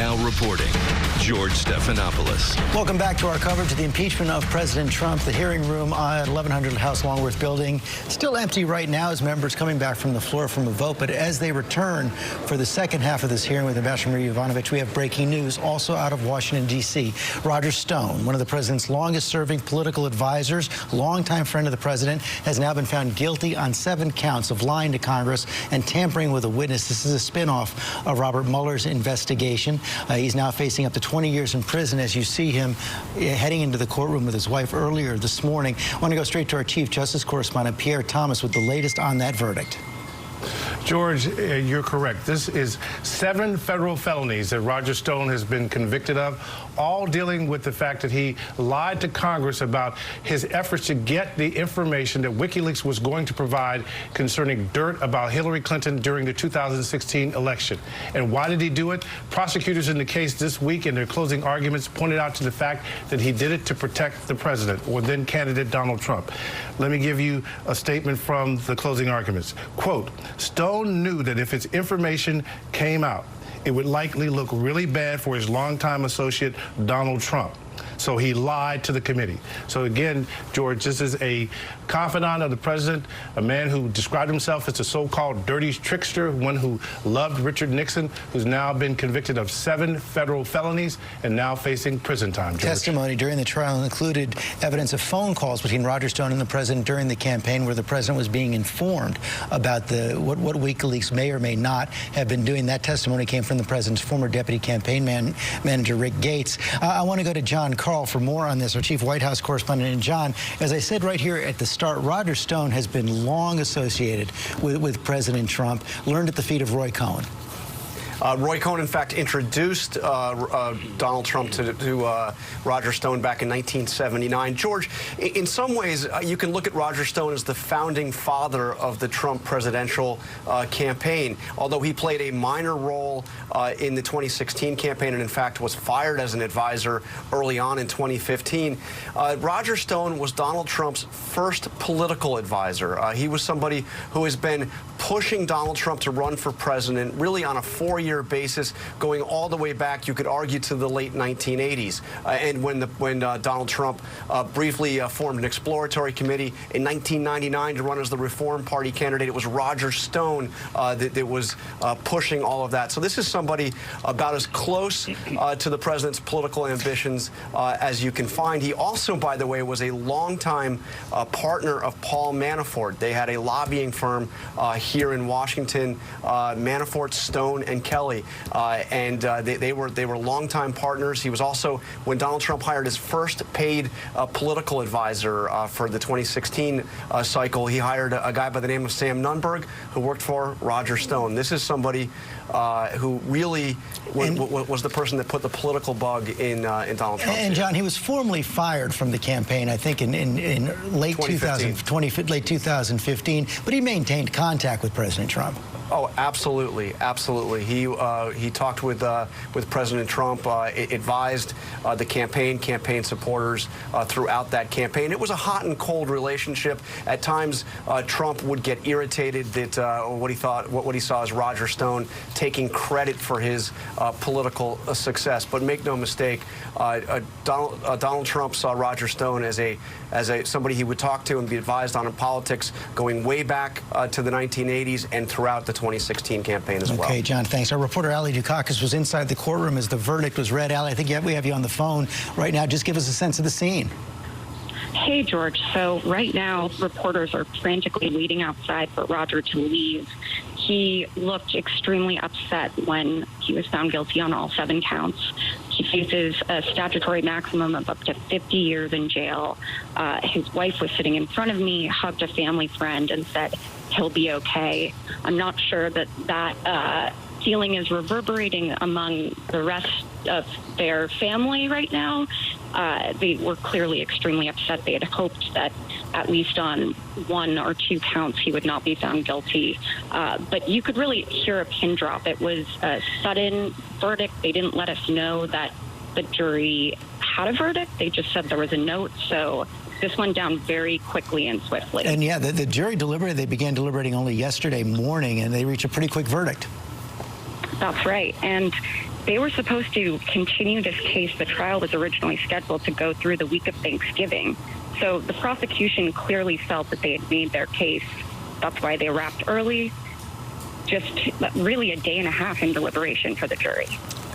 Now reporting, George Stephanopoulos. Welcome back to our coverage of the impeachment of President Trump. The hearing room at 1100 House Longworth building still empty right now as members coming back from the floor from a vote. But as they return for the second half of this hearing with Ambassador Marie Yovanovitch, we have breaking news also out of Washington, D.C. Roger Stone, one of the president's longest-serving political advisors, longtime friend of the president, has now been found guilty on 7 counts of lying to Congress and tampering with a witness. This is a spin-off of Robert Mueller's investigation. He's now facing up to 20 years in prison as you see him heading into the courtroom with his wife earlier this morning. I want to go straight to our Chief Justice correspondent, Pierre Thomas, with the latest on that verdict. George, you're correct. This is 7 federal felonies that Roger Stone has been convicted of, all dealing with the fact that he lied to Congress about his efforts to get the information that WikiLeaks was going to provide concerning dirt about Hillary Clinton during the 2016 election. And why did he do it? Prosecutors in the case this week in their closing arguments pointed out to the fact that he did it to protect the president, or then candidate Donald Trump. Let me give you a statement from the closing arguments. Quote, Stone knew that if his information came out, it would likely look really bad for his longtime associate, Donald Trump. So he lied to the committee. So again, George, this is a confidant of the president, a man who described himself as a so-called dirty trickster, one who loved Richard Nixon, who's now been convicted of 7 federal felonies and now facing prison time, George. Testimony during the trial included evidence of phone calls between Roger Stone and the president during the campaign where the president was being informed about what WikiLeaks may or may not have been doing. That testimony came from the president's former deputy campaign manager, Rick Gates. I want to go to John Carl for more on this, our chief White House correspondent. And John, as I said right here at the start, Roger Stone has been long associated with President Trump, learned at the feet of Roy Cohn. Roy Cohn, in fact, introduced Donald Trump to Roger Stone back in 1979. George, in some ways, you can look at Roger Stone as the founding father of the Trump presidential campaign, although he played a minor role in the 2016 campaign and, in fact, was fired as an advisor early on in 2015. Roger Stone was Donald Trump's first political advisor. He was somebody who has been pushing Donald Trump to run for president really on a 4-year basis, going all the way back, you could argue, to the late 1980s. And when Donald Trump briefly formed an exploratory committee in 1999 to run as the Reform Party candidate, it was Roger Stone that was pushing all of that. So this is somebody about as close to the president's political ambitions as you can find. He also, by the way, was a longtime partner of Paul Manafort. They had a lobbying firm here in Washington, Manafort, Stone, and Kelly. And they were longtime partners. He was also, when Donald Trump hired his first paid political advisor for the 2016 cycle, he hired a guy by the name of Sam Nunberg, who worked for Roger Stone. This is somebody who really was the person that put the political bug in Donald Trump. And John, he was formally fired from the campaign, I think, in late 2015, but he maintained contact with President Trump. Oh, absolutely, absolutely. He talked with President Trump, advised the campaign supporters throughout that campaign. It was a hot and cold relationship. At times, Trump would get irritated that what he saw as Roger Stone taking credit for his political success. But make no mistake, Donald Trump saw Roger Stone as somebody he would talk to and be advised on in politics, going way back to the 1980s and throughout the 2016 campaign as well. Okay, John, thanks. Our reporter, Ali Dukakis, was inside the courtroom as the verdict was read. Ali, I think we have you on the phone right now. Just give us a sense of the scene. Hey, George. So right now, reporters are frantically waiting outside for Roger to leave. He looked extremely upset when he was found guilty on all 7 counts. He faces a statutory maximum of up to 50 years in jail. His wife was sitting in front of me, hugged a family friend, and said, he'll be okay. I'm not sure that feeling is reverberating among the rest of their family right now. They were clearly extremely upset. They had hoped that at least on 1 or 2 counts he would not be found guilty. But you could really hear a pin drop. It was a sudden verdict. They didn't let us know that the jury had a verdict. They just said there was a note. So this went down very quickly and swiftly. And yeah, the jury deliberated. They began deliberating only yesterday morning, and they reached a pretty quick verdict. That's right. And they were supposed to continue this case. The trial was originally scheduled to go through the week of Thanksgiving. So the prosecution clearly felt that they had made their case. That's why they wrapped early. Just really a day and a half in deliberation for the jury.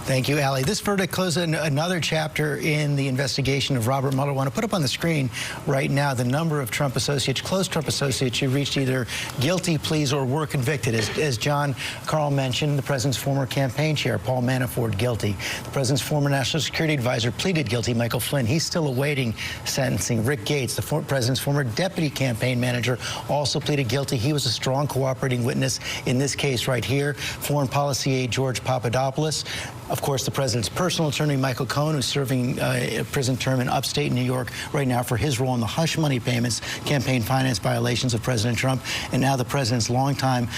Thank you, Allie. This verdict closes another chapter in the investigation of Robert Mueller. I want to put up on the screen right now the number of Trump associates, close Trump associates, who reached either guilty pleas or were convicted. As John Carl mentioned, the president's former campaign chair, Paul Manafort, guilty. The president's former national security advisor pleaded guilty, Michael Flynn. He's still awaiting sentencing. Rick Gates, the president's former deputy campaign manager, also pleaded guilty. He was a strong cooperating witness in this case right here. Foreign policy aide George Papadopoulos. Of course, the president's personal attorney, Michael Cohen, who's serving a prison term in upstate New York right now for his role in the hush money payments, campaign finance violations of President Trump. And now the president's longtime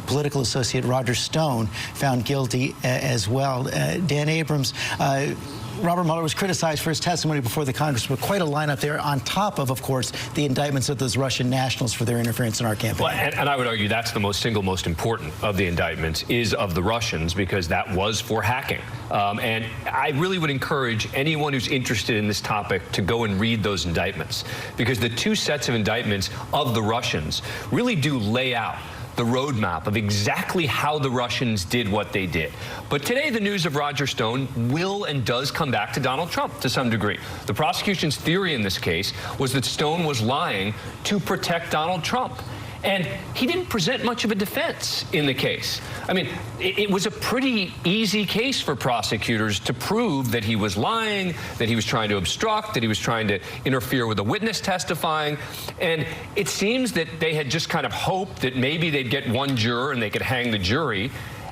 political associate, Roger Stone, found guilty as well. Dan Abrams, Robert Mueller was criticized for his testimony before the Congress, but quite a lineup there on top of course, the indictments of those Russian nationals for their interference in our campaign. Well, and I would argue that's the single most important of the indictments is of the Russians, because that was for hacking. And I really would encourage anyone who's interested in this topic to go and read those indictments, because the two sets of indictments of the Russians really do lay out the roadmap of exactly how the Russians did what they did. But today, the news of Roger Stone will and does come back to Donald Trump to some degree. The prosecution's theory in this case was that Stone was lying to protect Donald Trump. And he didn't present much of a defense in the case. I mean, it was a pretty easy case for prosecutors to prove that he was lying, that he was trying to obstruct, that he was trying to interfere with a witness testifying. And it seems that they had just kind of hoped that maybe they'd get one juror and they could hang the jury.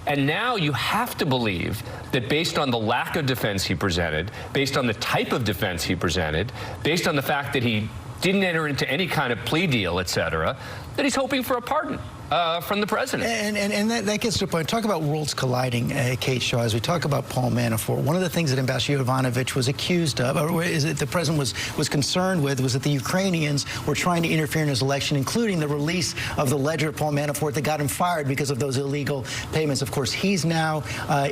And now you have to believe that based on the lack of defense he presented, based on the type of defense he presented, based on the fact that he didn't enter into any kind of plea deal, et cetera, that he's hoping for a pardon from the president. And that gets to the point. Talk about worlds colliding, Kate Shaw, as we talk about Paul Manafort. One of the things that Ambassador Yovanovitch was accused of, or is it the president was concerned with, was that the Ukrainians were trying to interfere in his election, including the release of the ledger of Paul Manafort that got him fired because of those illegal payments. Of course, he's now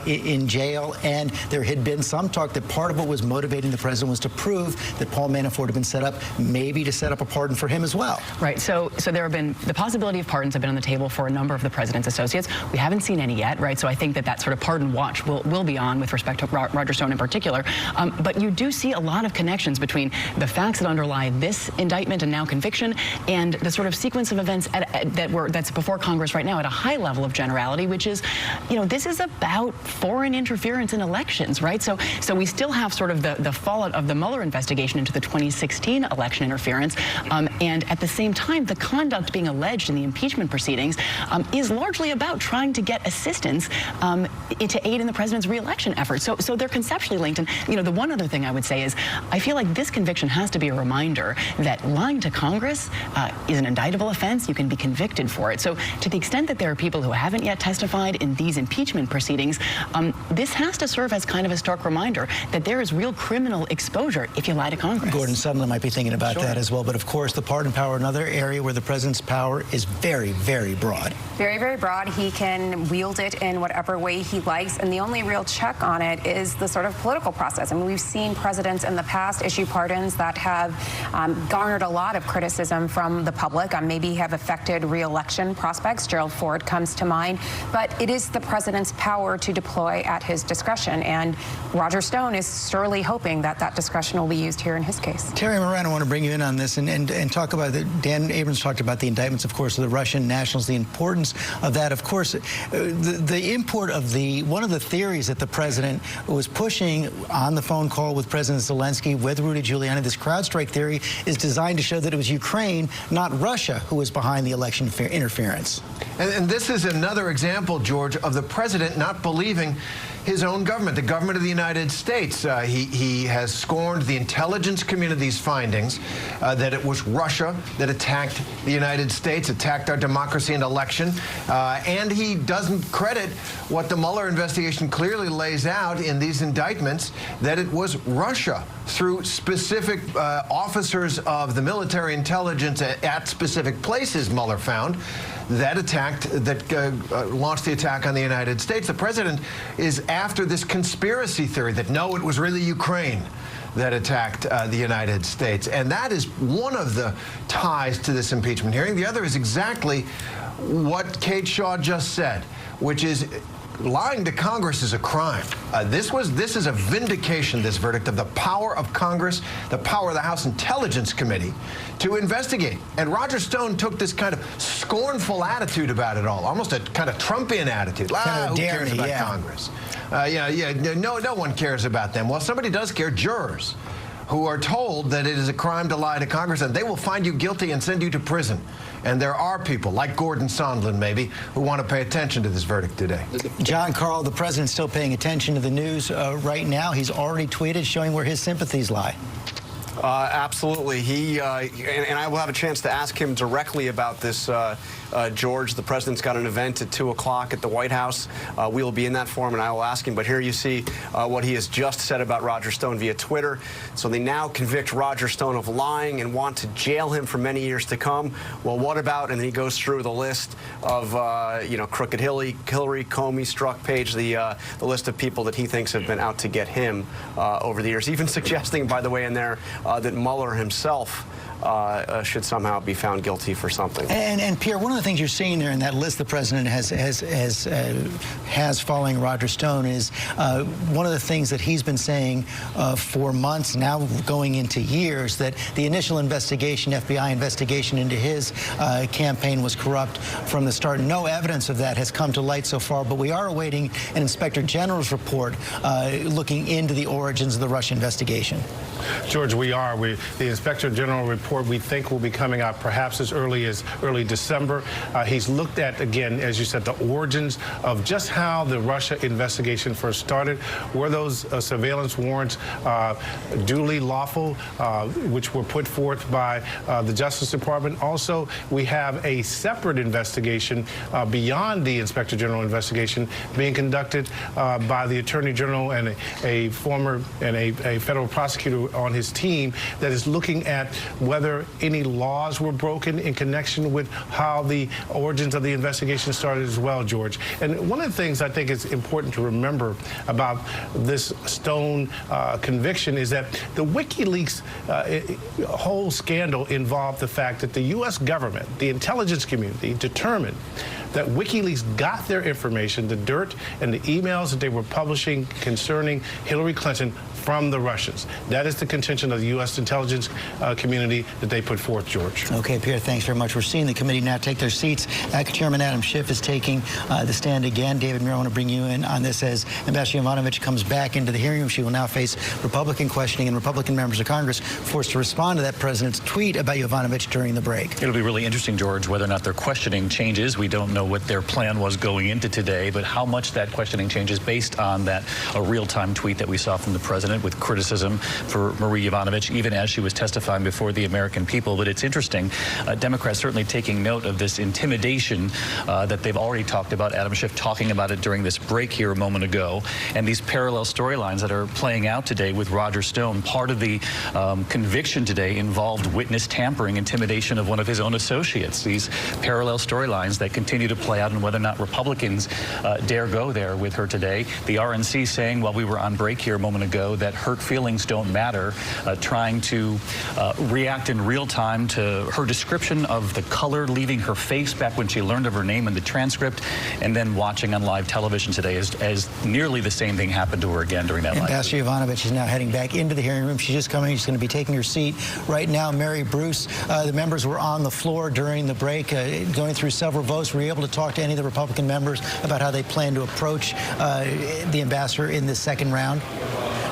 in jail, and there had been some talk that part of what was motivating the president was to prove that Paul Manafort had been set up, maybe to set up a pardon for him as well. Right. So there have been, the possibility of pardons have been on the table for a number of the president's associates. We haven't seen any yet, right? So I think that sort of pardon watch will be on with respect to Roger Stone in particular. But you do see a lot of connections between the facts that underlie this indictment and now conviction and the sort of sequence of events that's before Congress right now at a high level of generality, which is, this is about foreign interference in elections, right? So we still have sort of the fallout of the Mueller investigation into the 2016 election interference, and at the same time, the conduct being alleged in the impeachment proceedings is largely about trying to get assistance to aid in the president's re-election efforts. So they're conceptually linked. And the one other thing I would say is I feel like this conviction has to be a reminder that lying to Congress is an indictable offense. You can be convicted for it. So to the extent that there are people who haven't yet testified in these impeachment proceedings, this has to serve as kind of a stark reminder that there is real criminal exposure if you lie to Congress. Gordon Sondland might be thinking about that as well. But of course, the pardon power, another area where the president's power is very, very broad. Very, very broad. He can wield it in whatever way he likes, and the only real check on it is the sort of political process. I mean, we've seen presidents in the past issue pardons that have garnered a lot of criticism from the public, maybe have affected re-election prospects. Gerald Ford comes to mind. But it is the president's power to deploy at his discretion, and Roger Stone is surely hoping that that discretion will be used here in his case. Terry Moran, I want to bring you in on this and talk about Dan Abrams talked about the indictments, of course, of the Russian nationals, the importance of that. Of course, the import of one of the theories that the president was pushing on the phone call with President Zelensky, with Rudy Giuliani, this CrowdStrike theory is designed to show that it was Ukraine, not Russia, who was behind the election interference. And this is another example, George, of the president not believing his own government, the government of the United States. He has scorned the intelligence community's findings that it was Russia that attacked the United States, attacked our democracy and election, and he doesn't credit what the Mueller investigation clearly lays out in these indictments, that it was Russia through specific officers of the military intelligence at specific places, Mueller found, that launched the attack on the United States. The president is after this conspiracy theory that, no, it was really Ukraine that attacked the United States. And that is one of the ties to this impeachment hearing. The other is exactly what Kate Shaw just said, which is lying to Congress is a crime. This is a vindication, this verdict, of the power of Congress, the power of the House Intelligence Committee to investigate. And Roger Stone took this kind of scornful attitude about it all, almost a kind of Trumpian attitude. Who cares about Congress? No one cares about them. Well, somebody does care, jurors, who are told that it is a crime to lie to Congress, and they will find you guilty and send you to prison. And there are people, like Gordon Sondland maybe, who want to pay attention to this verdict today. John Carl, the president's still paying attention to the news right now. He's already tweeted showing where his sympathies lie. Absolutely. And I will have a chance to ask him directly about this, George. The president's got an event at 2 o'clock at the White House. We will be in that forum, and I will ask him. But here you see what he has just said about Roger Stone via Twitter. So they now convict Roger Stone of lying and want to jail him for many years to come. Well, what about? And then he goes through the list of, Crooked Hillary, Comey, Strzok Page, the list of people that he thinks have been out to get him over the years. Even suggesting, by the way, in there, that Mueller himself should somehow be found guilty for something. And Pierre, one of the things you're seeing there in that list the president has following Roger Stone is one of the things that he's been saying for months, now going into years, that the initial investigation, FBI investigation into his campaign was corrupt from the start. No evidence of that has come to light so far, but we are awaiting an Inspector General's report looking into the origins of the Russia investigation. George, we are. The Inspector General report, we think, will be coming out perhaps as early December. He's looked at, again, as you said, the origins of just how the Russia investigation first started. Were those surveillance warrants duly lawful, which were put forth by the Justice Department? Also, we have a separate investigation beyond the Inspector General investigation being conducted by the Attorney General and a federal prosecutor on his team that is looking at whether any laws were broken in connection with how the origins of the investigation started as well, George. And one of the things I think is important to remember about this Stone conviction is that the WikiLeaks whole scandal involved the fact that the U.S. government, the intelligence community, determined that WikiLeaks got their information, the dirt and the emails that they were publishing concerning Hillary Clinton, from the Russians. That is the contention of the U.S. intelligence community that they put forth, George. Okay, Pierre, thanks very much. We're seeing the committee now take their seats. Chairman Adam Schiff is taking the stand again. David Muir, I want to bring you in on this as Ambassador Yovanovitch comes back into the hearing room. She will now face Republican questioning, and Republican members of Congress forced to respond to that president's tweet about Yovanovitch during the break. It'll be really interesting, George, whether or not their questioning changes. We don't know what their plan was going into today, but how much that questioning changes based on that real-time tweet that we saw from the president with criticism for Marie Yovanovitch, even as she was testifying before the American people. But it's interesting, Democrats certainly taking note of this intimidation that they've already talked about, Adam Schiff talking about it during this break here a moment ago, and these parallel storylines that are playing out today with Roger Stone. Part of the conviction today involved witness tampering, intimidation of one of his own associates. These parallel storylines that continue to play out, and whether or not Republicans dare go there with her today. The RNC saying, while we were on break here a moment ago, that hurt feelings don't matter, trying to react in real time to her description of the color leaving her face back when she learned of her name in the transcript, and then watching on live television today as nearly the same thing happened to her again during that live. Ambassador Yovanovitch is now heading back into the hearing room. She's just coming. She's going to be taking her seat right now. Mary Bruce, the members were on the floor during the break, going through several votes. Were you able to talk to any of the Republican members about how they plan to approach the ambassador in this second round?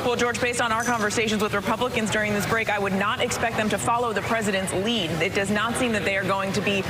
Well, George, based on our conversations with Republicans during this break, I would not expect them to follow the president's lead. It does not seem that they are going to be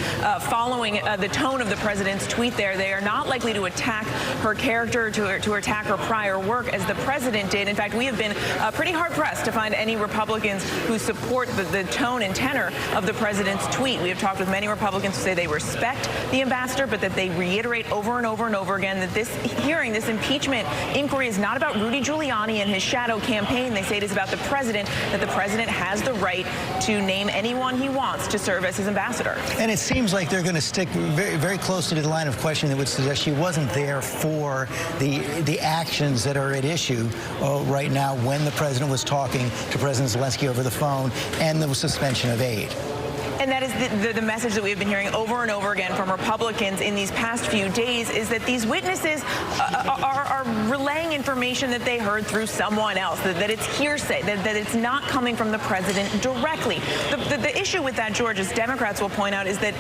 following the tone of the president's tweet there. They are not likely to attack her character, to attack her prior work as the president did. In fact, we have been pretty hard-pressed to find any Republicans who support the tone and tenor of the president's tweet. We have talked with many Republicans who say they respect the ambassador, but that they reiterate over and over and over again that this hearing, this impeachment inquiry, is not about Rudy Giuliani and his shadow. shadow campaign. They say it is about the president, that the president has the right to name anyone he wants to serve as his ambassador. And it seems like they're going to stick very, very close to the line of questioning that would suggest she wasn't there for the actions that are at issue right now when the president was talking to President Zelensky over the phone and the suspension of aid. And that is the message that we've been hearing over and over again from Republicans in these past few days, is that these witnesses are relaying information that they heard through someone else, that it's hearsay, that it's not coming from the president directly. The issue with that, George, as Democrats will point out, is that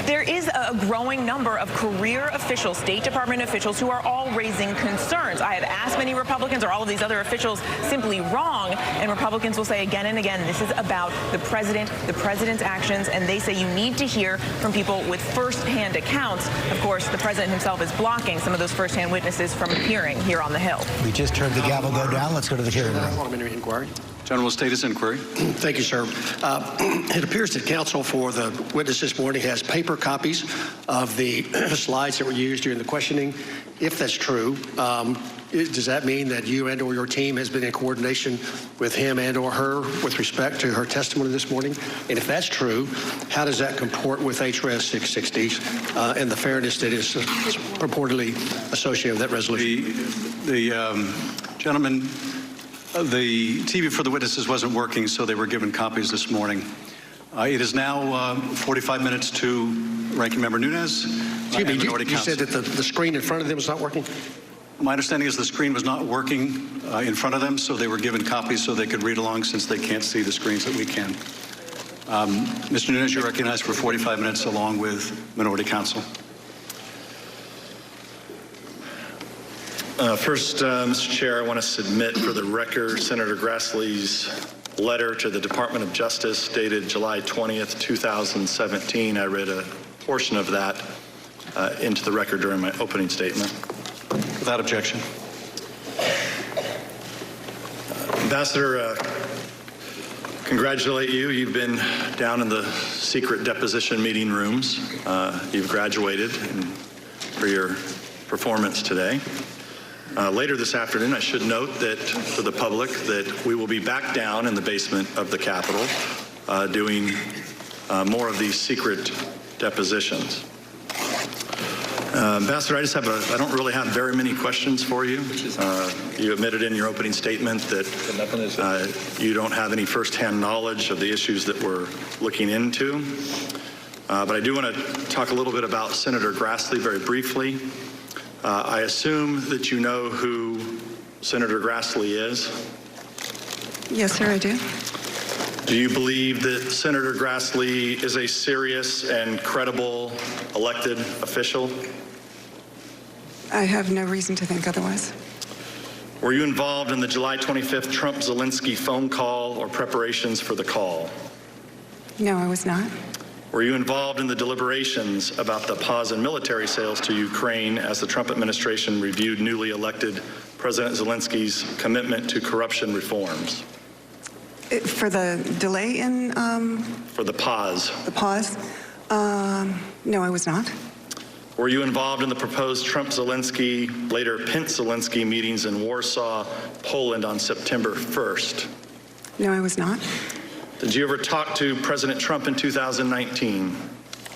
there is a growing number of career officials, State Department officials, who are all raising concerns. I have asked many Republicans, are all of these other officials simply wrong? And Republicans will say again and again, this is about the president's actions, and they say you need to hear from people with first-hand accounts. Of course, the president himself is blocking some of those first-hand witnesses from appearing here on the Hill. We just heard the gavel go down. Let's go to the hearing room. Parliamentary inquiry. General status inquiry. Thank you, sir. It appears that counsel for the witness this morning has paper copies of the slides that were used during the questioning. If that's true, does that mean that you and or your team has been in coordination with him and or her with respect to her testimony this morning? And if that's true, how does that comport with HRS 660 and the fairness that is purportedly associated with that resolution? The gentleman, the TV for the witnesses wasn't working, so they were given copies this morning. It is now 45 minutes to Ranking Member Nunez. Excuse me, you said that the screen in front of them was not working? My understanding is the screen was not working in front of them, so they were given copies so they could read along, since they can't see the screens that we can. Mr. Nunez, you're recognized for 45 minutes along with Minority Counsel. First, Mr. Chair, I want to submit for the record Senator Grassley's letter to the Department of Justice dated July 20th, 2017. I read a portion of that into the record during my opening statement. Without objection. Ambassador, congratulate you. You've been down in the secret deposition meeting rooms. You've graduated for your performance today. Later this afternoon, I should note that for the public that we will be back down in the basement of the Capitol doing more of these secret depositions. Ambassador, I don't really have very many questions for you. You admitted in your opening statement that you don't have any firsthand knowledge of the issues that we're looking into. But I do want to talk a little bit about Senator Grassley very briefly. I assume that you know who Senator Grassley is? Yes, sir, I do. Do you believe that Senator Grassley is a serious and credible elected official? I have no reason to think otherwise. Were you involved in the July 25th Trump-Zelensky phone call or preparations for the call? No, I was not. Were you involved in the deliberations about the pause in military sales to Ukraine as the Trump administration reviewed newly elected President Zelensky's commitment to corruption reforms? For the delay in... For the pause. The pause? No, I was not. Were you involved in the proposed Trump-Zelensky, later Pence-Zelensky meetings in Warsaw, Poland on September 1st? No, I was not. Did you ever talk to President Trump in 2019?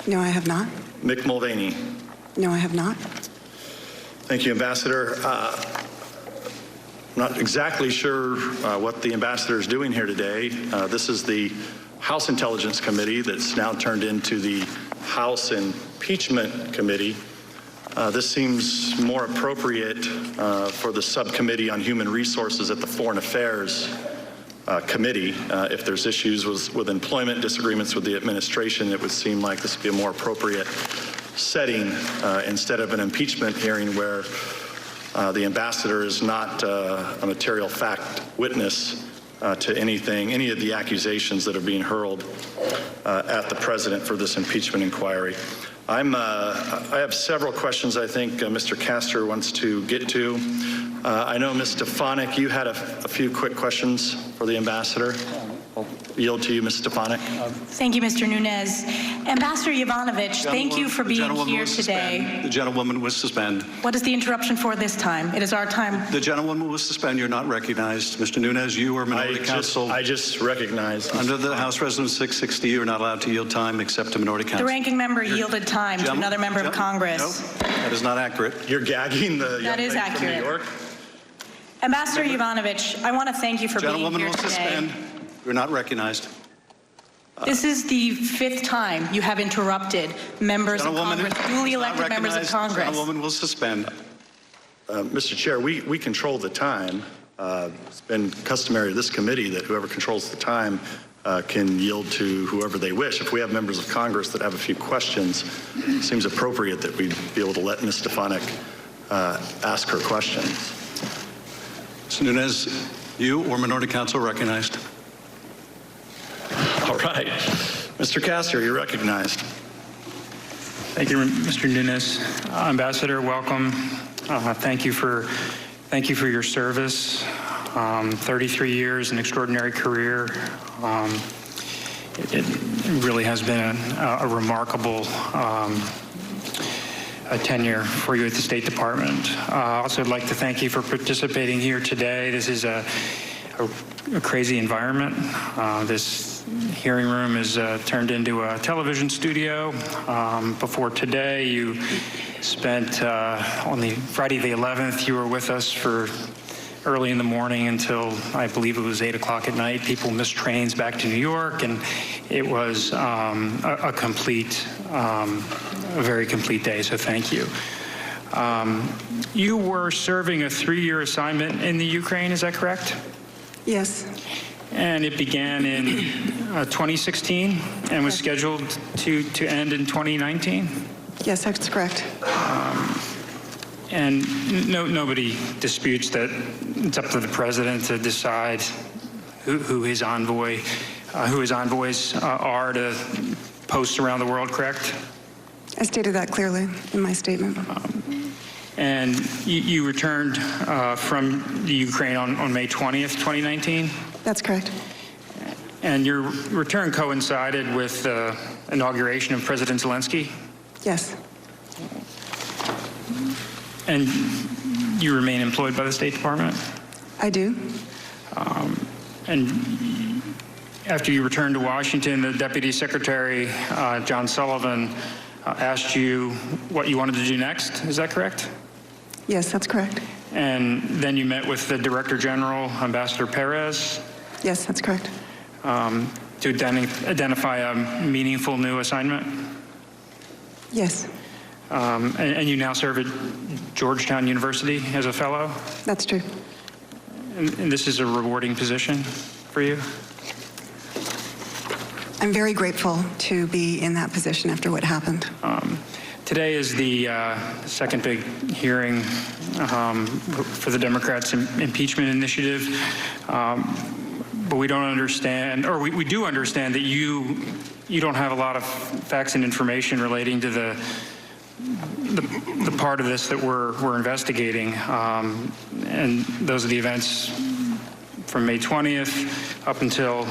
No, I have not. Mick Mulvaney? No, I have not. Thank you, Ambassador. I'm not exactly sure what the ambassador is doing here today. This is the House Intelligence Committee that's now turned into the House Impeachment Committee. This seems more appropriate for the Subcommittee on Human Resources at the Foreign Affairs Committee. If there's issues with employment, disagreements with the administration, it would seem like this would be a more appropriate setting instead of an impeachment hearing where the ambassador is not a material fact witness to any of the accusations that are being hurled at the president for this impeachment inquiry. I have several questions I think Mr. Castor wants to get to. I know Ms. Stefanik, you had a few quick questions for the ambassador. I'll yield to you, Ms. Stefanik. Thank you, Mr. Nunez. Ambassador Yovanovitch, thank you for being here today. The gentlewoman will suspend. What is the interruption for this time? It is our time. The gentlewoman will suspend. You're not recognized. Mr. Nunez, you are minority counsel. I just recognized. Under the House Resolution 660, you are not allowed to yield time except to minority counsel. The ranking member yielded time to another member of Congress. No, that is not accurate. You're gagging the That is young lady from New accurate. York. Ambassador Yovanovitch, I want to thank you for being Gentlewoman here will today. suspend. You're not recognized. This is the 5th time you have interrupted members of Congress, duly elected members of Congress. Gentlewoman will suspend. Mr. Chair, we control the time. It's been customary to this committee that whoever controls the time can yield to whoever they wish. If we have members of Congress that have a few questions, it seems appropriate that we be able to let Ms. Stefanik ask her questions. Mr. Nunez, you or minority counsel recognized. All right. Mr. Castor, you're recognized. Thank you, Mr. Nunez. Ambassador, welcome. Thank you for your service. 33 years, an extraordinary career. It really has been a remarkable tenure for you at the State Department. Also, I'd like to thank you for participating here today. This is a crazy environment. This hearing room is turned into a television studio. Before today, you spent on the Friday the 11th, you were with us for early in the morning until I believe it was 8 o'clock at night. People missed trains back to New York, and it was a very complete day, so thank you. You were serving a 3-year assignment in the Ukraine, is that correct? Yes. And it began in 2016 and was scheduled to end in 2019? Yes, that's correct. And nobody disputes that it's up to the president to decide who his envoys are to post around the world, correct? I stated that clearly in my statement. And you returned from the Ukraine on May 20th, 2019? That's correct. And your return coincided with the inauguration of President Zelensky? Yes. And you remain employed by the State Department? I do. And after you returned to Washington, the Deputy Secretary, John Sullivan, asked you what you wanted to do next. Is that correct? Yes, that's correct. And then you met with the Director General, Ambassador Perez? Yes, that's correct. To identify a meaningful new assignment? Yes. And you now serve at Georgetown University as a fellow? That's true. And this is a rewarding position for you? I'm very grateful to be in that position after what happened. Today is the second big hearing for the Democrats' impeachment initiative. But we don't understand, or we do understand that you don't have a lot of facts and information relating to the part of this that we're investigating. And those are the events from May 20th up until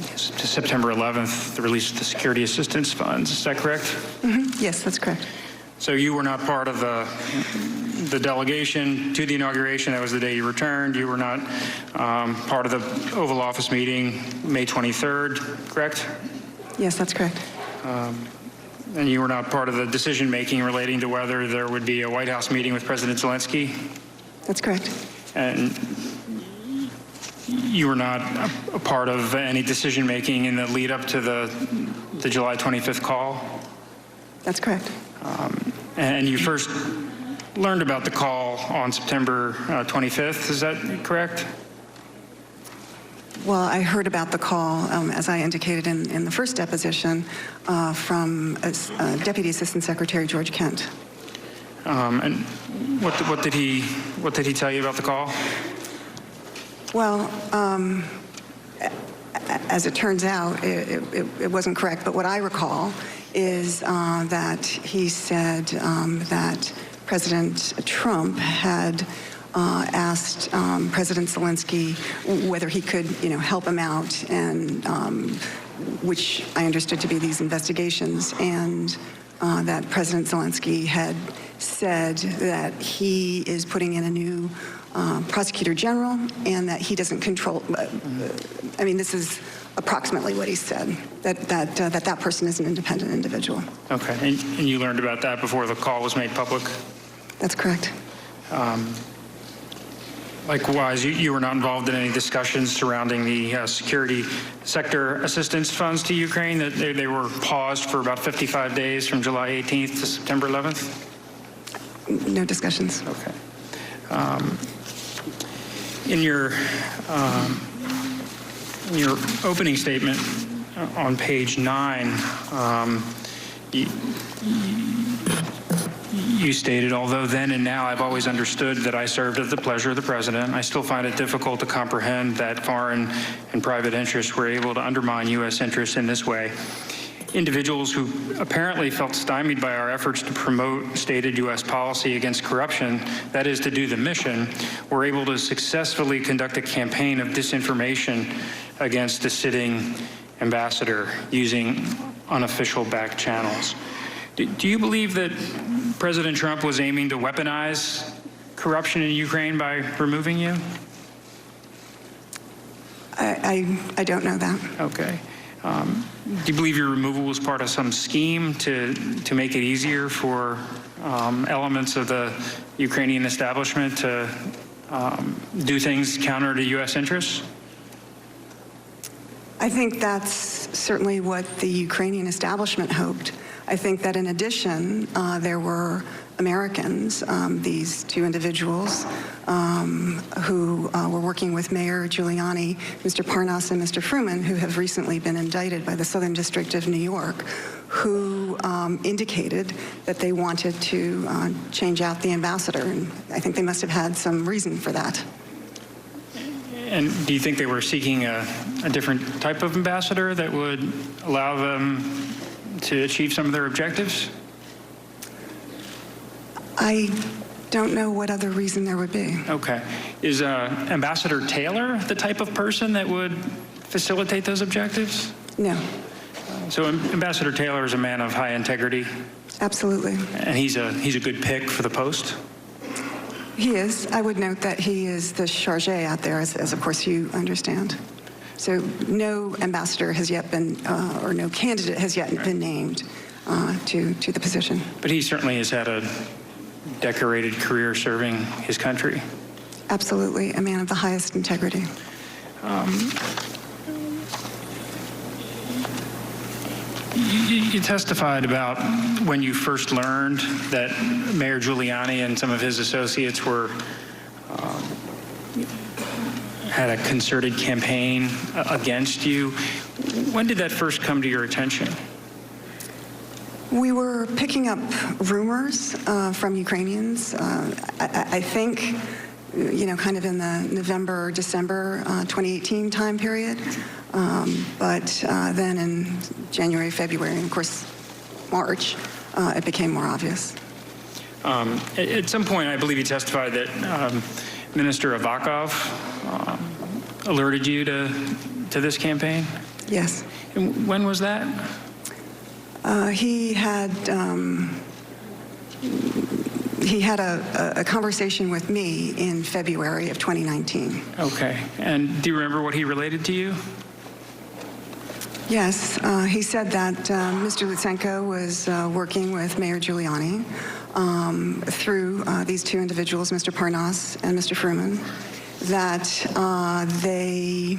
to September 11th, the release of the security assistance funds. Is that correct? Mm-hmm. Yes, that's correct. So you were not part of the delegation to the inauguration. That was the day you returned. You were not part of the Oval Office meeting May 23rd, correct? Yes, that's correct. And you were not part of the decision-making relating to whether there would be a White House meeting with President Zelensky? That's correct. And you were not a part of any decision-making in the lead-up to the July 25th call? That's correct. And you first learned about the call on September 25th, is that correct? Well, I heard about the call, as I indicated in the first deposition, from Deputy Assistant Secretary George Kent. And what did he tell you about the call? Well, as it turns out, it wasn't correct. But what I recall is that he said that President Trump had asked President Zelensky whether he could, help him out, and which I understood to be these investigations, and that President Zelensky had said that he is putting in a new Prosecutor General, and that he doesn't control. This is approximately what he said, that person is an independent individual. Okay, and you learned about that before the call was made public? That's correct. Likewise, you were not involved in any discussions surrounding the security sector assistance funds to Ukraine, that they were paused for about 55 days from July 18th to September 11th? No discussions. Okay. In your opening statement on page 9, you stated, although then and now I've always understood that I served at the pleasure of the president, I still find it difficult to comprehend that foreign and private interests were able to undermine U.S. interests in this way. Individuals who apparently felt stymied by our efforts to promote stated U.S. policy against corruption, that is to do the mission, were able to successfully conduct a campaign of disinformation against the sitting ambassador using unofficial back channels. Do you believe that President Trump was aiming to weaponize corruption in Ukraine by removing you? I don't know that. Okay. Do you believe your removal was part of some scheme to make it easier for elements of the Ukrainian establishment to do things counter to U.S. interests? I think that's certainly what the Ukrainian establishment hoped. I think that in addition, there were Americans, these two individuals who were working with Mayor Giuliani, Mr. Parnas and Mr. Fruman, who have recently been indicted by the Southern District of New York, who indicated that they wanted to change out the ambassador. And I think they must have had some reason for that. And do you think they were seeking a different type of ambassador that would allow them to achieve some of their objectives? I don't know what other reason there would be. Okay. Is Ambassador Taylor the type of person that would facilitate those objectives? No. So Ambassador Taylor is a man of high integrity? Absolutely. And he's a good pick for the post? He is. I would note that he is the charge out there, as of course you understand. So no ambassador has yet been, or no candidate has yet been named to the position. But he certainly has had a decorated career serving his country. Absolutely, a man of the highest integrity. You testified about when you first learned that Mayor Giuliani and some of his associates were had a concerted campaign against you. When did that first come to your attention? We were picking up rumors from Ukrainians. I think, kind of in the November, December 2018 time period. But then in January, February, and of course, March, it became more obvious. At some point, I believe you testified that Minister Avakov alerted you to this campaign? Yes. And when was that? He had a conversation with me in February of 2019. Okay. And do you remember what he related to you? Yes. He said that Mr. Lutsenko was working with Mayor Giuliani through these two individuals, Mr. Parnas and Mr. Fruman, that they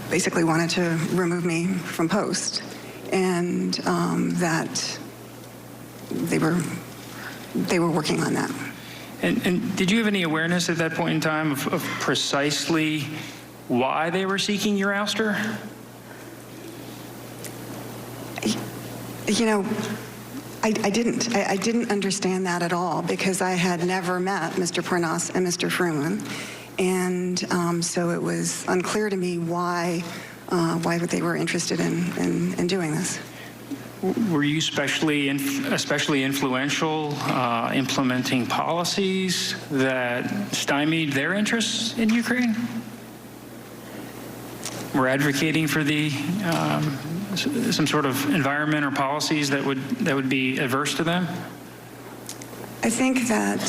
basically wanted to remove me from post, and that they were working on that. And did you have any awareness at that point in time of precisely why they were seeking your ouster? I didn't. I didn't understand that at all, because I had never met Mr. Parnas and Mr. Fruman. And so it was unclear to me why they were interested in doing this. Were you especially influential implementing policies that stymied their interests in Ukraine? Were advocating for the some sort of environment or policies that would be adverse to them? I think that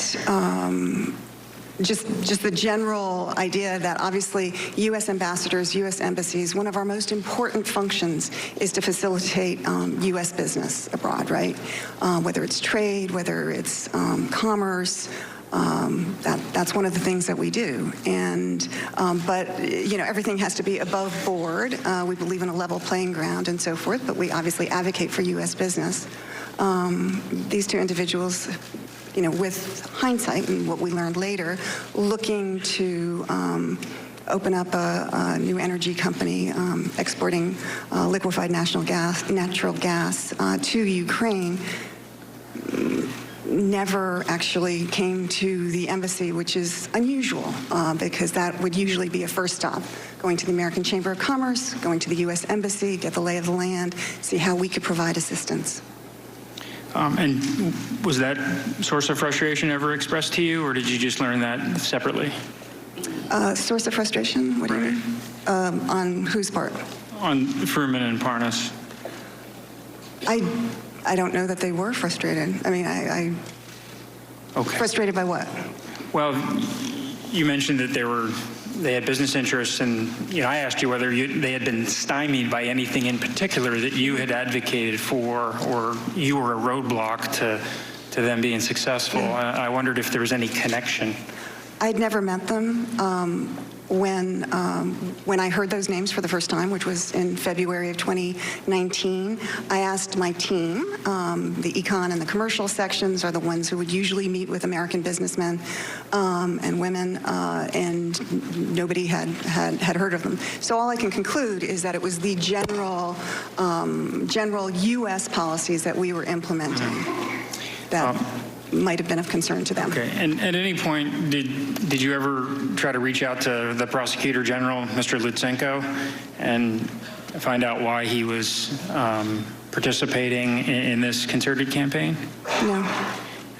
just the general idea that obviously U.S. ambassadors, U.S. embassies, one of our most important functions is to facilitate U.S. business abroad, right? Whether it's trade, whether it's commerce, that's one of the things that we do. And but everything has to be above board. We believe in a level playing ground and so forth, but we obviously advocate for U.S. business. These two individuals, with hindsight and what we learned later, looking to open up a new energy company exporting liquefied natural gas to Ukraine, never actually came to the embassy, which is unusual because that would usually be a first stop, going to the American Chamber of Commerce, going to the U.S. Embassy, get the lay of the land, see how we could provide assistance. And was that source of frustration ever expressed to you, or did you just learn that separately? Source of frustration? What do you mean? On whose part? On Fruman and Parnas. I don't know that they were frustrated. I mean, Okay. Frustrated by what? Well, you mentioned that they had business interests, and I asked you whether they had been stymied by anything in particular that you had advocated for, or you were a roadblock to them being successful. I wondered if there was any connection. I'd never met them. When I heard those names for the first time, which was in February of 2019, I asked my team, the econ and the commercial sections are the ones who would usually meet with American businessmen and women, and nobody had heard of them. So all I can conclude is that it was the general U.S. policies that we were implementing that might have been of concern to them. Okay, and at any point, did you ever try to reach out to the Prosecutor General, Mr. Lutsenko, and find out why he was participating in this concerted campaign? No.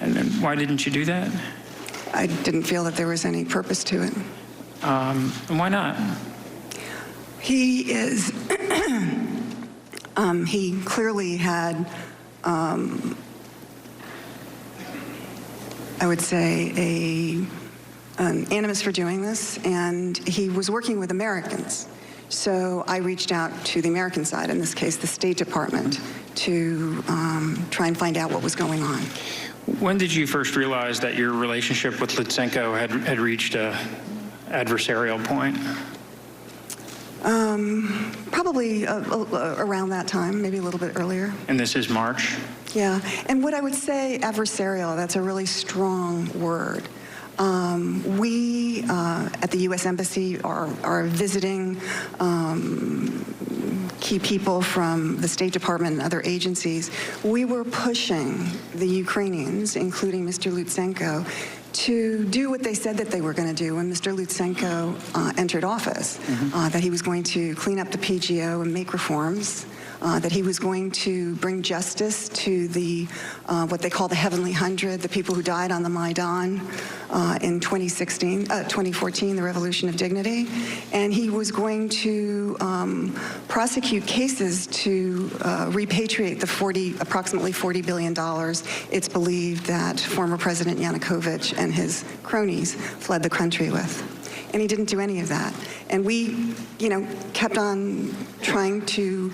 And then why didn't you do that? I didn't feel that there was any purpose to it. And why not? He is, he clearly had, I would say, an animus for doing this, and he was working with Americans. So I reached out to the American side, in this case the State Department, to try and find out what was going on. When did you first realize that your relationship with Lutsenko had reached an adversarial point? Probably around that time, maybe a little bit earlier. And this is March? Yeah, and what I would say, adversarial, that's a really strong word. We at the U.S. Embassy are visiting key people from the State Department and other agencies. We were pushing the Ukrainians, including Mr. Lutsenko, to do what they said that they were going to do when Mr. Lutsenko entered office, that he was going to clean up the PGO and make reforms, that he was going to bring justice to the what they call the Heavenly Hundred, the people who died on the Maidan in 2014, the Revolution of Dignity, and he was going to prosecute cases to repatriate the approximately $40 billion it's believed that former President Yanukovych and his cronies fled the country with. And he didn't do any of that. And we, kept on trying to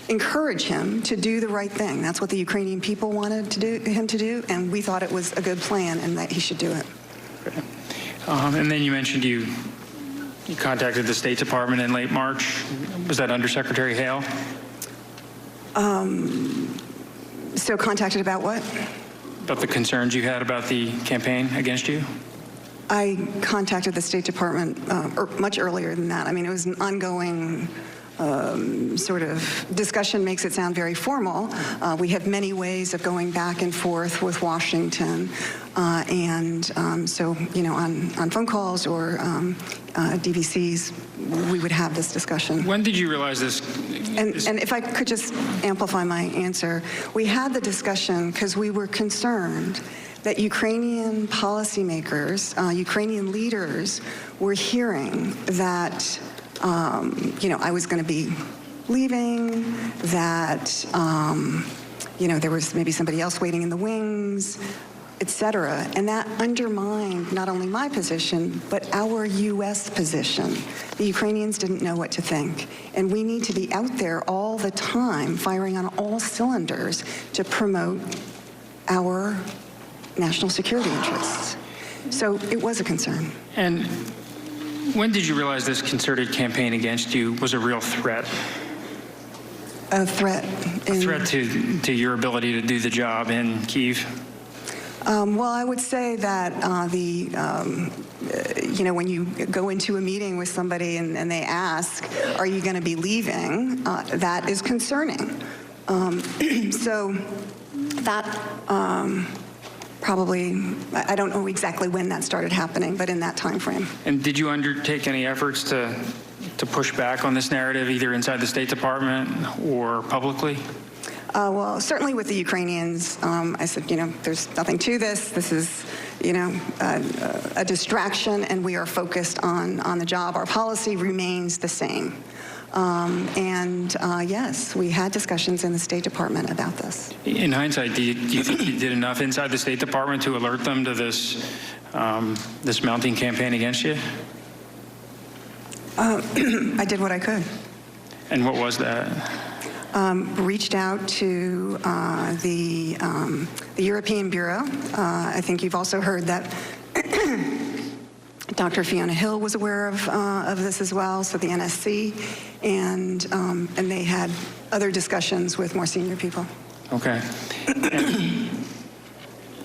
encourage him to do the right thing. That's what the Ukrainian people wanted him to do, and we thought it was a good plan and that he should do it. Okay. And then you mentioned you contacted the State Department in late March. Was that Under Secretary Hale? So contacted about what? About the concerns you had about the campaign against you? I contacted the State Department much earlier than that. I mean, it was an ongoing sort of discussion, makes it sound very formal. We have many ways of going back and forth with Washington. So, on phone calls or DVCs, we would have this discussion. When did you realize this? And if I could just amplify my answer, we had the discussion because we were concerned that Ukrainian policymakers, Ukrainian leaders were hearing that, I was going to be leaving, that, there was maybe somebody else waiting in the wings, etc. And that undermined not only my position, but our U.S. position. The Ukrainians didn't know what to think. And we need to be out there all the time, firing on all cylinders to promote our national security interests. So it was a concern. And when did you realize this concerted campaign against you was a real threat? A threat? A threat to your ability to do the job in Kyiv? Well, I would say that when you go into a meeting with somebody and they ask, are you going to be leaving, that is concerning. So that probably, I don't know exactly when that started happening, but in that time frame. And did you undertake any efforts to push back on this narrative, either inside the State Department or publicly? Well, certainly with the Ukrainians, I said, there's nothing to this. This is, a distraction, and we are focused on the job. Our policy remains the same. Yes, we had discussions in the State Department about this. In hindsight, do you think you did enough inside the State Department to alert them to this mounting campaign against you? I did what I could. And what was that? Reached out to the European Bureau. I think you've also heard that Dr. Fiona Hill was aware of this as well, so the NSC, and they had other discussions with more senior people. Okay.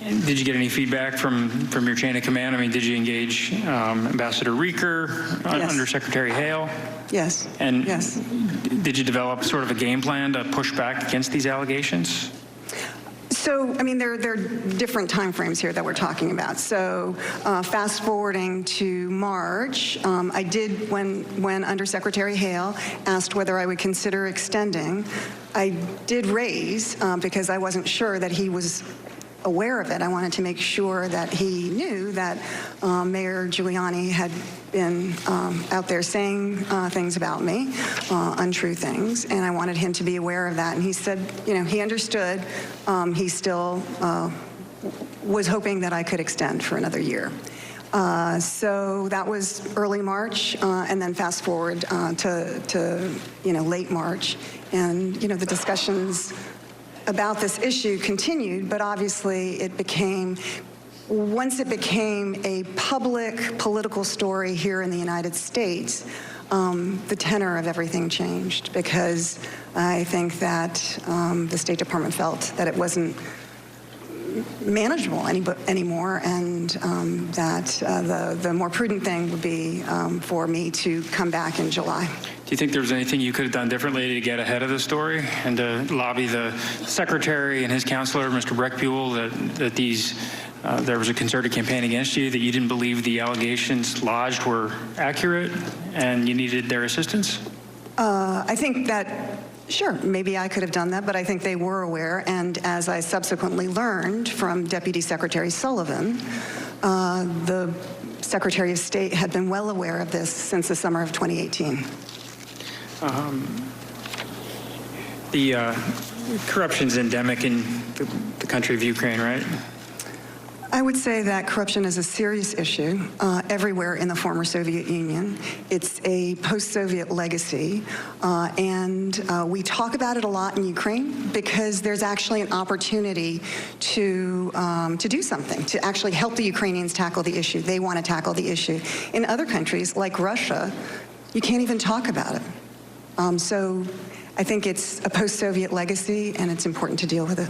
And did you get any feedback from your chain of command? I mean, did you engage Ambassador Rieker, Yes. Undersecretary Hale? Yes. And yes. Did you develop sort of a game plan to push back against these allegations? So, I mean, there are different time frames here that we're talking about. So, fast forwarding to March, I did, when Undersecretary Hale asked whether I would consider extending, I did raise, because I wasn't sure that he was aware of it. I wanted to make sure that he knew that Mayor Giuliani had been out there saying things about me, untrue things, and I wanted him to be aware of that. And he said, he understood. He still was hoping that I could extend for another year. So that was early March, and then fast forward to late March, and the discussions about this issue continued, but obviously once it became a public political story here in the United States, the tenor of everything changed, because I think that the State Department felt that it wasn't manageable anymore, and that the more prudent thing would be for me to come back in July. Do you think there was anything you could have done differently to get ahead of the story and to lobby the secretary and his counselor, Mr. Breckbuell, that there was a concerted campaign against you, that you didn't believe the allegations lodged were accurate and you needed their assistance? I think that, sure, maybe I could have done that, but I think they were aware. And as I subsequently learned from Deputy Secretary Sullivan, the Secretary of State had been well aware of this since the summer of 2018. The corruption's endemic in the country of Ukraine, right? I would say that corruption is a serious issue everywhere in the former Soviet Union. It's a post-Soviet legacy, and we talk about it a lot in Ukraine because there's actually an opportunity to do something, to actually help the Ukrainians tackle the issue. They want to tackle the issue. In other countries, like Russia, you can't even talk about it. So I think it's a post-Soviet legacy, and it's important to deal with it.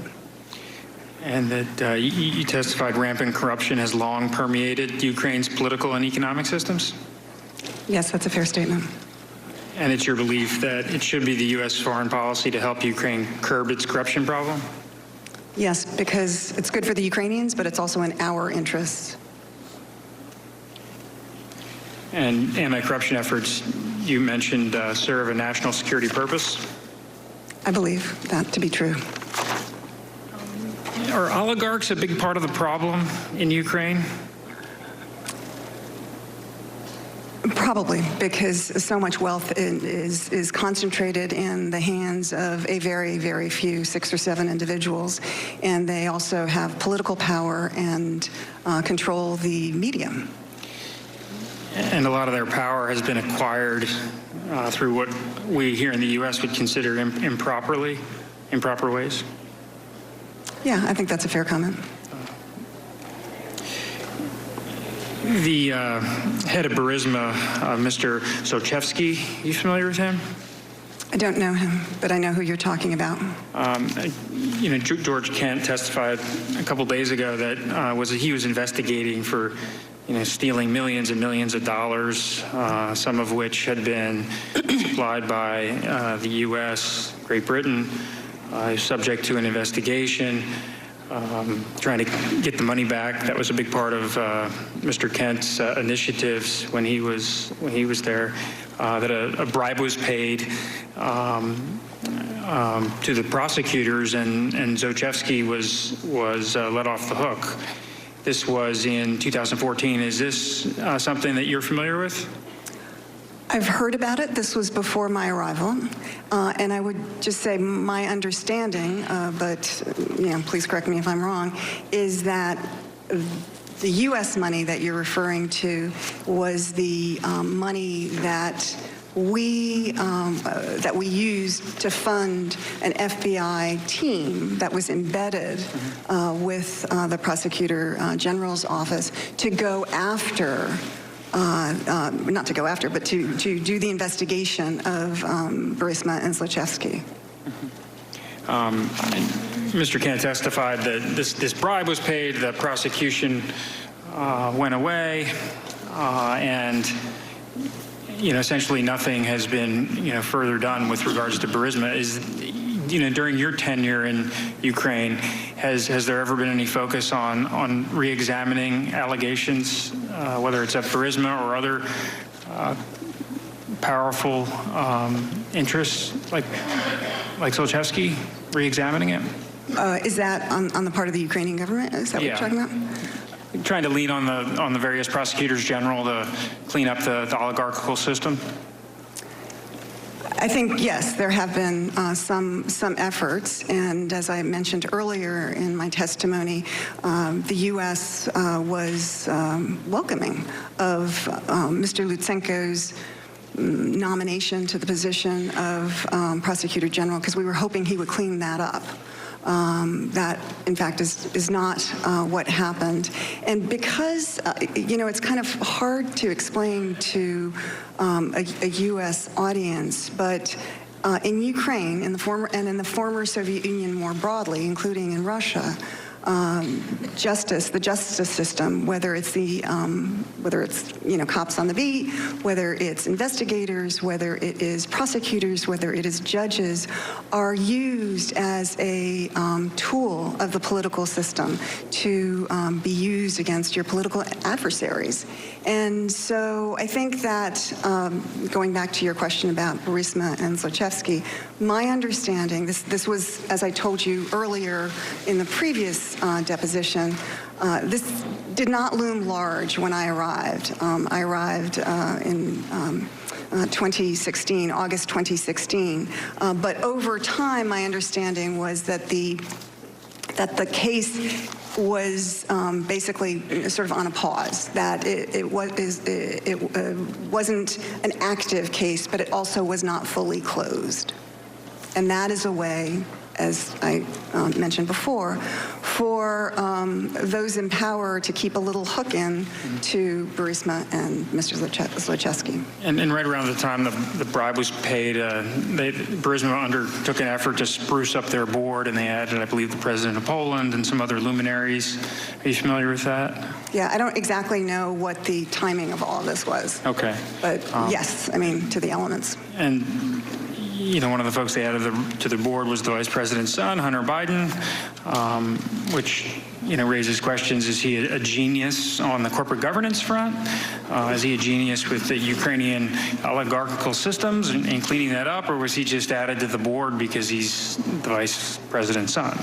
And that you testified rampant corruption has long permeated Ukraine's political and economic systems? Yes, that's a fair statement. And it's your belief that it should be the U.S. foreign policy to help Ukraine curb its corruption problem? Yes, because it's good for the Ukrainians, but it's also in our interests. and anti-corruption efforts you mentioned serve a national security purpose? I believe that to be true. Are oligarchs a big part of the problem in Ukraine? Probably, because so much wealth is concentrated in the hands of a very, very few, 6 or 7 individuals, and they also have political power and control the media. And a lot of their power has been acquired through what we here in the U.S. would consider improper ways? Yeah, I think that's a fair comment. The head of Burisma, Mr. Sochevsky, you familiar with him? I don't know him, but I know who you're talking about. You know, George Kent testified a couple days ago that he was investigating for, stealing millions and millions of dollars, some of which had been supplied by the U.S., Great Britain, subject to an investigation. Trying to get the money back. That was a big part of Mr. Kent's initiatives when he was there. That a bribe was paid to the prosecutors, and Zochevsky was let off the hook. This was in 2014. Is this something that you're familiar with? I've heard about it. This was before my arrival. And I would just say my understanding, but please correct me if I'm wrong, is that the U.S. money that you're referring to was the money that we used to fund an FBI team that was embedded with the Prosecutor General's office to go after not to go after, but to do the investigation of Burisma and Zlochevsky. Mr. Kent testified that this bribe was paid, the prosecution went away, and essentially nothing has been further done with regards to Burisma. During your tenure in Ukraine, has there ever been any focus on re-examining allegations, whether it's at Burisma or other powerful interests like Zlochevsky, re-examining it? Is that on the part of the Ukrainian government? Is that what you're talking about? Trying to lean on the various prosecutors general to clean up the oligarchical system? I think, yes, there have been some efforts, and as I mentioned earlier in my testimony, the U.S. was welcoming of Mr. Lutsenko's nomination to the position of Prosecutor General, because we were hoping he would clean that up. That, in fact, is not what happened. And because, it's kind of hard to explain to a U.S. audience, but in Ukraine, in the former Soviet Union more broadly, including in Russia, the justice system, whether it's cops on the beat, whether it's investigators, whether it is prosecutors, whether it is judges, are used as a tool of the political system to be used against your political adversaries. And so I think that, going back to your question about Burisma and Zlochevsky, my understanding, this was, as I told you earlier in the previous deposition, this did not loom large when I arrived. I arrived in 2016, August 2016. But over time, my understanding was that the case was basically sort of on a pause, that it wasn't an active case, but it also was not fully closed. And that is a way, as I mentioned before, for those in power to keep a little hook in to Burisma and Mr. Zlochevsky. And right around the time the bribe was paid, Burisma undertook an effort to spruce up their board, and they added, I believe, the president of Poland and some other luminaries. Are you familiar with that? Yeah, I don't exactly know what the timing of all of this was. Okay. But yes, I mean, to the elements. And one of the folks they added to the board was the vice president's son, Hunter Biden, which raises questions. Is he a genius on the corporate governance front? Is he a genius with the Ukrainian oligarchical systems and cleaning that up, or was he just added to the board because he's the vice president's son?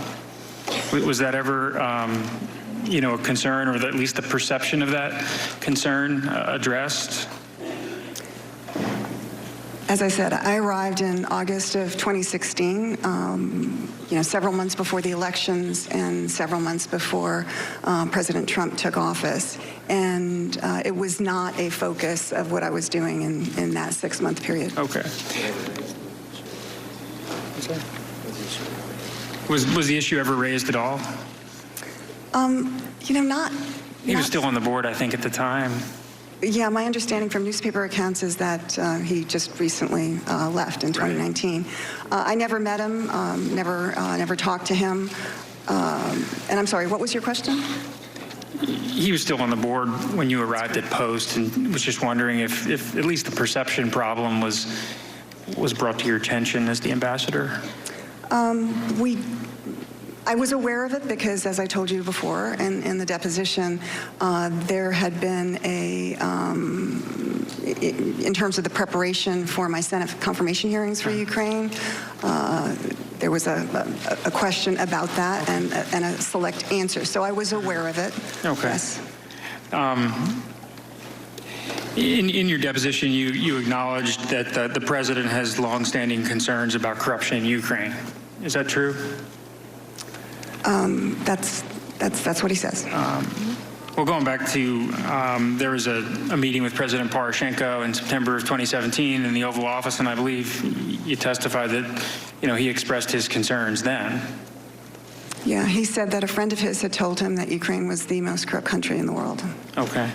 Was that ever, a concern, or at least the perception of that concern addressed? As I said, I arrived in August of 2016, several months before the elections and several months before President Trump took office. And it was not a focus of what I was doing in that 6-month period. Okay. Was the issue ever raised at all? Not. He was still on the board, I think, at the time. Yeah, my understanding from newspaper accounts is that he just recently left in 2019. I never met him, never talked to him. And I'm sorry, what was your question? He was still on the board when you arrived at Post, and was just wondering if at least the perception problem was brought to your attention as the ambassador. I was aware of it because, as I told you before, in the deposition, there had been in terms of the preparation for my Senate confirmation hearings for Ukraine, there was a question about that and a select answer. So I was aware of it. Okay. Yes. In your deposition, you acknowledged that the president has longstanding concerns about corruption in Ukraine. Is that true? That's what he says. Well, going back to, there was a meeting with President Poroshenko in September of 2017 in the Oval Office, and I believe you testified that, he expressed his concerns then. Yeah, he said that a friend of his had told him that Ukraine was the most corrupt country in the world. Okay.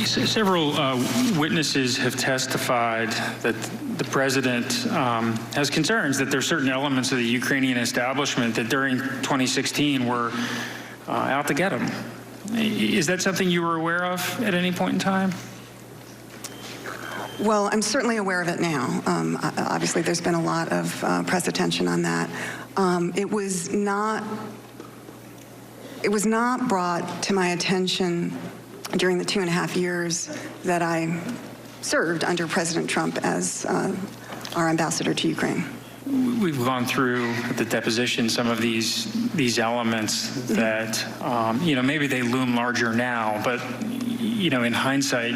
Several witnesses have testified that the president has concerns that there are certain elements of the Ukrainian establishment that during 2016 were out to get him. Is that something you were aware of at any point in time? Well, I'm certainly aware of it now. Obviously, there's been a lot of press attention on that. It was not brought to my attention during the 2.5 years that I served under President Trump as our ambassador to Ukraine. We've gone through the deposition some of these elements that maybe they loom larger now, but in hindsight,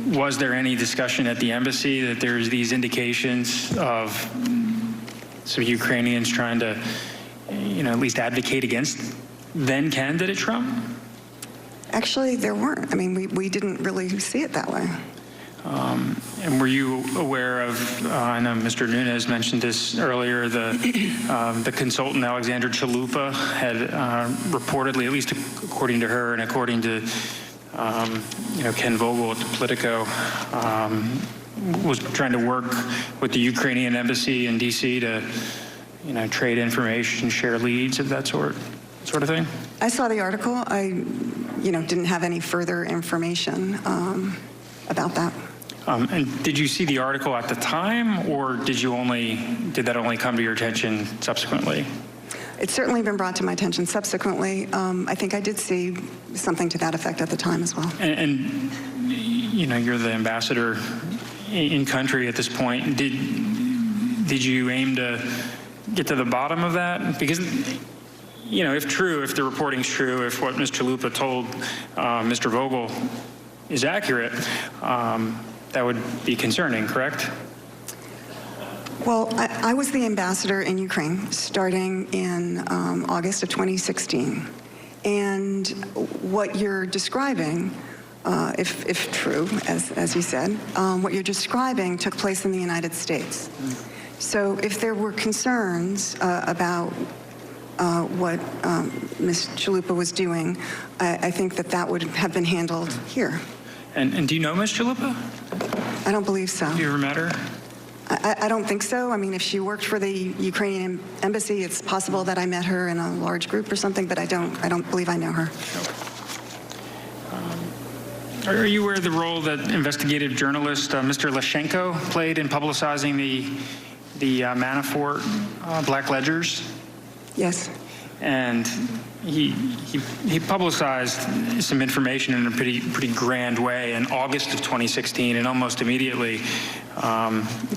was there any discussion at the embassy that there's these indications of some Ukrainians trying to at least advocate against then candidate Trump? Actually, there weren't. I mean, we didn't really see it that way. And were you aware of, I know Mr. Nunez mentioned this earlier, the consultant Alexander Chalupa had reportedly, at least according to her and according to Ken Vogel at the Politico, was trying to work with the Ukrainian embassy in D.C. to trade information, share leads of that sort of thing? I saw the article. I didn't have any further information about that. And did you see the article at the time, or did that only come to your attention subsequently? It's certainly been brought to my attention subsequently. I think I did see something to that effect at the time as well. And you're the ambassador in country at this point. Did you aim to get to the bottom of that? Because if the reporting's true, if what Ms. Chalupa told Mr. Vogel is accurate, that would be concerning, correct? Well, I was the ambassador in Ukraine starting in August of 2016. And what you're describing, if true, as you said, what you're describing took place in the United States. So if there were concerns about what Ms. Chalupa was doing, I think that would have been handled here. And do you know Ms. Chalupa? I don't believe so. Have you ever met her? I don't think so. I mean, if she worked for the Ukrainian embassy, it's possible that I met her in a large group or something, but I don't believe I know her. Are you aware of the role that investigative journalist Mr. Lashenko played in publicizing the the Manafort black ledgers? Yes. And he publicized some information in a pretty grand way in August of 2016, and almost immediately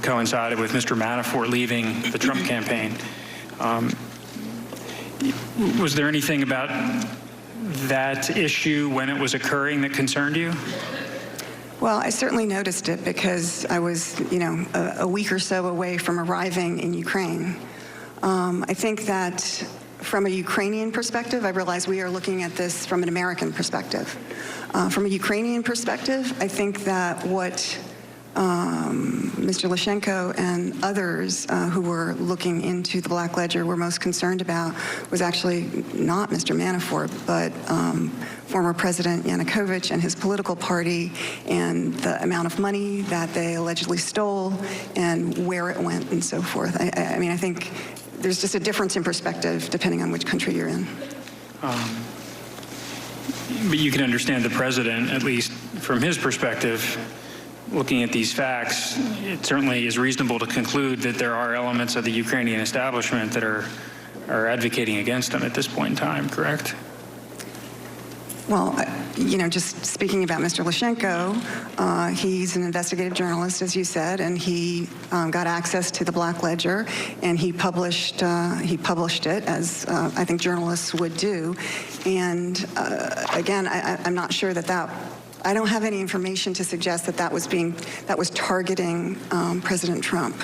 coincided with Mr. Manafort leaving the Trump campaign. Was there anything about that issue when it was occurring that concerned you? Well, I certainly noticed it because I was, a week or so away from arriving in Ukraine. I think that from a Ukrainian perspective, I realize we are looking at this from an American perspective. From a Ukrainian perspective, I think that what Mr. Lyshenko and others who were looking into the Black Ledger were most concerned about was actually not Mr. Manafort, but former President Yanukovych and his political party, and the amount of money that they allegedly stole and where it went and so forth. I mean, I think there's just a difference in perspective depending on which country you're in. But you can understand the president, at least from his perspective, looking at these facts, it certainly is reasonable to conclude that there are elements of the Ukrainian establishment that are advocating against him at this point in time, correct? Well, just speaking about Mr. Lyshenko, he's an investigative journalist, as you said, and he got access to the Black Ledger, and he published it, as I think journalists would do. And again, I'm not sure that I don't have any information to suggest that was targeting President Trump.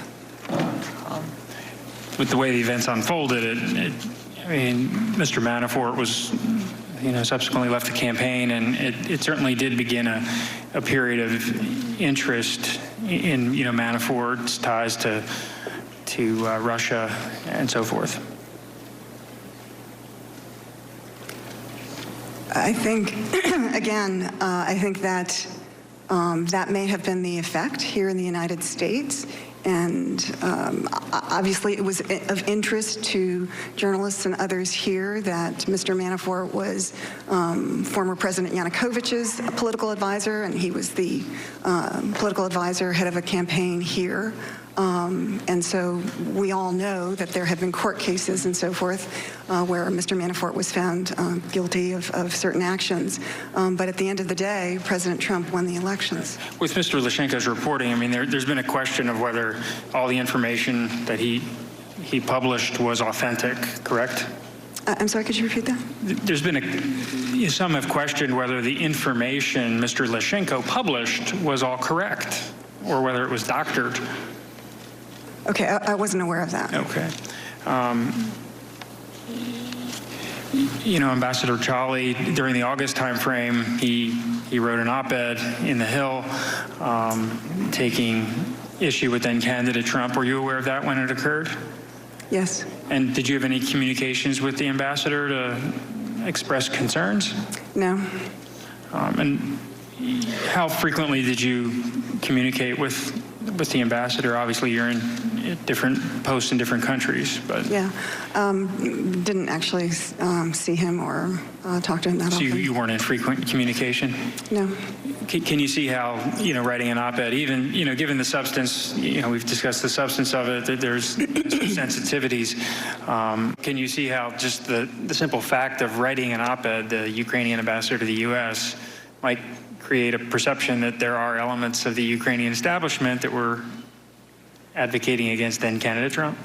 With the way the events unfolded, Mr. Manafort was, subsequently left the campaign, and it certainly did begin a period of interest in, Manafort's ties to Russia and so forth. I think, again, I think that that may have been the effect here in the United States. And obviously it was of interest to journalists and others here that Mr. Manafort was former President Yanukovych's political advisor, and he was the political advisor, head of a campaign here. And so we all know that there have been court cases and so forth where Mr. Manafort was found guilty of certain actions. But at the end of the day, President Trump won the elections. With Mr. Lyshenko's reporting, there's been a question of whether all the information that he published was authentic, correct? I'm sorry, could you repeat that? There's been some have questioned whether the information Mr. Lyshenko published was all correct, or whether it was doctored. Okay, I wasn't aware of that. Okay. Ambassador Chaley, during the August timeframe, he wrote an op-ed in The Hill taking issue with then-candidate Trump. Were you aware of that when it occurred? Yes. And did you have any communications with the ambassador to express concerns? No. And how frequently did you communicate with the ambassador? Obviously, you're in different posts in different countries, but yeah, didn't actually see him or talk to him that often. So you weren't in frequent communication? No. Can you see how writing an op-ed, even given the substance, we've discussed the substance of it, that there's sensitivities. Can you see how just the simple fact of writing an op-ed, the Ukrainian ambassador to the U.S. might create a perception that there are elements of the Ukrainian establishment that were advocating against then-candidate Trump?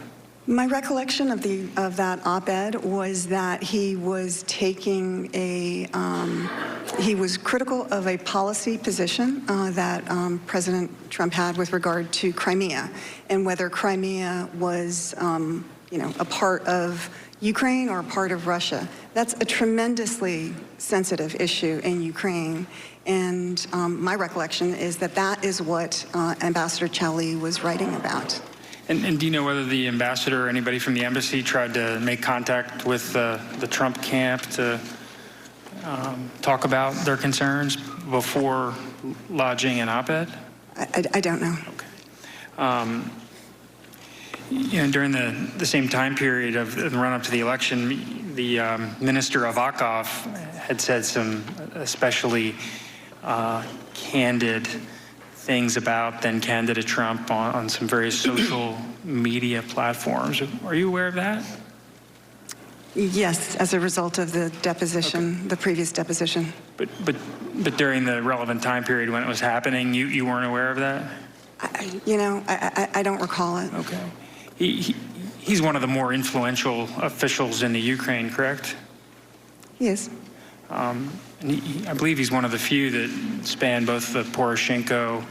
My recollection of that op-ed was that he was taking he was critical of a policy position that President Trump had with regard to Crimea, and whether Crimea was, a part of Ukraine or a part of Russia. That's a tremendously sensitive issue in Ukraine. And my recollection is that is what Ambassador Chaley was writing about. And do you know whether the ambassador or anybody from the embassy tried to make contact with the Trump camp to talk about their concerns before lodging an op-ed? I don't know. Okay. During the same time period of the run-up to the election, the Minister Avakov had said some especially candid things about then candidate Trump on some various social media platforms. Are you aware of that? Yes, as a result of the deposition, the previous deposition. But during the relevant time period when it was happening, you weren't aware of that? I don't recall it. Okay. He's one of the more influential officials in the Ukraine, correct? He is. And I believe he's one of the few that span both the Poroshenko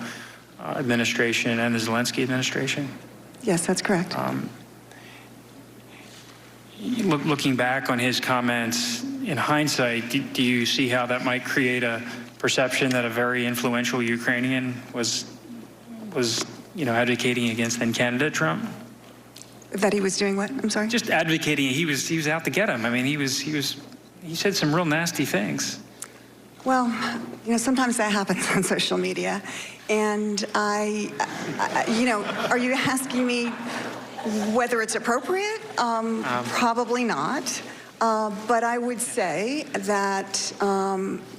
administration and the Zelensky administration. Yes, that's correct. Looking back on his comments in hindsight, do you see how that might create a perception that a very influential Ukrainian was advocating against then candidate Trump? That he was doing what? I'm sorry? Just advocating. He was out to get him. I mean, he said some real nasty things. Well, sometimes that happens on social media. And are you asking me whether it's appropriate? Probably not. But I would say that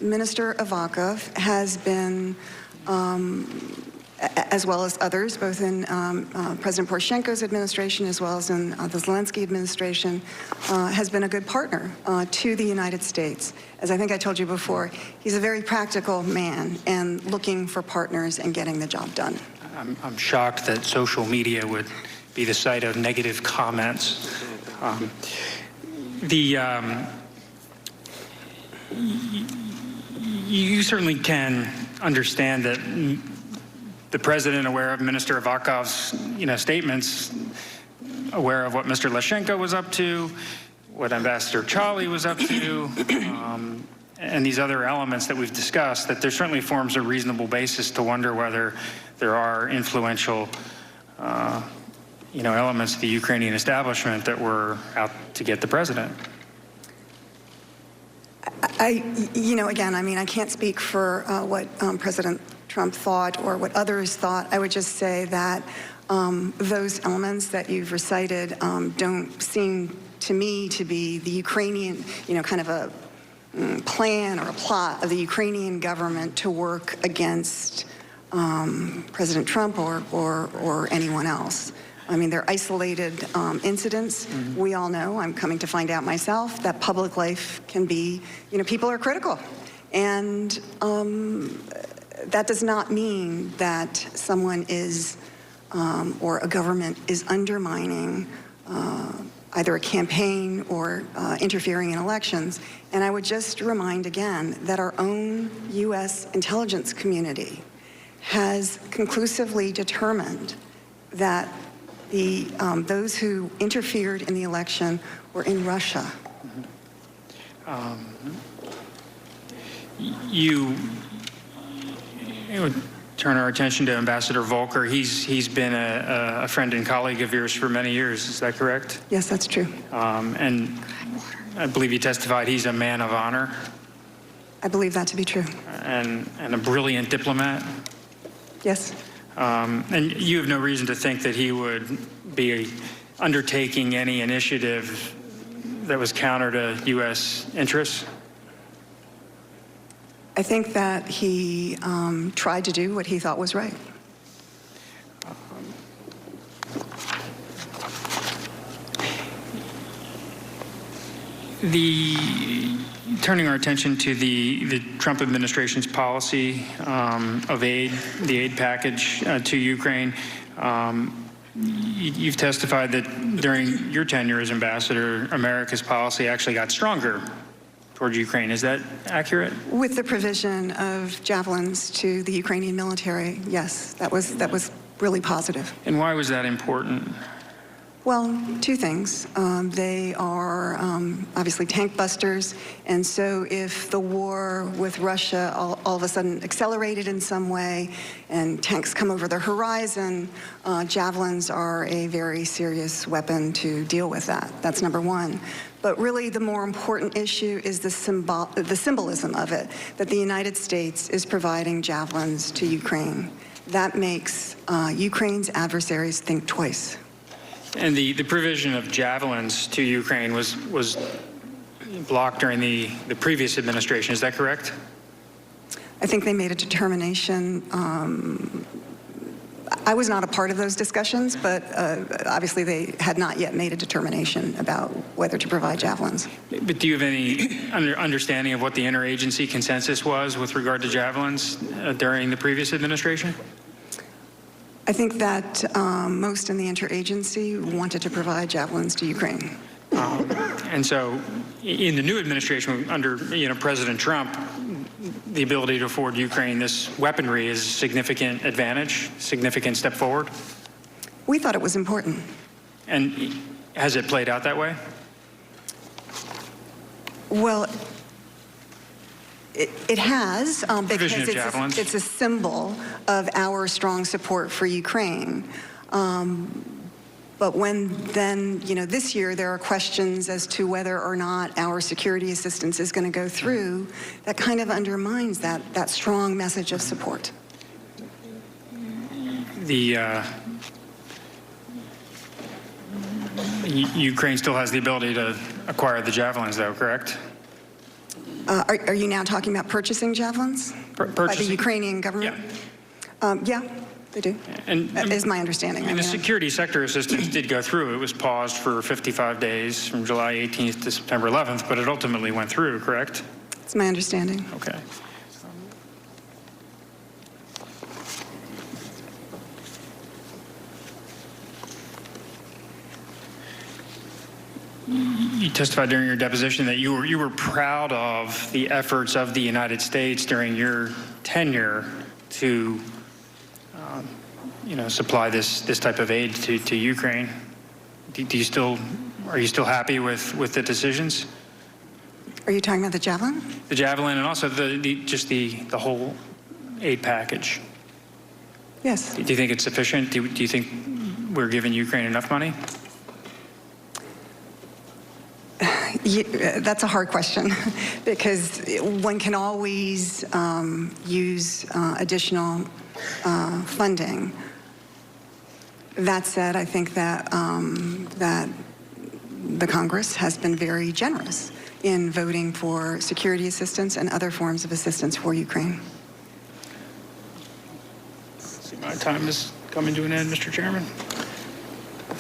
Minister Avakov has been, as well as others, both in President Poroshenko's administration as well as in the Zelensky administration, has been a good partner to the United States. As I think I told you before, he's a very practical man and looking for partners and getting the job done. I'm shocked that social media would be the site of negative comments. You certainly can understand that the president, aware of Minister Avakov's statements, aware of what Mr. Leshchenko was up to, what Ambassador Chaley was up to, and these other elements that we've discussed, that there certainly forms a reasonable basis to wonder whether there are influential elements of the Ukrainian establishment that were out to get the president. Again, I can't speak for what President Trump thought or what others thought. I would just say that those elements that you've recited don't seem to me to be the Ukrainian, kind of a plan or a plot of the Ukrainian government to work against President Trump or anyone else. They're isolated incidents. Mm-hmm. We all know, I'm coming to find out myself, that public life can be, people are critical. And that does not mean that someone is, or a government is undermining either a campaign or interfering in elections. And I would just remind again that our own U.S. intelligence community has conclusively determined that those who interfered in the election were in Russia. You would turn our attention to Ambassador Volker. He's been a friend and colleague of yours for many years. Is that correct? Yes, that's true. And I believe you testified he's a man of honor. I believe that to be true. And a brilliant diplomat. Yes. And you have no reason to think that he would be undertaking any initiative that was counter to U.S. interests? I think that he tried to do what he thought was right. Turning our attention to the Trump administration's policy of aid, the aid package to Ukraine, you've testified that during your tenure as ambassador, America's policy actually got stronger toward Ukraine. Is that accurate? With the provision of javelins to the Ukrainian military, yes, that was really positive. And why was that important? Well, two things. They are obviously tank busters, and so if the war with Russia all of a sudden accelerated in some way and tanks come over the horizon, javelins are a very serious weapon to deal with that. That's number one. But really the more important issue is the symbolism of it, that the United States is providing javelins to Ukraine. That makes Ukraine's adversaries think twice. And the provision of javelins to Ukraine was blocked during the previous administration. Is that correct? I think they made a determination. I was not a part of those discussions, but obviously they had not yet made a determination about whether to provide javelins. But do you have any understanding of what the interagency consensus was with regard to javelins during the previous administration? I think that most in the interagency wanted to provide javelins to Ukraine. And so in the new administration under President Trump, the ability to afford Ukraine this weaponry is a significant advantage, significant step forward? We thought it was important. And has it played out that way? Well, it has, because it's a symbol of our strong support for Ukraine. But when then, this year there are questions as to whether or not our security assistance is going to go through, that kind of undermines that strong message of support. Ukraine still has the ability to acquire the javelins, though, correct? Are you now talking about purchasing javelins by the Ukrainian government? Yeah. They do. And that is my understanding. And the security sector assistance did go through. It was paused for 55 days from July 18th to September 11th, but it ultimately went through, correct? It's my understanding. Okay. You testified during your deposition that you were proud of the efforts of the United States during your tenure to supply this type of aid to Ukraine. Are you still happy with the decisions? Are you talking about the Javelin? The Javelin and also the whole aid package. Yes. Do you think it's sufficient? Do you think we're giving Ukraine enough money? That's a hard question because one can always use additional funding. That said, I think that that the Congress has been very generous in voting for security assistance and other forms of assistance for Ukraine. See, my time is coming to an end, Mr. Chairman.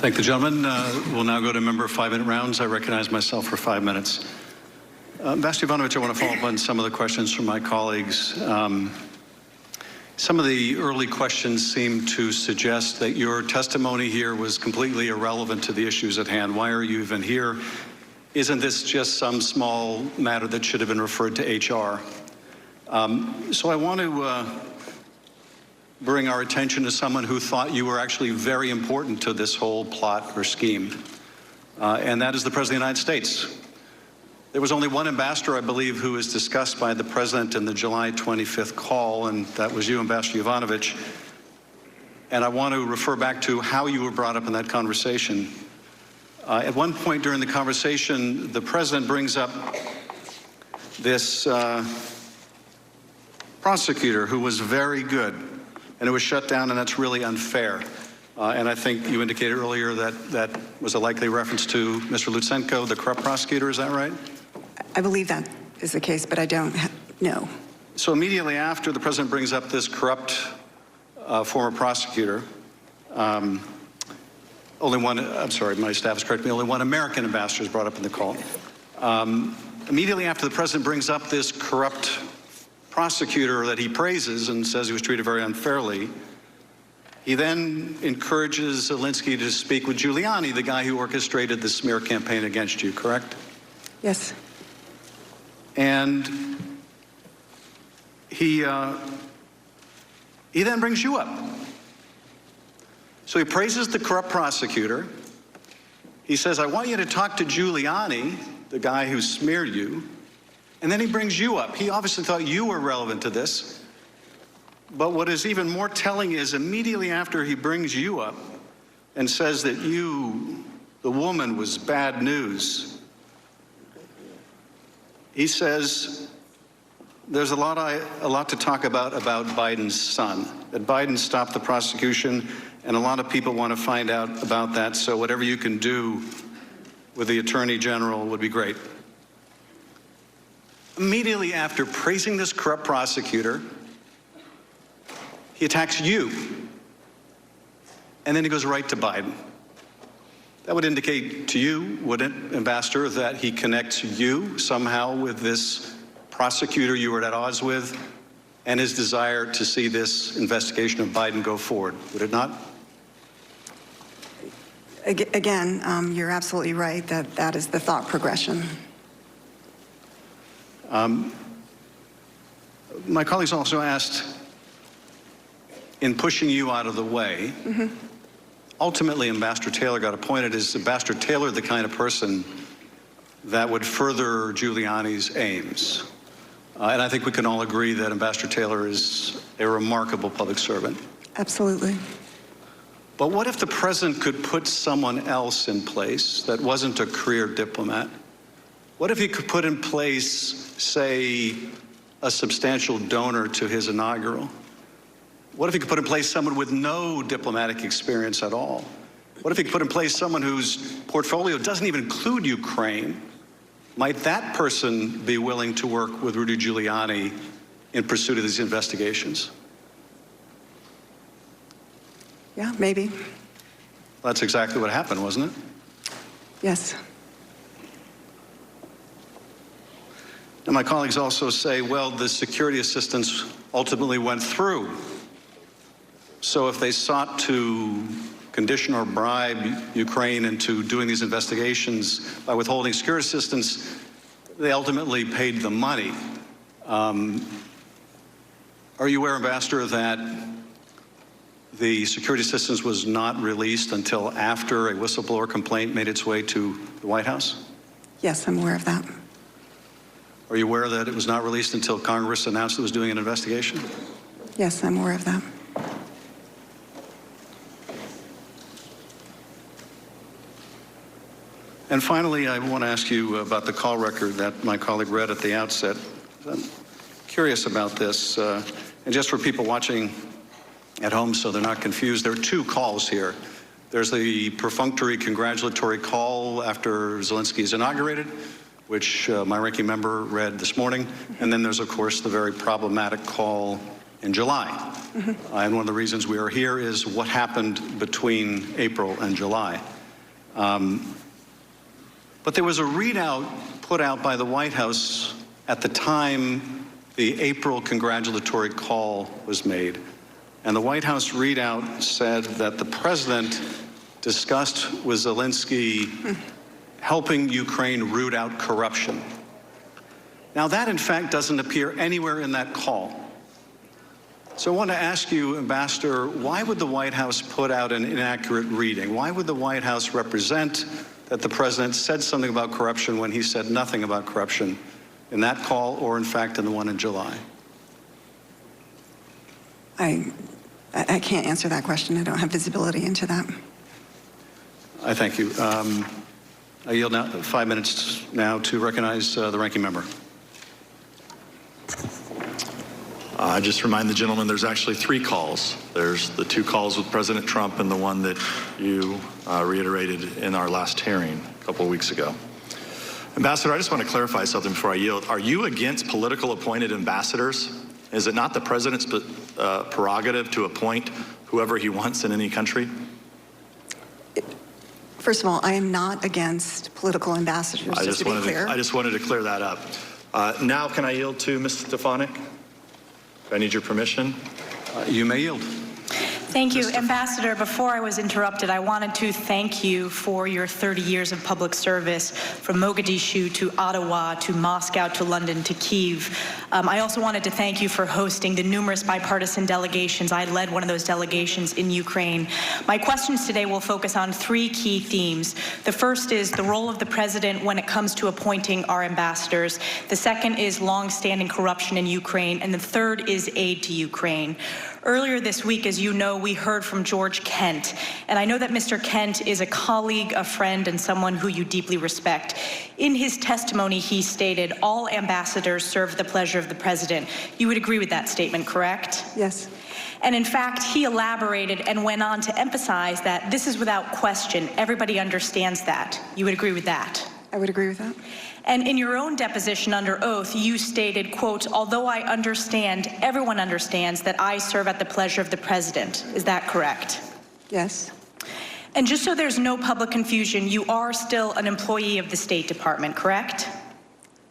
Thank the gentleman. We'll now go to member 5-minute rounds. I recognize myself for 5 minutes. Ambassador Yovanovitch, I want to follow up on some of the questions from my colleagues. Some of the early questions seem to suggest that your testimony here was completely irrelevant to the issues at hand. Why are you even here? Isn't this just some small matter that should have been referred to HR? So I want to bring our attention to someone who thought you were actually very important to this whole plot or scheme, and that is the President of the United States. There was only one ambassador, I believe, who was discussed by the President in the July 25th call, and that was you, Ambassador Yovanovitch. And I want to refer back to how you were brought up in that conversation. At one point during the conversation, the President brings up this prosecutor who was very good, and it was shut down, and that's really unfair. And I think you indicated earlier that that was a likely reference to Mr. Lutsenko, the corrupt prosecutor, is that right? I believe that is the case, but I don't know. So immediately after the President brings up this corrupt former prosecutor, only one, I'm sorry, my staff has corrected me, only one American ambassador is brought up in the call. Immediately after the President brings up this corrupt prosecutor that he praises and says he was treated very unfairly, he then encourages Zelensky to speak with Giuliani, the guy who orchestrated the smear campaign against you, correct? Yes. And he then brings you up. So he praises the corrupt prosecutor. He says, I want you to talk to Giuliani, the guy who smeared you. And then he brings you up. He obviously thought you were relevant to this. But what is even more telling is immediately after he brings you up and says that you, the woman, was bad news, he says there's a lot to talk about Biden's son, that Biden stopped the prosecution, and a lot of people want to find out about that, so whatever you can do with the Attorney General would be great. Immediately after praising this corrupt prosecutor, he attacks you. And then he goes right to Biden. That would indicate to you, wouldn't it, Ambassador, that he connects you somehow with this prosecutor you were at odds with and his desire to see this investigation of Biden go forward, would it not? Again, you're absolutely right that that is the thought progression. My colleagues also asked, in pushing you out of the way, ultimately Ambassador Taylor got appointed. Is Ambassador Taylor the kind of person that would further Giuliani's aims? And I think we can all agree that Ambassador Taylor is a remarkable public servant. Absolutely. But what if the president could put someone else in place that wasn't a career diplomat? What if he could put in place, say, a substantial donor to his inaugural? What if he could put in place someone with no diplomatic experience at all? What if he could put in place someone whose portfolio doesn't even include Ukraine? Might that person be willing to work with Rudy Giuliani in pursuit of these investigations? Yeah, maybe. That's exactly what happened, wasn't it? Yes. And my colleagues also say, well, the security assistance ultimately went through. So if they sought to condition or bribe Ukraine into doing these investigations by withholding security assistance, they ultimately paid the money. Are you aware, Ambassador, that the security assistance was not released until after a whistleblower complaint made its way to the White House? Yes, I'm aware of that. Are you aware that it was not released until Congress announced it was doing an investigation? Yes, I'm aware of that. And finally, I want to ask you about the call record that my colleague read at the outset. I'm curious about this. And just for people watching at home so they're not confused, there are two calls here. There's the perfunctory congratulatory call after Zelensky is inaugurated, which my ranking member read this morning. And then there's, of course, the very problematic call in July. And one of the reasons we are here is what happened between April and July. But there was a readout put out by the White House at the time the April congratulatory call was made. And the White House readout said that the president discussed with Zelensky helping Ukraine root out corruption. Now that, in fact, doesn't appear anywhere in that call. So I want to ask you, Ambassador, why would the White House put out an inaccurate reading? Why would the White House represent that the president said something about corruption when he said nothing about corruption in that call or, in fact, in the one in July? I can't answer that question. I don't have visibility into that. I thank you. I yield now 5 minutes now to recognize the ranking member. I just remind the gentleman there's actually 3 calls. There's the 2 calls with President Trump and the one that you reiterated in our last hearing a couple of weeks ago. Ambassador, I just want to clarify something before I yield. Are you against political appointed ambassadors? Is it not the president's prerogative to appoint whoever he wants in any country? First of all, I am not against political ambassadors, just to be clear. I just wanted to clear that up. Now can I yield to Ms. Stefanik? I need your permission. You may yield. Thank you, Ambassador. Before I was interrupted, I wanted to thank you for your 30 years of public service, from Mogadishu to Ottawa to Moscow to London to Kyiv. I also wanted to thank you for hosting the numerous bipartisan delegations. I led one of those delegations in Ukraine. My questions today will focus on 3 key themes. The first is the role of the president when it comes to appointing our ambassadors. The second is long-standing corruption in Ukraine. And the third is aid to Ukraine. Earlier this week, as you know, we heard from George Kent, and I know that Mr. Kent is a colleague, a friend, and someone who you deeply respect. In his testimony, he stated, all ambassadors serve the pleasure of the president. You would agree with that statement, correct? Yes. And in fact, he elaborated and went on to emphasize that this is without question. Everybody understands that. You would agree with that? I would agree with that. And in your own deposition under oath, you stated, quote, although I understand, everyone understands that I serve at the pleasure of the president. Is that correct? Yes. And just so there's no public confusion, you are still an employee of the State Department, correct?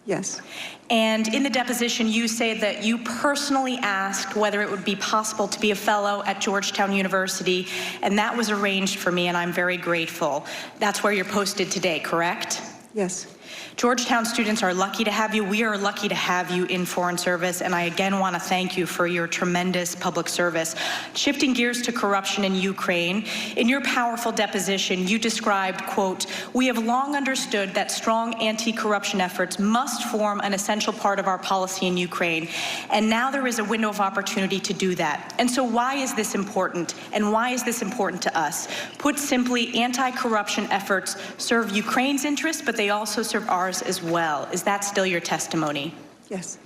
Yes. And in the deposition, you say that you personally asked whether it would be possible to be a fellow at Georgetown University, and that was arranged for me, and I'm very grateful. That's where you're posted today, correct? Yes. Georgetown students are lucky to have you. We are lucky to have you in Foreign Service, and I again want to thank you for your tremendous public service. Shifting gears to corruption in Ukraine, in your powerful deposition, you described, quote, we have long understood that strong anti-corruption efforts must form an essential part of our policy in Ukraine, and now there is a window of opportunity to do that. And so why is this important, and why is this important to us? Put simply, anti-corruption efforts serve Ukraine's interests, but they also serve ours as well. Is that still your testimony? Yes.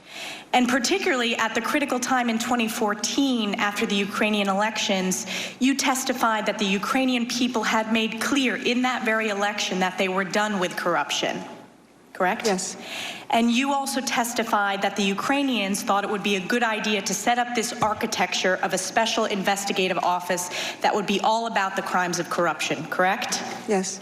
And particularly at the critical time in 2014, after the Ukrainian elections, you testified that the Ukrainian people had made clear in that very election that they were done with corruption. Correct? Yes. And you also testified that the Ukrainians thought it would be a good idea to set up this architecture of a special investigative office that would be all about the crimes of corruption. Correct? Yes.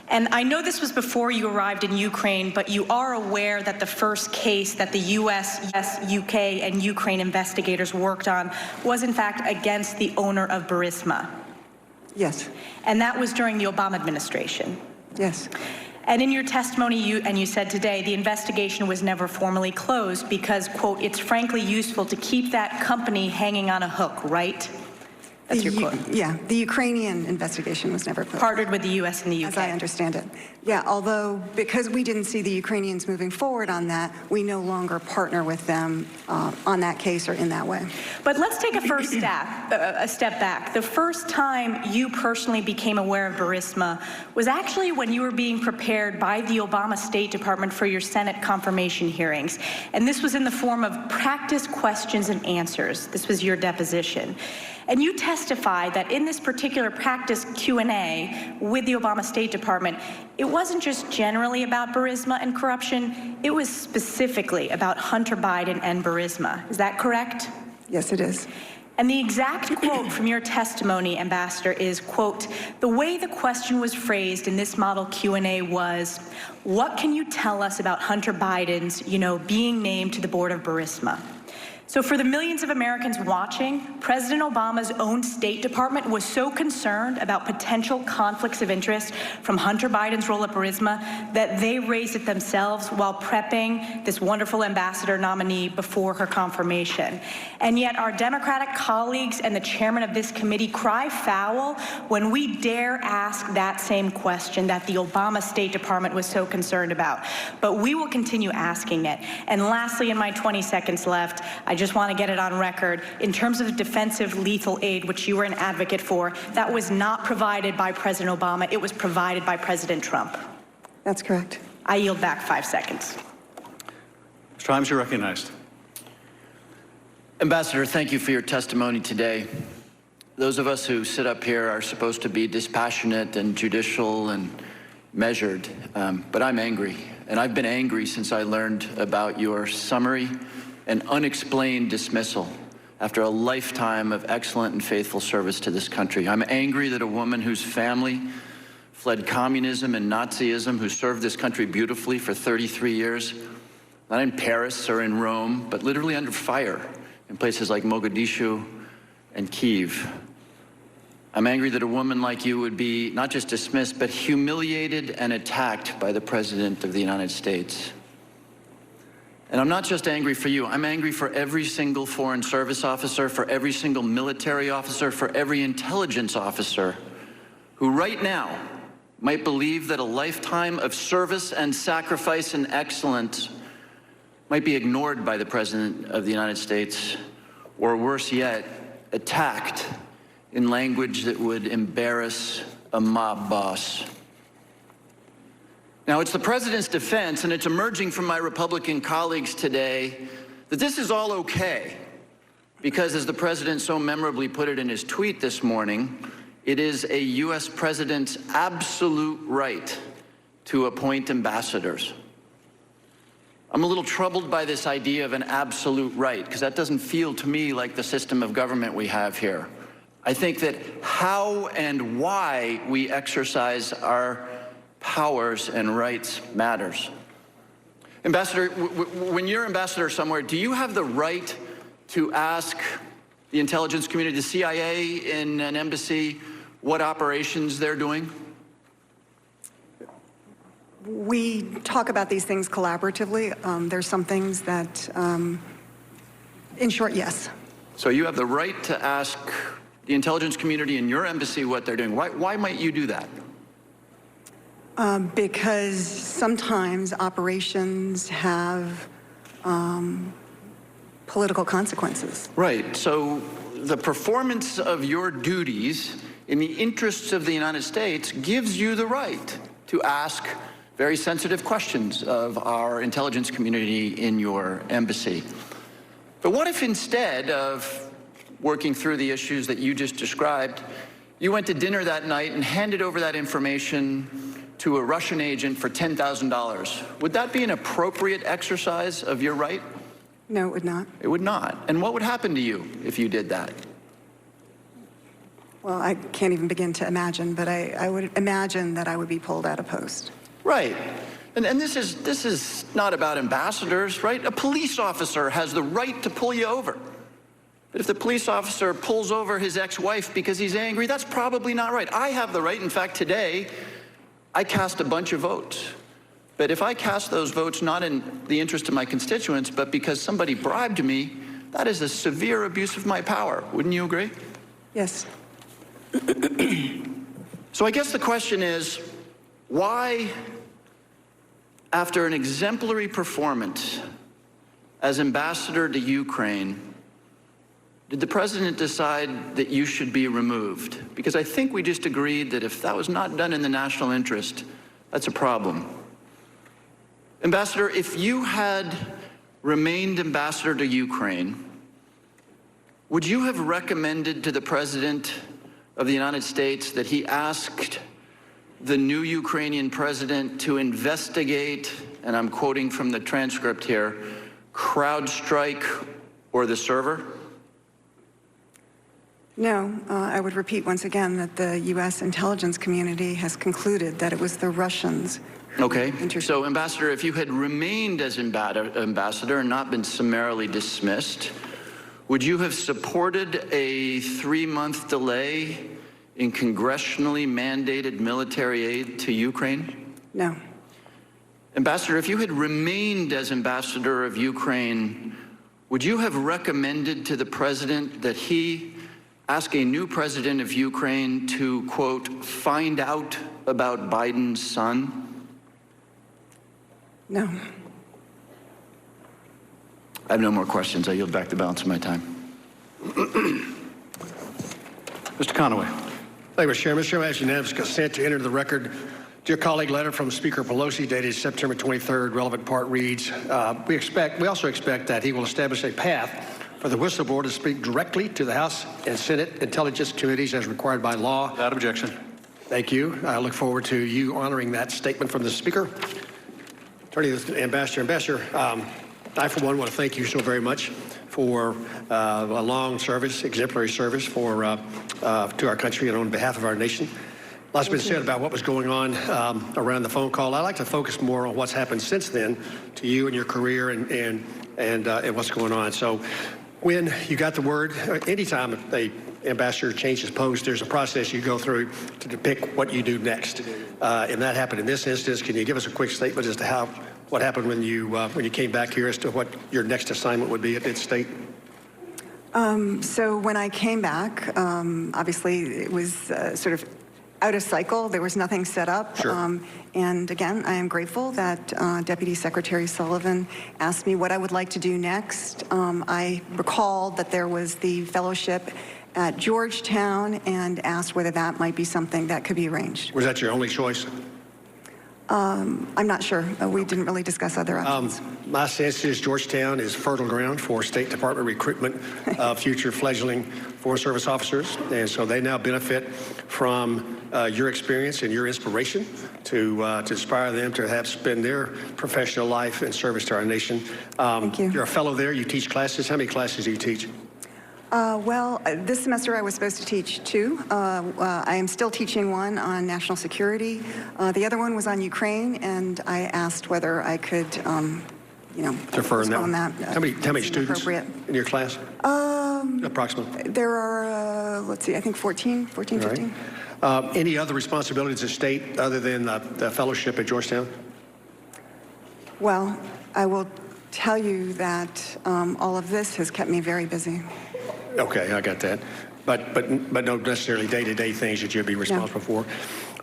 And I know this was before you arrived in Ukraine, but you are aware that the first case that the US, UK, and Ukraine investigators worked on was in fact against the owner of Burisma. Yes. And that was during the Obama administration. Yes. And in your testimony, you said today, the investigation was never formally closed because, quote, it's frankly useful to keep that company hanging on a hook, right? That's your quote. Yeah, the Ukrainian investigation was never closed. Partnered with the U.S. and the U.K. As I understand it. Yeah, although because we didn't see the Ukrainians moving forward on that, we no longer partner with them on that case or in that way. But let's take a step back. The first time you personally became aware of Burisma was actually when you were being prepared by the Obama State Department for your Senate confirmation hearings. And this was in the form of practice questions and answers. This was your deposition. And you testified that in this particular practice Q&A with the Obama State Department, it wasn't just generally about Burisma and corruption, it was specifically about Hunter Biden and Burisma. Is that correct? Yes, it is. And the exact quote from your testimony, Ambassador, is, quote, the way the question was phrased in this model Q&A was, what can you tell us about Hunter Biden's, being named to the board of Burisma? So for the millions of Americans watching, President Obama's own State Department was so concerned about potential conflicts of interest from Hunter Biden's role at Burisma that they raised it themselves while prepping this wonderful ambassador nominee before her confirmation. And yet our Democratic colleagues and the chairman of this committee cry foul when we dare ask that same question that the Obama State Department was so concerned about. But we will continue asking it. And lastly, in my 20 seconds left, I just want to get it on record. In terms of defensive lethal aid, which you were an advocate for, that was not provided by President Obama. It was provided by President Trump. That's correct. I yield back 5 seconds. Mr. Himes, you're recognized. Ambassador, thank you for your testimony today. Those of us who sit up here are supposed to be dispassionate and judicial and measured, but I'm angry. And I've been angry since I learned about your summary and unexplained dismissal after a lifetime of excellent and faithful service to this country. I'm angry that a woman whose family fled communism and Nazism, who served this country beautifully for 33 years, not in Paris or in Rome, but literally under fire in places like Mogadishu and Kyiv. I'm angry that a woman like you would be not just dismissed, but humiliated and attacked by the President of the United States. And I'm not just angry for you, I'm angry for every single foreign service officer, for every single military officer, for every intelligence officer who right now might believe that a lifetime of service and sacrifice and excellence might be ignored by the President of the United States, or worse yet, attacked in language that would embarrass a mob boss. Now, it's the President's defense, and it's emerging from my Republican colleagues today, that this is all okay, because as the President so memorably put it in his tweet this morning, it is a U.S. President's absolute right to appoint ambassadors. I'm a little troubled by this idea of an absolute right, because that doesn't feel to me like the system of government we have here. I think that how and why we exercise our powers and rights matters. Ambassador, when you're ambassador somewhere, do you have the right to ask the intelligence community, the CIA in an embassy, what operations they're doing? We talk about these things collaboratively. There's some things that, in short, yes. So you have the right to ask the intelligence community in your embassy what they're doing. Why might you do that? Because sometimes operations have political consequences. Right. So the performance of your duties in the interests of the United States gives you the right to ask very sensitive questions of our intelligence community in your embassy. But what if instead of working through the issues that you just described, you went to dinner that night and handed over that information to a Russian agent for $10,000? Would that be an appropriate exercise of your right? No, it would not. It would not. And what would happen to you if you did that? Well, I can't even begin to imagine, but I would imagine that I would be pulled out of post. Right. And this is not about ambassadors, right? A police officer has the right to pull you over. But if the police officer pulls over his ex-wife because he's angry, that's probably not right. I have the right. In fact, today, I cast a bunch of votes. But if I cast those votes not in the interest of my constituents, but because somebody bribed me, that is a severe abuse of my power. Wouldn't you agree? Yes. So I guess the question is, why, after an exemplary performance as ambassador to Ukraine, did the president decide that you should be removed? Because I think we just agreed that if that was not done in the national interest, that's a problem. Ambassador, if you had remained ambassador to Ukraine, would you have recommended to the President of the United States that he asked the new Ukrainian president to investigate, and I'm quoting from the transcript here, CrowdStrike or the server? No, I would repeat once again that the U.S. intelligence community has concluded that it was the Russians. Okay, so Ambassador, if you had remained as ambassador and not been summarily dismissed, would you have supported a 3-month delay in congressionally mandated military aid to Ukraine? No. Ambassador, if you had remained as ambassador of Ukraine, would you have recommended to the president that he ask a new president of Ukraine to, quote, find out about Biden's son? No. I have no more questions. I yield back the balance of my time. Mr. Conaway. Thank you, Mr. Chairman. Mr. Chairman, I ask unanimous consent to enter the record. Dear colleague, letter from Speaker Pelosi dated September 23rd. Relevant part reads, we also expect that he will establish a path for the whistleblower to speak directly to the House and Senate Intelligence Committees as required by law. Without objection. Thank you. I look forward to you honoring that statement from the Speaker. Turning to the Ambassador. I, for one, want to thank you so very much for a long service, exemplary service for to our country and on behalf of our nation. Lots been said about what was going on around the phone call. I'd like to focus more on what's happened since then to you and your career and what's going on. So when you got the word, anytime an ambassador changes post, there's a process you go through to depict what you do next. And that happened in this instance. Can you give us a quick statement as to what happened when you came back here, as to what your next assignment would be at State? So when I came back, obviously it was sort of out of cycle. There was nothing set up. Sure. And again, I am grateful that Deputy Secretary Sullivan asked me what I would like to do next. I recalled that there was the fellowship at Georgetown and asked whether that might be something that could be arranged. Was that your only choice? I'm not sure. We didn't really discuss other options. My sense is Georgetown is fertile ground for State Department recruitment of future fledgling Foreign Service officers, and so they now benefit from your experience and your inspiration to inspire them to have spend their professional life in service to our nation. Thank you. You're a fellow there. You teach classes. How many classes do you teach? Well, this semester I was supposed to teach 2. I am still teaching one on national security. The other one was on Ukraine, and I asked whether I could, Defer postpone that. How many students in your class? Approximately. There are, let's see, I think 14, 15. Right. Any other responsibilities at State other than the fellowship at Georgetown? Well, I will tell you that all of this has kept me very busy. Okay, I got that. But no necessarily day-to-day things that you'd be responsible for.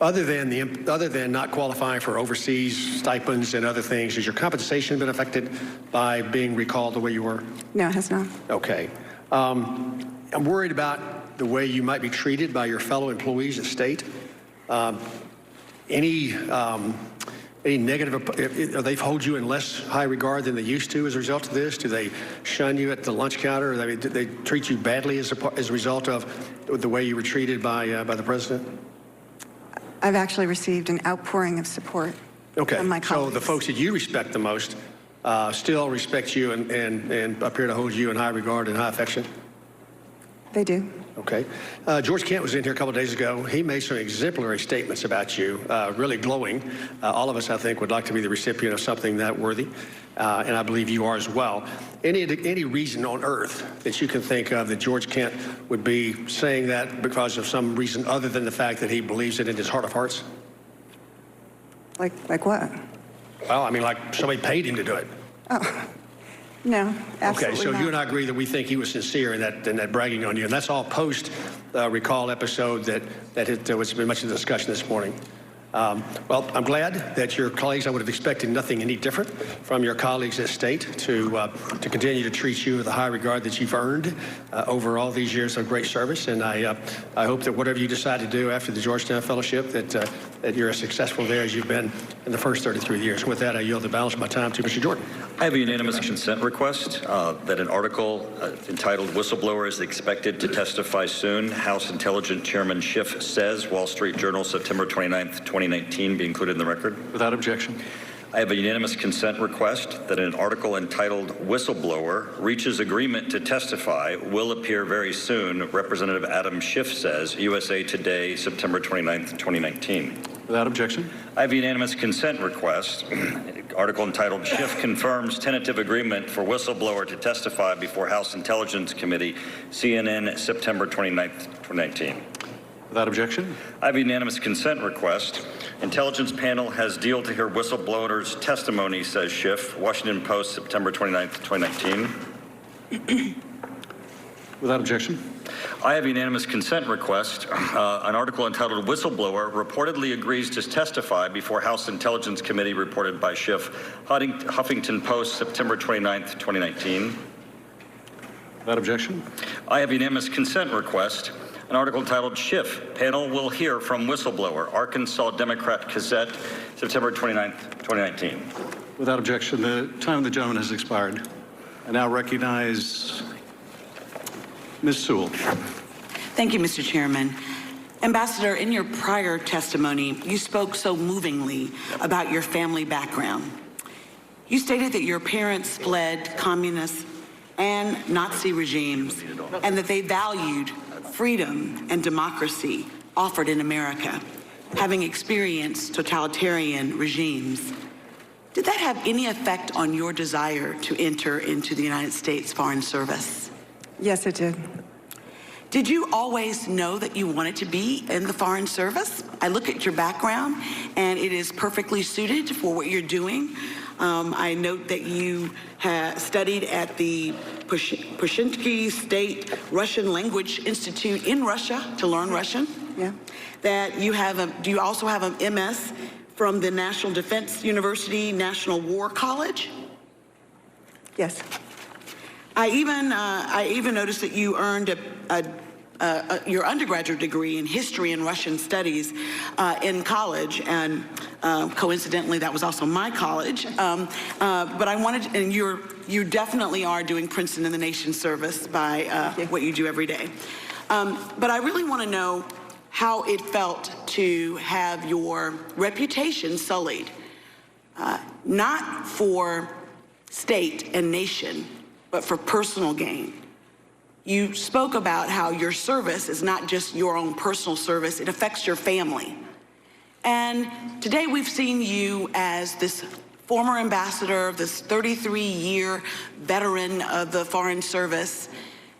Other than not qualifying for overseas stipends and other things, has your compensation been affected by being recalled the way you were? No, it has not. Okay. I'm worried about the way you might be treated by your fellow employees at State. Any negative, they hold you in less high regard than they used to as a result of this? Do they shun you at the lunch counter? Do they treat you badly as a result of the way you were treated by the president? I've actually received an outpouring of support from my colleagues. So the folks that you respect the most still respect you and appear to hold you in high regard and high affection? They do. Okay. George Kent was in here a couple of days ago. He made some exemplary statements about you, really glowing. All of us, I think, would like to be the recipient of something that worthy, and I believe you are as well. Any reason on earth that you can think of that George Kent would be saying that because of some reason other than the fact that he believes it in his heart of hearts? Like what? Well, I mean, like somebody paid him to do it. Oh. No, absolutely Okay, so not. you and I agree that we think he was sincere in that bragging on you, and that's all post-recall episode that was been much of the discussion this morning. Well, I'm glad that your colleagues, I would have expected nothing any different from your colleagues at State to continue to treat you with the high regard that you've earned over all these years of great service, and I hope that whatever you decide to do after the Georgetown Fellowship, that you're as successful there as you've been in the first 33 years. With that, I yield the balance of my time to Mr. Jordan. I have a unanimous consent request that an article entitled "Whistleblower is expected to testify soon," House Intelligence Chairman Schiff says, Wall Street Journal, September 29th, 2019, be included in the record. Without objection. I have a unanimous consent request that an article entitled "Whistleblower Reaches Agreement to Testify will appear very soon," Representative Adam Schiff says, USA Today, September 29th, 2019. Without objection. I have a unanimous consent request, article entitled "Schiff Confirms Tentative Agreement for Whistleblower to Testify Before House Intelligence Committee," CNN, September 29th, 2019. Without objection. I have a unanimous consent request. Intelligence panel has deal to hear whistleblowers' testimony, says Schiff, Washington Post, September 29th, 2019. Without objection. I have a unanimous consent request. An article entitled "Whistleblower Reportedly Agrees to Testify Before House Intelligence Committee," reported by Schiff, Huffington Post, September 29th, 2019. Without objection. I have a unanimous consent request. An article entitled "Schiff Panel Will Hear from Whistleblower," Arkansas Democrat Gazette, September 29th, 2019. Without objection. The time of the gentleman has expired. I now recognize Ms. Sewell. Thank you, Mr. Chairman. Ambassador, in your prior testimony, you spoke so movingly about your family background. You stated that your parents fled communist and Nazi regimes and that they valued freedom and democracy offered in America, having experienced totalitarian regimes. Did that have any effect on your desire to enter into the United States Foreign Service? Yes, it did. Did you always know that you wanted to be in the Foreign Service? I look at your background, and it is perfectly suited for what you're doing. I note that you have studied at the Pushinsky State Russian Language Institute in Russia to learn Russian. Yeah. That you have do you also have an MS from the National Defense University National War College? Yes. I even noticed that you earned your undergraduate degree in history and Russian studies in college, and coincidentally, that was also my college. But I wanted, and you definitely are doing Princeton in the nation's service by what you do every day. But I really want to know how it felt to have your reputation sullied, not for state and nation, but for personal gain. You spoke about how your service is not just your own personal service, it affects your family. And today we've seen you as this former ambassador, this 33-year veteran of the Foreign Service.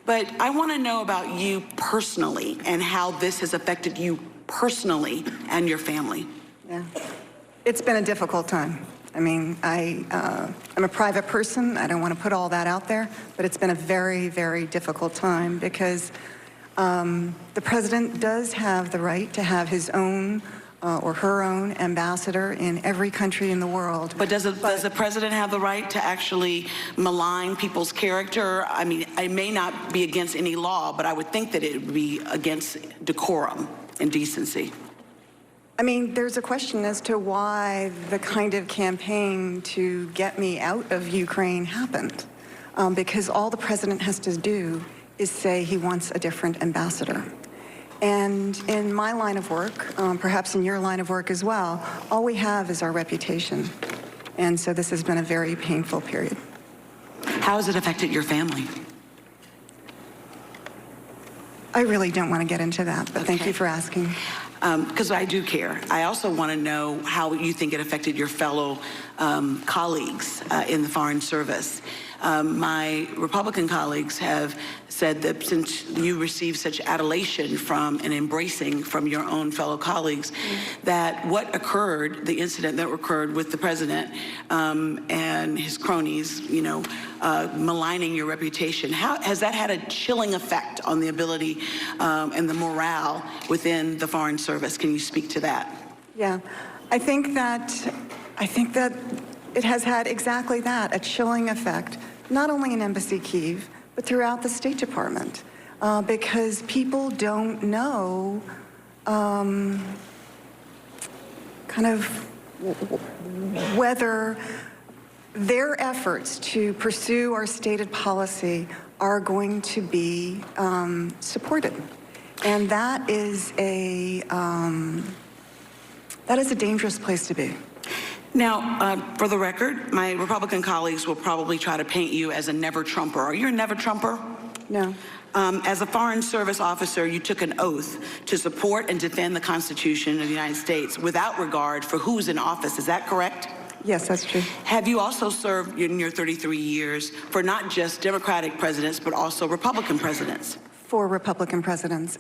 But I want to know about you personally and how this has affected you personally and your family. Yeah, it's been a difficult time. I mean, I'm a private person. I don't want to put all that out there, but it's been a very, very difficult time because the president does have the right to have his own or her own ambassador in every country in the world. But does the president have the right to actually malign people's character? I mean, it may not be against any law, but I would think that it would be against decorum and decency. I mean, there's a question as to why the kind of campaign to get me out of Ukraine happened. Because all the president has to do is say he wants a different ambassador. And in my line of work, perhaps in your line of work as well, all we have is our reputation. And so this has been a very painful period. How has it affected your family? I really don't want to get into that, but Thank you for asking. Because I do care. I also want to know how you think it affected your fellow colleagues in the Foreign Service. My Republican colleagues have said that since you received such adulation from and embracing from your own fellow colleagues, that what occurred, the incident that occurred with the president and his cronies, you know, maligning your reputation, how has that had a chilling effect on the ability and the morale within the Foreign Service? Can you speak to that? Yeah, I think that it has had exactly that, a chilling effect, not only in Embassy Kyiv, but throughout the State Department, because people don't know kind of whether their efforts to pursue our stated policy are going to be supported. And that is a dangerous place to be. Now, for the record, my Republican colleagues will probably try to paint you as a never-Trumper. Are you a never-Trumper? No. As a Foreign Service officer, you took an oath to support and defend the Constitution of the United States without regard for who's in office. Is that correct? Yes, that's true. Have you also served in your 33 years for not just Democratic presidents, but also Republican presidents? 4 Republican presidents.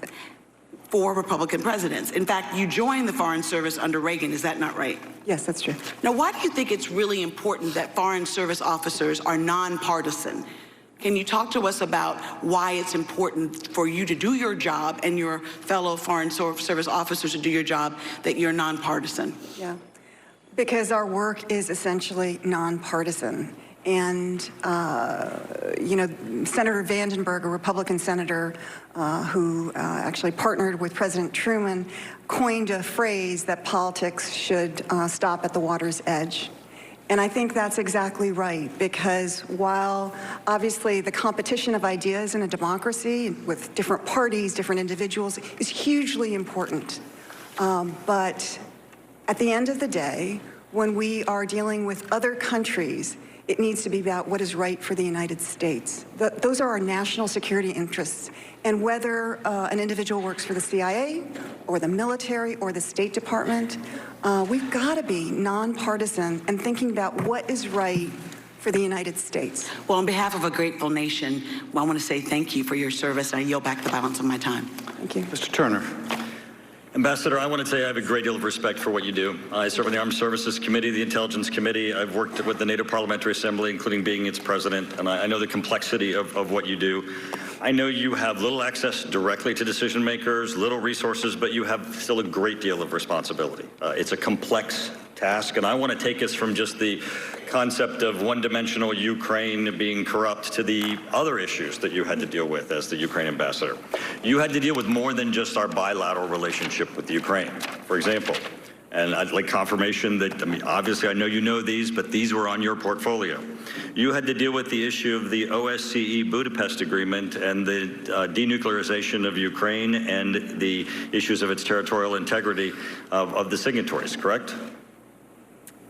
4 Republican presidents. In fact, you joined the Foreign Service under Reagan. Is that not right? Yes, that's true. Now, why do you think it's really important that Foreign Service officers are nonpartisan? Can you talk to us about why it's important for you to do your job and your fellow Foreign Service officers to do your job, that you're nonpartisan? Yeah, because our work is essentially nonpartisan. And, you know, Senator Vandenberg, a Republican senator who actually partnered with President Truman, coined a phrase that politics should stop at the water's edge. And I think that's exactly right, because while obviously the competition of ideas in a democracy with different parties, different individuals is hugely important, but at the end of the day, when we are dealing with other countries, it needs to be about what is right for the United States. Those are our national security interests. And whether an individual works for the CIA or the military or the State Department, we've got to be nonpartisan and thinking about what is right for the United States. Well, on behalf of a grateful nation, I want to say thank you for your service, and I yield back the balance of my time. Thank you. Mr. Turner. Ambassador, I want to say I have a great deal of respect for what you do. I serve on the Armed Services Committee, the Intelligence Committee. I've worked with the NATO Parliamentary Assembly, including being its president, and I know the complexity of what you do. I know you have little access directly to decision makers, little resources, but you have still a great deal of responsibility. It's a complex task, and I want to take us from just the concept of one-dimensional Ukraine being corrupt to the other issues that you had to deal with as the Ukraine ambassador. You had to deal with more than just our bilateral relationship with Ukraine, for example. And I'd like confirmation that, I mean, obviously I know you know these, but these were on your portfolio. You had to deal with the issue of the OSCE Budapest Agreement and the denuclearization of Ukraine and the issues of its territorial integrity of the signatories, correct?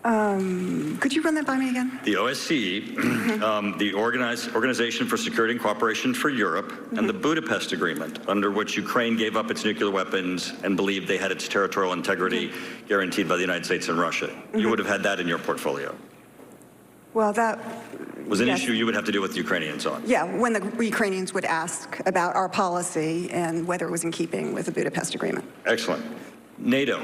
Could you run that by me again? The OSCE, the Organization for Security and Cooperation for Europe, and the Budapest Agreement, under which Ukraine gave up its nuclear weapons and believed they had its territorial integrity guaranteed by the United States and Russia. You would have had that in your portfolio. Well, that was an issue you would have to deal with the Ukrainians on. Yeah, when the Ukrainians would ask about our policy and whether it was in keeping with the Budapest Agreement. Excellent. NATO.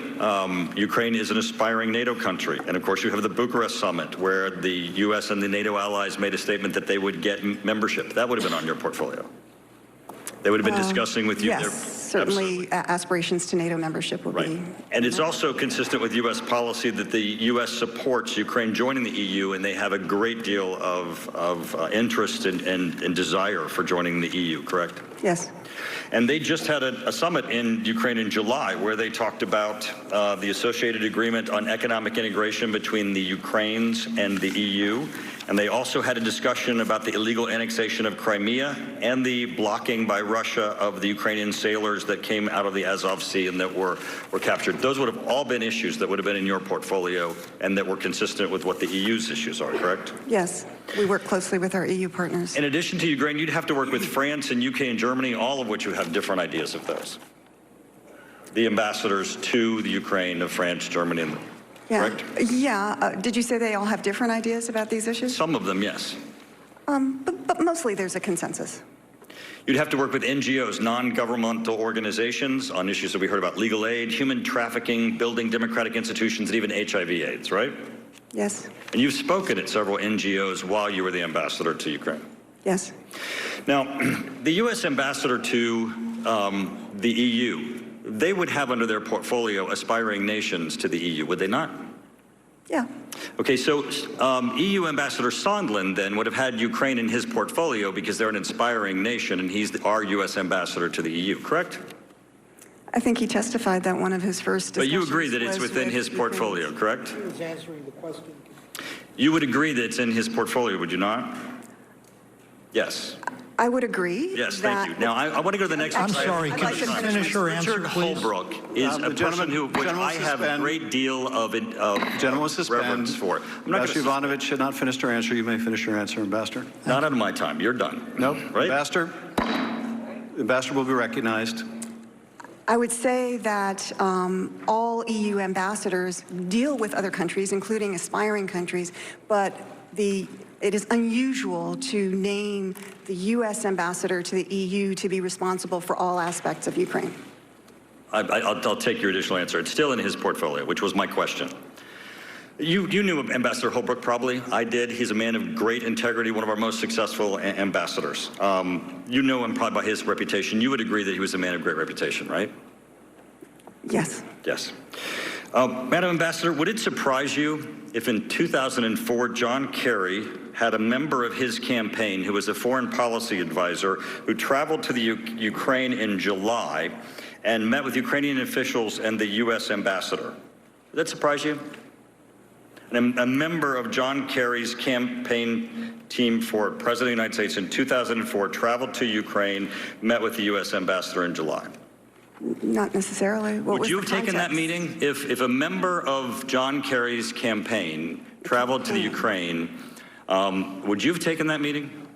Ukraine is an aspiring NATO country. And of course, you have the Bucharest summit where the U.S. and the NATO allies made a statement that they would get membership. That would have been on your portfolio. They would have been discussing with you. Yes, certainly aspirations to NATO membership would be. And it's also consistent with U.S. policy that the U.S. supports Ukraine joining the EU, and they have a great deal of interest and desire for joining the EU, correct? Yes. And they just had a summit in Ukraine in July where they talked about the associated agreement on economic integration between the Ukraines and the EU. And they also had a discussion about the illegal annexation of Crimea and the blocking by Russia of the Ukrainian sailors that came out of the Azov Sea and that were captured. Those would have all been issues that would have been in your portfolio and that were consistent with what the EU's issues are, correct? Yes, we work closely with our EU partners. In addition to Ukraine, you'd have to work with France and UK and Germany, all of which would have different ideas of those. The ambassadors to the Ukraine of France, Germany, and correct? Yeah. Did you say they all have different ideas about these issues? Some of them, yes. But mostly there's a consensus. You'd have to work with NGOs, non-governmental organizations, on issues that we heard about: legal aid, human trafficking, building democratic institutions, and even HIV/AIDS, right? Yes. And you've spoken at several NGOs while you were the ambassador to Ukraine. Yes. Now, the U.S. ambassador to the EU, they would have under their portfolio aspiring nations to the EU, would they not? Yeah. Okay, so EU Ambassador Sondland then would have had Ukraine in his portfolio because they're an inspiring nation and he's our U.S. ambassador to the EU, correct? I think he testified that one of his first But you agree that it's within his portfolio, correct? He was answering the question. You would agree that it's in his portfolio, would you not? Yes. I would agree. Yes, thank you. Now, I want to go to the next. I'm sorry, can you finish her answer, Richard please? Holbrook is a person who, which I have a great deal of reverence for. Ambassador Yovanovitch should not finish her answer. You may finish your answer, Ambassador. Not out of my time. You're done. No, right? Ambassador. Ambassador will be recognized. I would say that all EU ambassadors deal with other countries, including aspiring countries, but it is unusual to name the U.S. ambassador to the EU to be responsible for all aspects of Ukraine. I'll take your additional answer. It's still in his portfolio, which was my question. You knew Ambassador Holbrook, probably. I did. He's a man of great integrity, one of our most successful ambassadors. You know him probably by his reputation. You would agree that he was a man of great reputation, right? Yes. Yes. Madam Ambassador, would it surprise you if in 2004 John Kerry had a member of his campaign who was a foreign policy advisor who traveled to the Ukraine in July and met with Ukrainian officials and the U.S. ambassador? Would that surprise you? And a member of John Kerry's campaign team for President of the United States in 2004 traveled to Ukraine, met with the U.S. ambassador in July. Not necessarily. Would you have taken that meeting if a member of John Kerry's campaign traveled to the Ukraine? Would you have taken that meeting?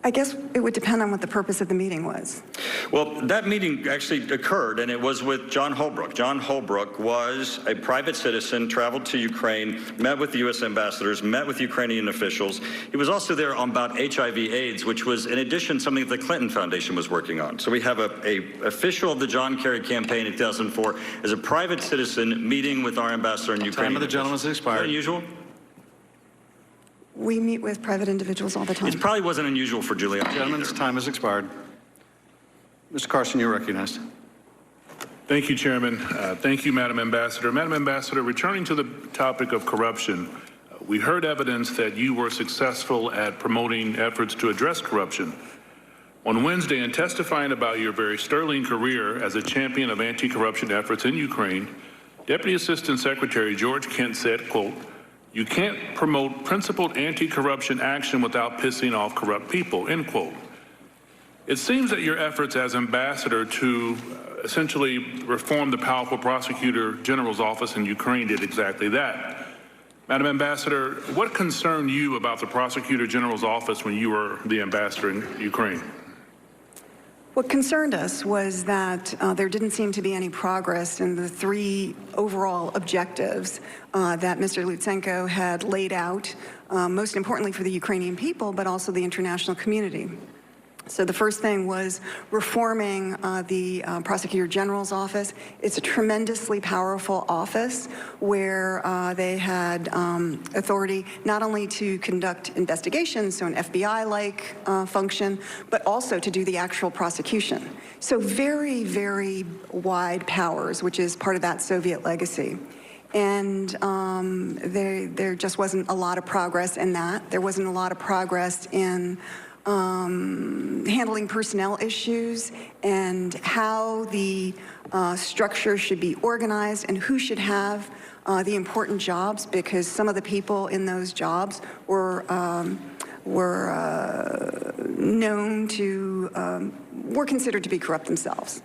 I guess it would depend on what the purpose of the meeting was. Well, that meeting actually occurred, and it was with John Holbrook. John Holbrook was a private citizen, traveled to Ukraine, met with the U.S. ambassadors, met with Ukrainian officials. He was also there on about HIV/AIDS, which was, in addition, something that the Clinton Foundation was working on. So we have a official of the John Kerry campaign in 2004 as a private citizen meeting with our ambassador in Ukraine. Time of the gentleman's expired. Is that unusual? We meet with private individuals all the time. It probably wasn't unusual for Giuliani. Gentleman's time has expired. Mr. Carson, you're recognized. Thank you, Chairman. Thank you, Madam Ambassador. Madam Ambassador, returning to the topic of corruption, we heard evidence that you were successful at promoting efforts to address corruption. On Wednesday, in testifying about your very sterling career as a champion of anti-corruption efforts in Ukraine, Deputy Assistant Secretary George Kent said, quote, "You can't promote principled anti-corruption action without pissing off corrupt people," end quote. It seems that your efforts as ambassador to essentially reform the powerful Prosecutor General's office in Ukraine did exactly that. Madam Ambassador, what concerned you about the Prosecutor General's office when you were the ambassador in Ukraine? What concerned us was that there didn't seem to be any progress in the three overall objectives that Mr. Lutsenko had laid out, most importantly for the Ukrainian people, but also the international community. So the first thing was reforming the Prosecutor General's office. It's a tremendously powerful office where they had authority not only to conduct investigations, so an FBI-like function, but also to do the actual prosecution. So very, very wide powers, which is part of that Soviet legacy. And there just wasn't a lot of progress in that. There wasn't a lot of progress in handling personnel issues and how the structure should be organized and who should have the important jobs, because some of the people in those jobs were known to, were considered to be corrupt themselves.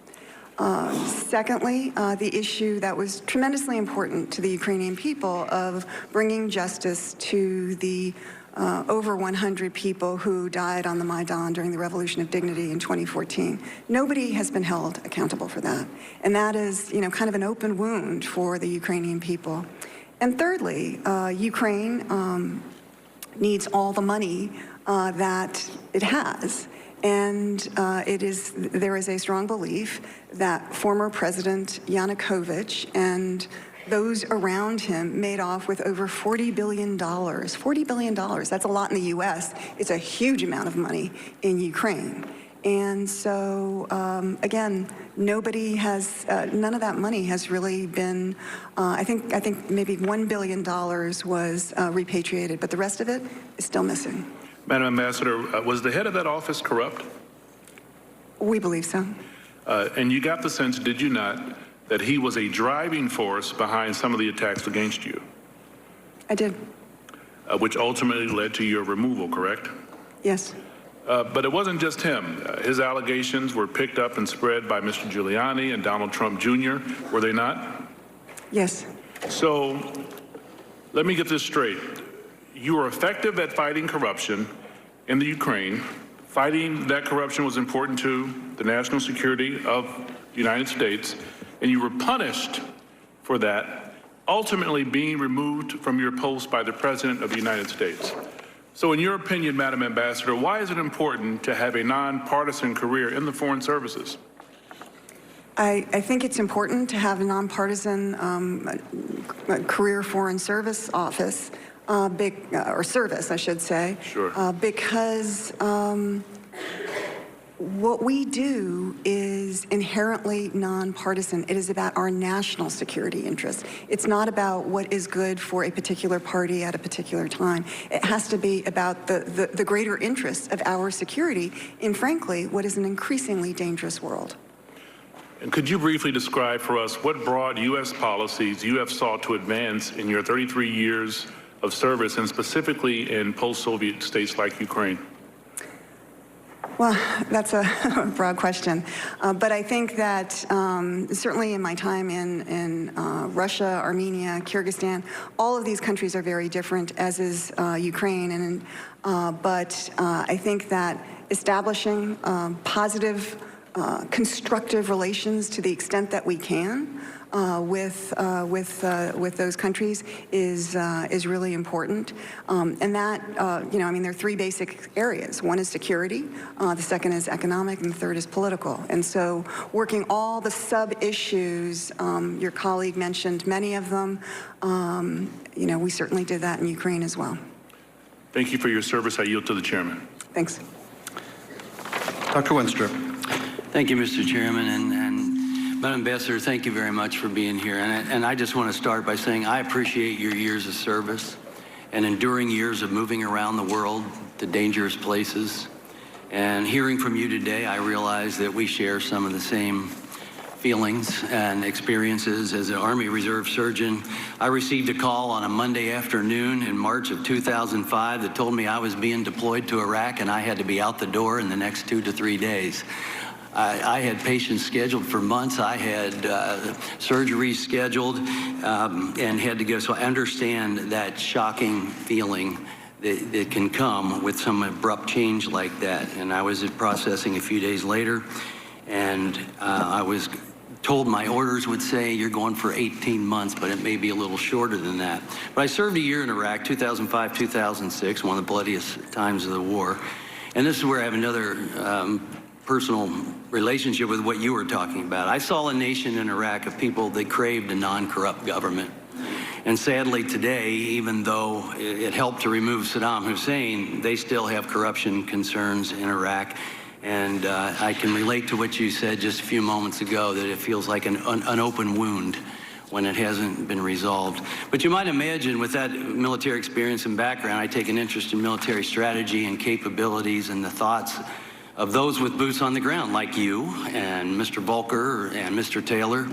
Secondly, the issue that was tremendously important to the Ukrainian people of bringing justice to the over 100 people who died on the Maidan during the Revolution of Dignity in 2014. Nobody has been held accountable for that. And that is, you know, kind of an open wound for the Ukrainian people. And thirdly, Ukraine needs all the money that it has. And there is a strong belief that former President Yanukovych and those around him made off with over $40 billion. $40 billion, that's a lot in the US. It's a huge amount of money in Ukraine. And so, again, nobody has, none of that money has really been, I think maybe $1 billion was repatriated, but the rest of it is still missing. Madam Ambassador, was the head of that office corrupt? We believe so. And you got the sense, did you not, that he was a driving force behind some of the attacks against you? I did. Which ultimately led to your removal, correct? Yes. But it wasn't just him. His allegations were picked up and spread by Mr. Giuliani and Donald Trump Jr., were they not? Yes. So let me get this straight. You were effective at fighting corruption in the Ukraine. Fighting that corruption was important to the national security of the United States, and you were punished for that, ultimately being removed from your post by the President of the United States. So in your opinion, Madam Ambassador, why is it important to have a nonpartisan career in the foreign services? I think it's important to have a nonpartisan career foreign service office, or service, I should say. Sure. Because what we do is inherently nonpartisan. It is about our national security interests. It's not about what is good for a particular party at a particular time. It has to be about the greater interests of our security in, frankly, what is an increasingly dangerous world. And could you briefly describe for us what broad U.S. policies you have sought to advance in your 33 years of service, and specifically in post-Soviet states like Ukraine? Well, that's a broad question. But I think that certainly in my time in Russia, Armenia, Kyrgyzstan, all of these countries are very different, as is Ukraine. But I think that establishing positive, constructive relations to the extent that we can with those countries is really important, and that you know, I mean, there are three basic areas. One is security, the second is economic, and the third is political. And so, working all the sub-issues, your colleague mentioned many of them. You know, we certainly did that in Ukraine as well. Thank you for your service. I yield to the chairman. Thanks. Dr. Winstrup. Thank you, Mr. Chairman, and Madam Ambassador, thank you very much for being here. And I just want to start by saying I appreciate your years of service and enduring years of moving around the world to dangerous places. And hearing from you today, I realize that we share some of the same feelings and experiences. As an Army Reserve surgeon, I received a call on a Monday afternoon in March of 2005 that told me I was being deployed to Iraq and I had to be out the door in the next 2 to 3 days. I had patients scheduled for months. I had surgery scheduled and had to go. So I understand that shocking feeling that can come with some abrupt change like that. And I was at processing a few days later, and I was told my orders would say you're going for 18 months, but it may be a little shorter than that. But I served a year in Iraq, 2005, 2006, one of the bloodiest times of the war. And this is where I have another personal relationship with what you were talking about. I saw a nation in Iraq of people that craved a non-corrupt government. And sadly today, even though it helped to remove Saddam Hussein, they still have corruption concerns in Iraq. And I can relate to what you said just a few moments ago, that it feels like an open wound when it hasn't been resolved. But you might imagine, with that military experience and background, I take an interest in military strategy and capabilities and the thoughts of those with boots on the ground, like you and Mr. Volker and Mr. Taylor.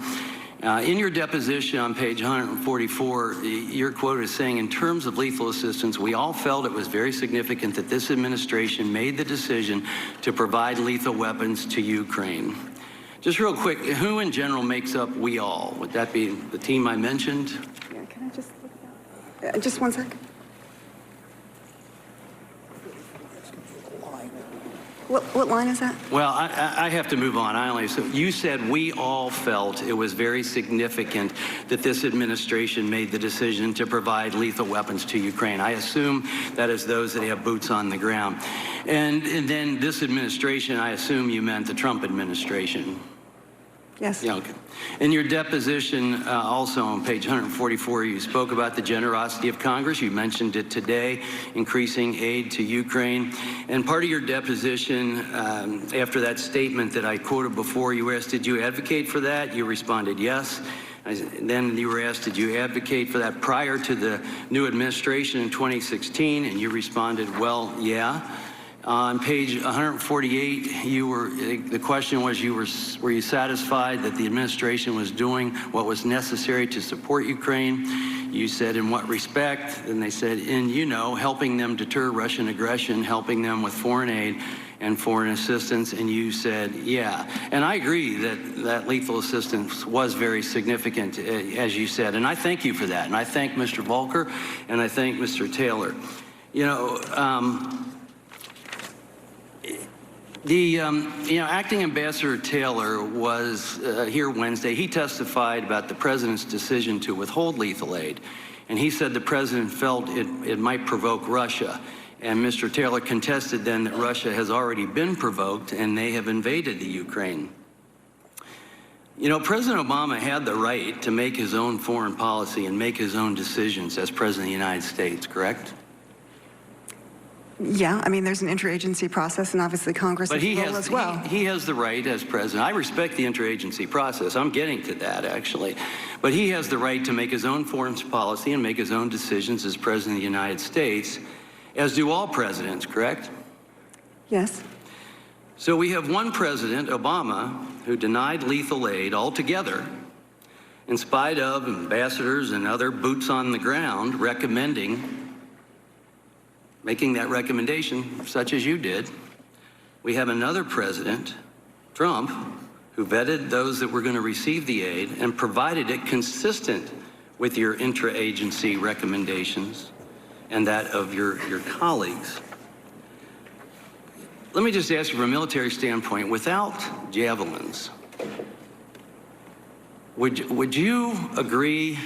In your deposition on page 144, your quote is saying, in terms of lethal assistance, we all felt it was very significant that this administration made the decision to provide lethal weapons to Ukraine. Just real quick, who in general makes up we all? Would that be the team I mentioned? Yeah, can I just look at that? Just one second. What line is that? Well, I have to move on. So you said we all felt it was very significant that this administration made the decision to provide lethal weapons to Ukraine. I assume that is those that have boots on the ground. And then this administration, I assume you meant the Trump administration. Yes. Yeah, okay. In your deposition, also on page 144, you spoke about the generosity of Congress. You mentioned it today, increasing aid to Ukraine. And part of your deposition, after that statement that I quoted before, you were asked, did you advocate for that? You responded, yes. Then you were asked, did you advocate for that prior to the new administration in 2016? And you responded, well, yeah. On page 148, the question was, were you satisfied that the administration was doing what was necessary to support Ukraine? You said, in what respect? And they said, in, helping them deter Russian aggression, helping them with foreign aid and foreign assistance. And you said, yeah. And I agree that lethal assistance was very significant, as you said. And I thank you for that. And I thank Mr. Volker, and I thank Mr. Taylor. Acting Ambassador Taylor was here Wednesday. He testified about the president's decision to withhold lethal aid. And he said the president felt it might provoke Russia. And Mr. Taylor contested then that Russia has already been provoked and they have invaded the Ukraine. President Obama had the right to make his own foreign policy and make his own decisions as president of the United States, correct? Yeah, I mean, there's an interagency process, and obviously Congress is role as well. He has the right as president. I respect the interagency process. I'm getting to that, actually. But he has the right to make his own foreign policy and make his own decisions as president of the United States, as do all presidents, correct? Yes. So we have one president, Obama, who denied lethal aid altogether, in spite of ambassadors and other boots on the ground making that recommendation, such as you did. We have another president, Trump, who vetted those that were going to receive the aid and provided it consistent with your intra-agency recommendations and that of your colleagues. Let me just ask you from a military standpoint, without javelins, would you agree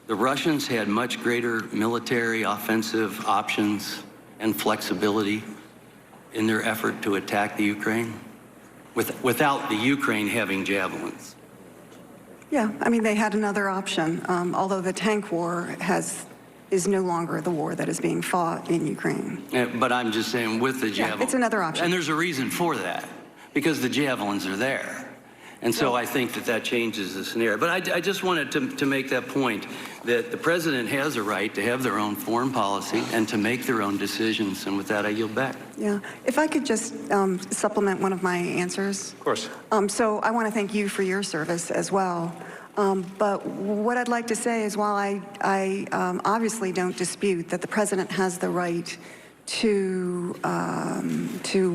the Russians had much greater military offensive options and flexibility in their effort to attack the Ukraine without the Ukraine having javelins? Yeah, I mean, they had another option, although the tank war is no longer the war that is being fought in Ukraine. But I'm just saying, with the javelins. Yeah, it's another option. And there's a reason for that, because the javelins are there. And so I think that changes the scenario. But I just wanted to make that point, that the president has a right to have their own foreign policy and to make their own decisions. And with that, I yield back. Yeah. If I could just supplement one of my answers. Of course. So I want to thank you for your service as well. But what I'd like to say is, while I obviously don't dispute that the president has the right to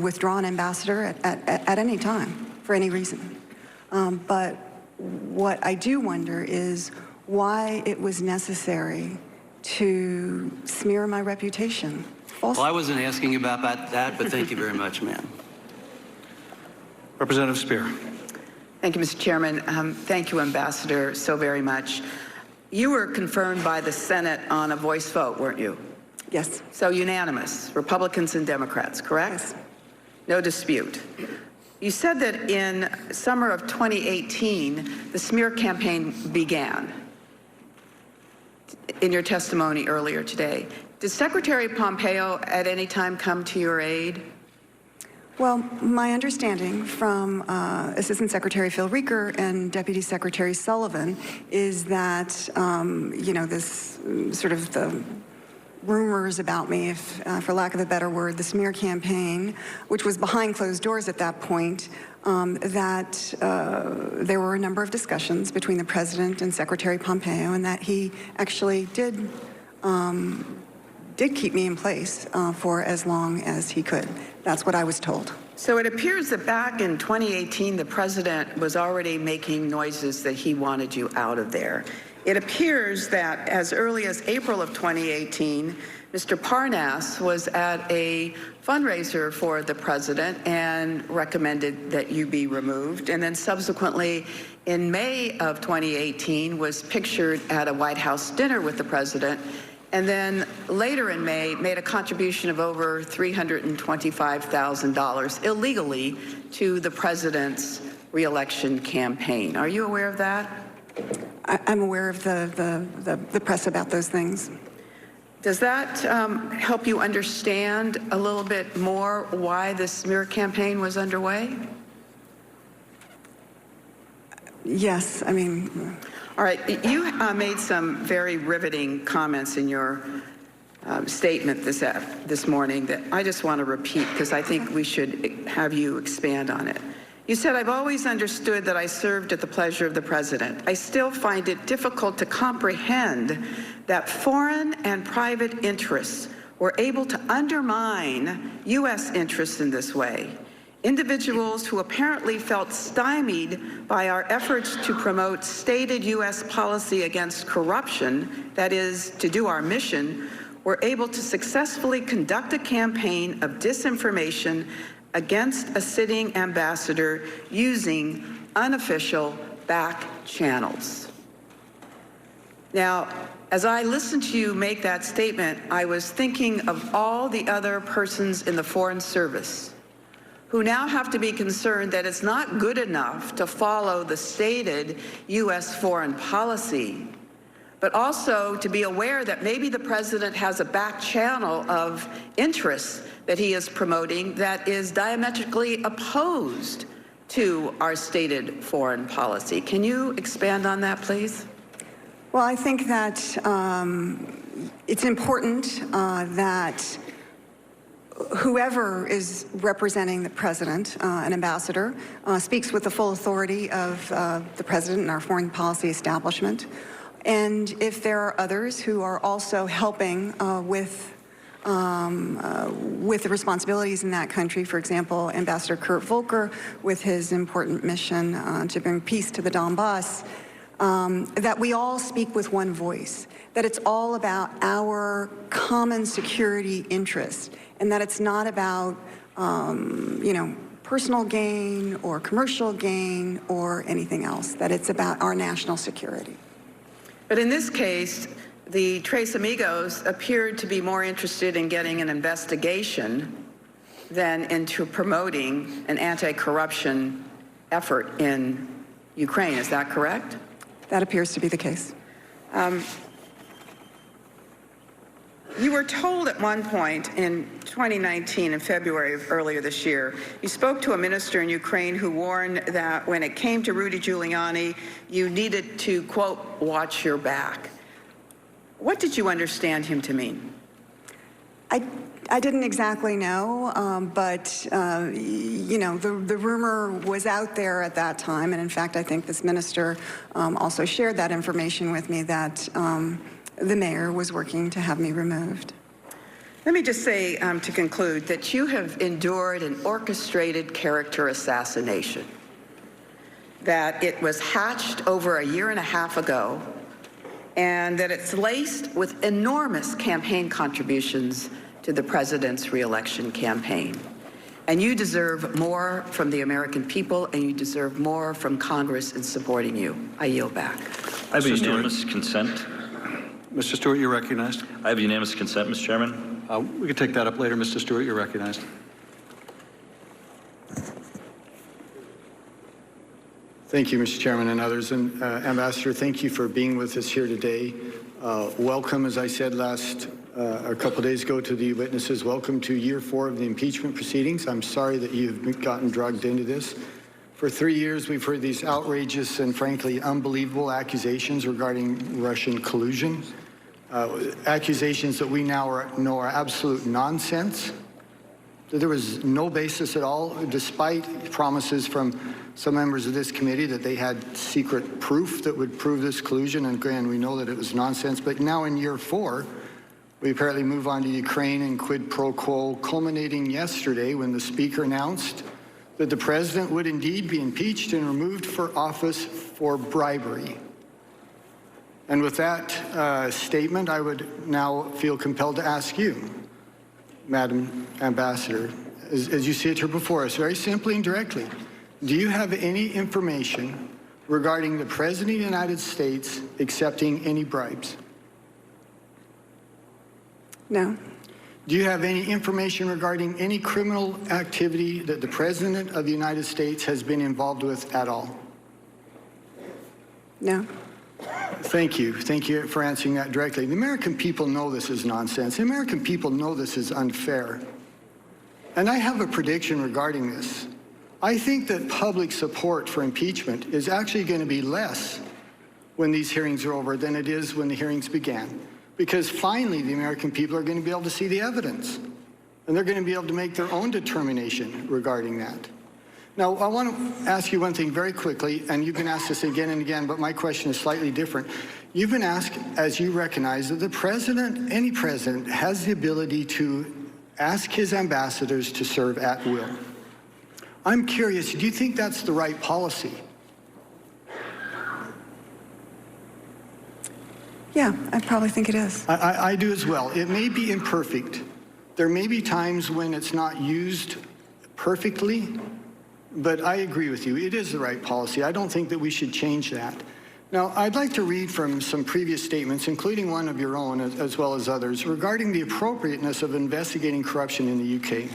withdraw an ambassador at any time for any reason, but what I do wonder is why it was necessary to smear my reputation. Well, I wasn't asking about that, but thank you very much, ma'am. Representative Spear. Thank you, Mr. Chairman. Thank you, Ambassador, so very much. You were confirmed by the Senate on a voice vote, weren't you? Yes. So unanimous, Republicans and Democrats, correct? Yes. No dispute. You said that in summer of 2018, the smear campaign began in your testimony earlier today. Did Secretary Pompeo at any time come to your aid? Well, my understanding from Assistant Secretary Phil Reeker and Deputy Secretary Sullivan is that, this sort of the rumors about me, for lack of a better word, the smear campaign, which was behind closed doors at that point, that there were a number of discussions between the President and Secretary Pompeo, and that he actually did keep me in place for as long as he could. That's what I was told. So it appears that back in 2018, the President was already making noises that he wanted you out of there. It appears that as early as April of 2018, Mr. Parnas was at a fundraiser for the President and recommended that you be removed. And then subsequently, in May of 2018, was pictured at a White House dinner with the President. And then later in May, made a contribution of over $325,000 illegally to the President's reelection campaign. Are you aware of that? I'm aware of the press about those things. Does that help you understand a little bit more why the smear campaign was underway? Yes, I mean... All right, you made some very riveting comments in your statement this morning that I just want to repeat because I think we should have you expand on it. You said, "I've always understood that I served at the pleasure of the President. I still find it difficult to comprehend that foreign and private interests were able to undermine U.S. interests in this way. Individuals who apparently felt stymied by our efforts to promote stated U.S. policy against corruption, that is, to do our mission, were able to successfully conduct a campaign of disinformation against a sitting ambassador using unofficial back channels." Now, as I listened to you make that statement, I was thinking of all the other persons in the Foreign Service who now have to be concerned that it's not good enough to follow the stated U.S. foreign policy, but also to be aware that maybe the President has a back channel of interests that he is promoting that is diametrically opposed to our stated foreign policy. Can you expand on that, please? Well, I think that it's important that whoever is representing the President, an ambassador, speaks with the full authority of the President and our foreign policy establishment. And if there are others who are also helping with the responsibilities in that country, for example, Ambassador Kurt Volker with his important mission to bring peace to the Donbass, that we all speak with one voice, that it's all about our common security interest, and that it's not about, personal gain or commercial gain or anything else, that it's about our national security. But in this case, the Tres Amigos appeared to be more interested in getting an investigation than into promoting an anti-corruption effort in Ukraine. Is that correct? That appears to be the case. You were told at one point in 2019, in February of earlier this year, you spoke to a minister in Ukraine who warned that when it came to Rudy Giuliani, you needed to, quote, watch your back. What did you understand him to mean? I didn't exactly know, but you know, the rumor was out there at that time, and in fact, I think this minister also shared that information with me that the mayor was working to have me removed. Let me just say, to conclude, that you have endured an orchestrated character assassination, that it was hatched over a year and a half ago, and that it's laced with enormous campaign contributions to the president's re-election campaign. And you deserve more from the American people, and you deserve more from Congress in supporting you. I yield back. I have unanimous consent. Mr. Stewart, you're recognized. I have unanimous consent, Mr. Chairman. We can take that up later. Mr. Stewart, you're recognized. Thank you, Mr. Chairman and others. And Ambassador, thank you for being with us here today. Welcome, as I said a couple of days ago, to the witnesses. Welcome to year 4 of the impeachment proceedings. I'm sorry that you've gotten drugged into this. For 3 years, we've heard these outrageous and frankly unbelievable accusations regarding Russian collusion. Accusations that we now know are absolute nonsense. That there was no basis at all, despite promises from some members of this committee that they had secret proof that would prove this collusion. And again, we know that it was nonsense. But now in year 4, we apparently move on to Ukraine and quid pro quo, culminating yesterday when the Speaker announced that the President would indeed be impeached and removed for office for bribery. And with that statement, I would now feel compelled to ask you, Madam Ambassador, as you see it here before us, very simply and directly, do you have any information regarding the President of the United States accepting any bribes? No. Do you have any information regarding any criminal activity that the President of the United States has been involved with at all? No. Thank you. Thank you for answering that directly. The American people know this is nonsense. The American people know this is unfair. And I have a prediction regarding this. I think that public support for impeachment is actually going to be less when these hearings are over than it is when the hearings began. Because finally, the American people are going to be able to see the evidence. And they're going to be able to make their own determination regarding that. Now, I want to ask you one thing very quickly, and you've been asked this again and again, but my question is slightly different. You've been asked, as you recognize, that the president, any president, has the ability to ask his ambassadors to serve at will. I'm curious, do you think that's the right policy? Yeah, I probably think it is. I do as well. It may be imperfect. There may be times when it's not used perfectly, but I agree with you. It is the right policy. I don't think that we should change that. Now, I'd like to read from some previous statements, including one of your own as well as others, regarding the appropriateness of investigating corruption in the UK.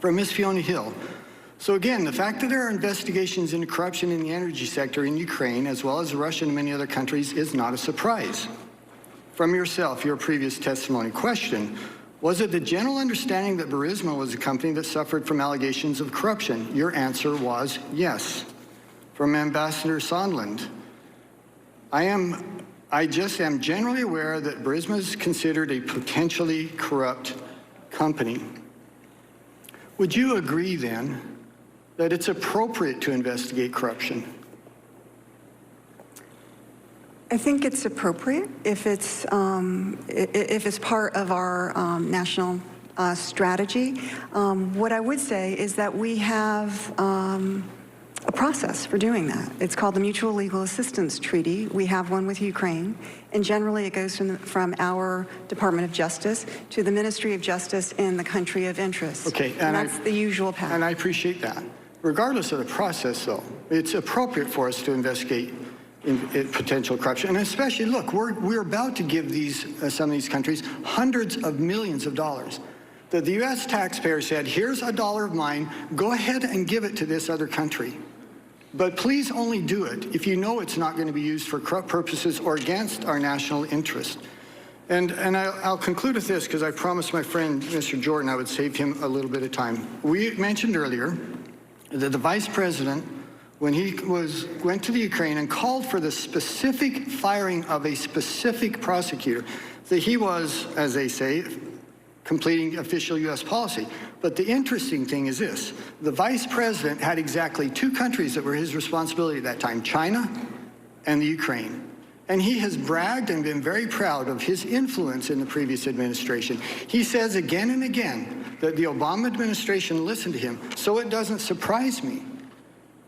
From Ms. Fiona Hill. So again, the fact that there are investigations into corruption in the energy sector in Ukraine, as well as Russia and many other countries, is not a surprise. From yourself, your previous testimony. Question, was it the general understanding that Burisma was a company that suffered from allegations of corruption? Your answer was yes. From Ambassador Sondland, I just am generally aware that Burisma is considered a potentially corrupt company. Would you agree then that it's appropriate to investigate corruption? I think it's appropriate if it's part of our national strategy. What I would say is that we have a process for doing that. It's called the Mutual Legal Assistance Treaty. We have one with Ukraine, and generally it goes from our Department of Justice to the Ministry of Justice in the country of interest. Okay, and that's the usual path. And I appreciate that. Regardless of the process, though, it's appropriate for us to investigate potential corruption. And especially, look, we're about to give some of these countries hundreds of millions of dollars. That the U.S. taxpayer said, here's $1 of mine, go ahead and give it to this other country. But please only do it if you know it's not going to be used for corrupt purposes or against our national interest. And I'll conclude with this because I promised my friend, Mr. Jordan, I would save him a little bit of time. We mentioned earlier that the vice president, when he went to the Ukraine and called for the specific firing of a specific prosecutor, that he was, as they say, completing official U.S. policy. But the interesting thing is this: the vice president had exactly 2 countries that were his responsibility at that time, China and the Ukraine. And he has bragged and been very proud of his influence in the previous administration. He says again and again that the Obama administration listened to him, so it doesn't surprise me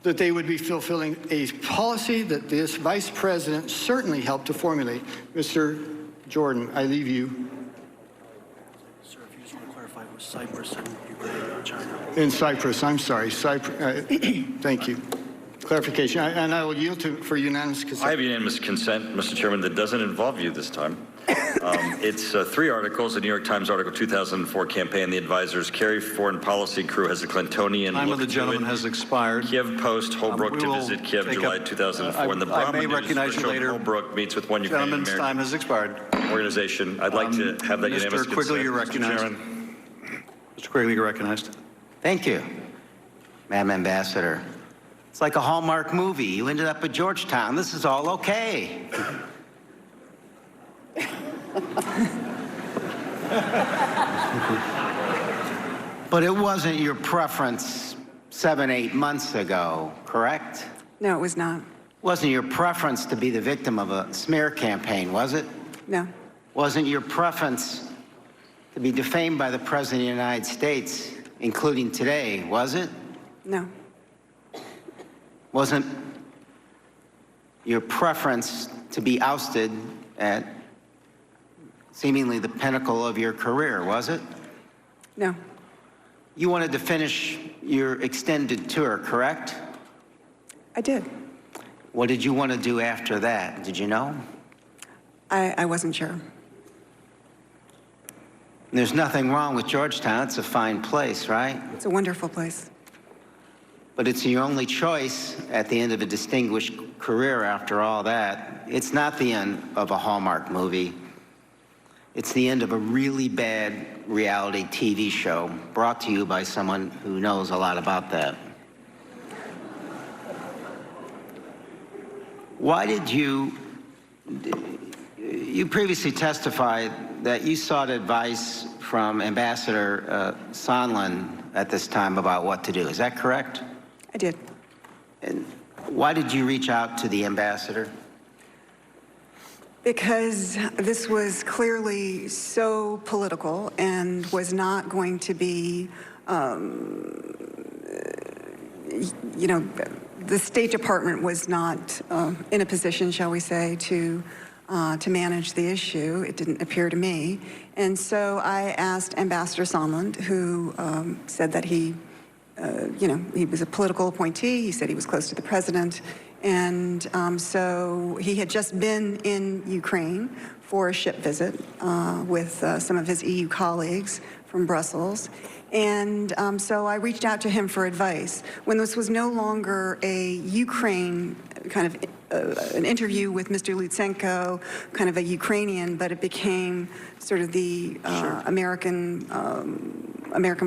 that they would be fulfilling a policy that this vice president certainly helped to formulate. Mr. Jordan, I leave you. Sir, if you just want to clarify, it was Cyprus and Ukraine and China. In Cyprus, I'm sorry, Cyprus, thank you. Clarification, and I will yield for unanimous consent. I have unanimous consent, Mr. Chairman, that doesn't involve you this time. It's 3 articles, the New York Times article 2004 campaign, the advisors, Kerry foreign policy crew has a Clintonian Time of the gentleman has expired. Kiev Post, Holbrooke to visit Kiev, July 2004. And the I Brahma may recognize News you later. Holbrooke meets with one Ukrainian Gentleman's American time has expired. organization. I'd like to have that unanimous Mr. Quigley, consent, you're Mr. recognized. Chairman. Mr. Quigley, you're recognized. Thank you, Madam Ambassador. It's like a Hallmark movie. You ended up at Georgetown. This is all okay. But it wasn't your preference 7, 8 months ago, correct? No, it was not. Wasn't your preference to be the victim of a smear campaign, was it? No. Wasn't your preference to be defamed by the President of the United States, including today, was it? No. Wasn't your preference to be ousted at seemingly the pinnacle of your career, was it? No. You wanted to finish your extended tour, correct? I did. What did you want to do after that? Did you know? I wasn't sure. There's nothing wrong with Georgetown. It's a fine place, right? It's a wonderful place. But it's your only choice at the end of a distinguished career after all that. It's not the end of a Hallmark movie. It's the end of a really bad reality TV show brought to you by someone who knows a lot about that. Why did you previously testified that you sought advice from Ambassador Sondland at this time about what to do. Is that correct? I did. And why did you reach out to the ambassador? Because this was clearly so political and was not going to be, you know, the State Department was not in a position, shall we say, to manage the issue. It didn't appear to me. And so I asked Ambassador Sondland, who said that he, you know, he was a political appointee. He said he was close to the president. And so he had just been in Ukraine for a ship visit with some of his EU colleagues from Brussels. And so I reached out to him for advice. When this was no longer a Ukraine kind of an interview with Mr. Lutsenko, kind of a Ukrainian, but it became sort of the American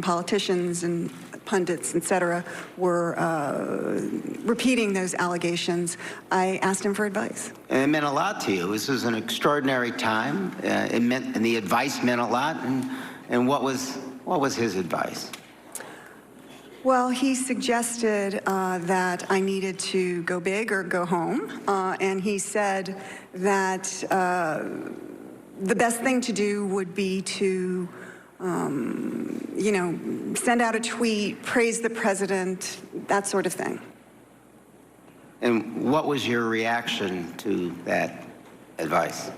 politicians and pundits, et cetera, were repeating those allegations, I asked him for advice. And it meant a lot to you. This was an extraordinary time. It meant, and the advice meant a lot. And what was his advice? Well, he suggested that I needed to go big or go home. And he said that the best thing to do would be to you know, send out a tweet, praise the president, that sort of thing. And what was your reaction to that advice?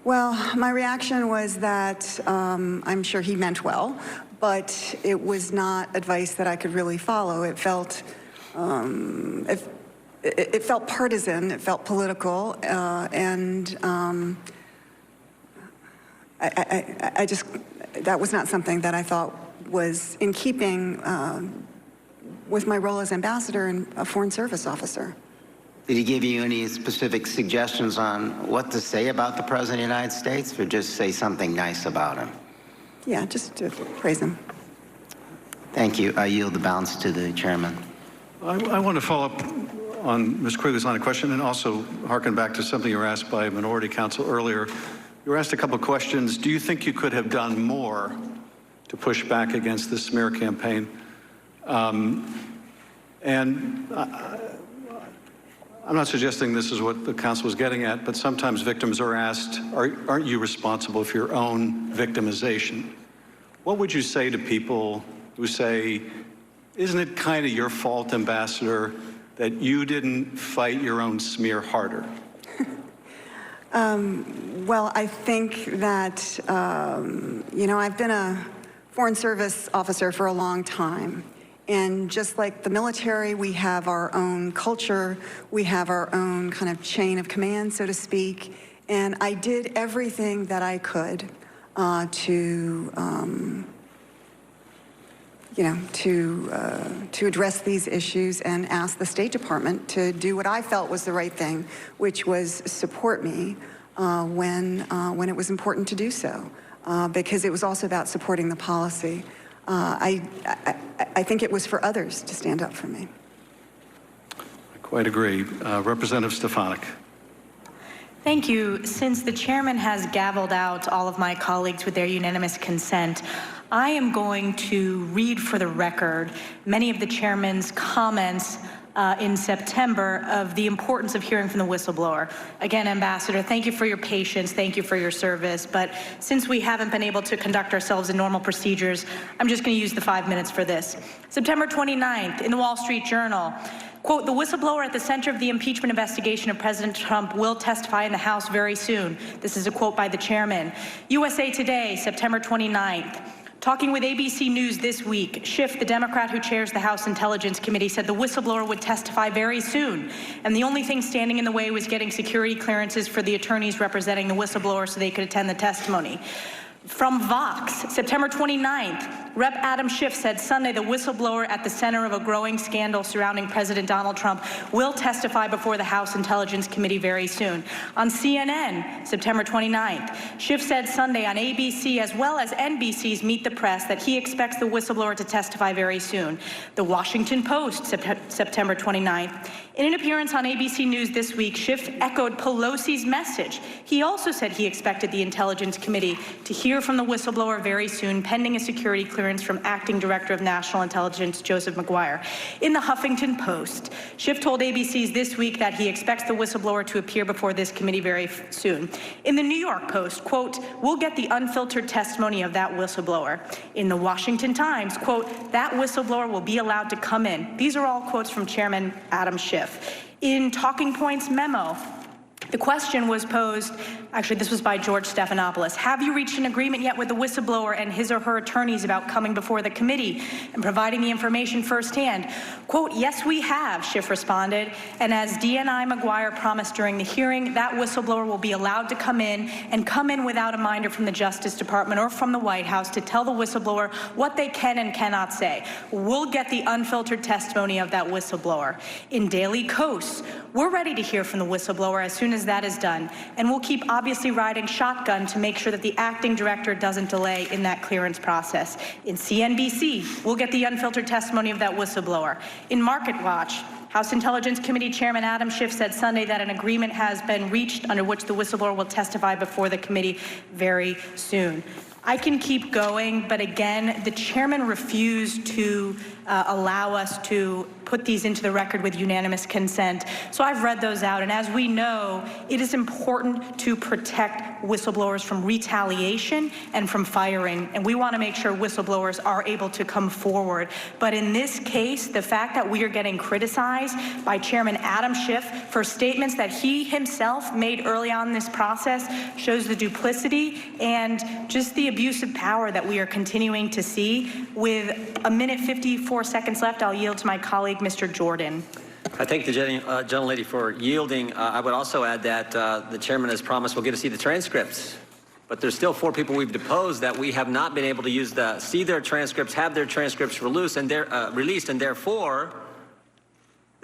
Well, my reaction was that I'm sure he meant well, but it was not advice that I could really follow. It felt it felt partisan, it felt political, and I just, that was not something that I thought was in keeping with my role as ambassador and a foreign service officer. Did he give you any specific suggestions on what to say about the President of the United States, or just say something nice about him? Yeah, just to praise him. Thank you. I yield the balance to the chairman. I want to follow up on Ms. Quigley's line of question and also harken back to something you were asked by minority counsel earlier. You were asked a couple of questions. Do you think you could have done more to push back against the smear campaign? I'm not suggesting this is what the counsel is getting at, but sometimes victims are asked, aren't you responsible for your own victimization? What would you say to people who say, isn't it kind of your fault, Ambassador, that you didn't fight your own smear harder? Well, I think that, I've been a Foreign Service officer for a long time. And just like the military, we have our own culture, we have our own kind of chain of command, so to speak. And I did everything that I could to address these issues and ask the State Department to do what I felt was the right thing, which was support me when it was important to do so, because it was also about supporting the policy. I think it was for others to stand up for me. I quite agree. Representative Stefanik. Thank you. Since the chairman has gavelled out all of my colleagues with their unanimous consent, I am going to read for the record many of the chairman's comments in September of the importance of hearing from the whistleblower. Again, Ambassador, thank you for your patience, thank you for your service, but since we haven't been able to conduct ourselves in normal procedures, I'm just going to use the 5 minutes for this. September 29th, in the Wall Street Journal, quote, the whistleblower at the center of the impeachment investigation of President Trump will testify in the House very soon. This is a quote by the chairman. USA Today, September 29th. Talking with ABC News this week, Schiff, the Democrat who chairs the House Intelligence Committee, said the whistleblower would testify very soon. And the only thing standing in the way was getting security clearances for the attorneys representing the whistleblower so they could attend the testimony. From Vox, September 29th, Rep. Adam Schiff said Sunday the whistleblower at the center of a growing scandal surrounding President Donald Trump will testify before the House Intelligence Committee very soon. On CNN, September 29th, Schiff said Sunday on ABC as well as NBC's Meet the Press that he expects the whistleblower to testify very soon. The Washington Post, September 29th. In an appearance on ABC News this week, Schiff echoed Pelosi's message. He also said he expected the Intelligence Committee to hear from the whistleblower very soon, pending a security clearance from Acting Director of National Intelligence Joseph McGuire. In the Huffington Post, Schiff told ABC's this week that he expects the whistleblower to appear before this committee very soon. In the New York Post, quote, we'll get the unfiltered testimony of that whistleblower. In the Washington Times, quote, that whistleblower will be allowed to come in. These are all quotes from Chairman Adam Schiff. In Talking Points memo, the question was posed, actually this was by George Stephanopoulos, have you reached an agreement yet with the whistleblower and his or her attorneys about coming before the committee and providing the information firsthand? Quote, yes we have, Schiff responded, and as DNI McGuire promised during the hearing, that whistleblower will be allowed to come in and come in without a minder from the Justice Department or from the White House to tell the whistleblower what they can and cannot say. We'll get the unfiltered testimony of that whistleblower. In Daily Kos, we're ready to hear from the whistleblower as soon as that is done, and we'll keep obviously riding shotgun to make sure that the acting director doesn't delay in that clearance process. In CNBC, we'll get the unfiltered testimony of that whistleblower. In Market Watch, House Intelligence Committee Chairman Adam Schiff said Sunday that an agreement has been reached under which the whistleblower will testify before the committee very soon. I can keep going, but again, the chairman refused to allow us to put these into the record with unanimous consent. So I've read those out, and as we know, it is important to protect whistleblowers from retaliation and from firing, and we want to make sure whistleblowers are able to come forward. But in this case, the fact that we are getting criticized by Chairman Adam Schiff for statements that he himself made early on in this process shows the duplicity and just the abuse of power that we are continuing to see. With a minute 54 seconds left, I'll yield to my colleague, Mr. Jordan. I thank the gentlelady for yielding. I would also add that the chairman has promised we'll get to see the transcripts. But there's still 4 people we've deposed that we have not been able to see their transcripts, have their transcripts released, and therefore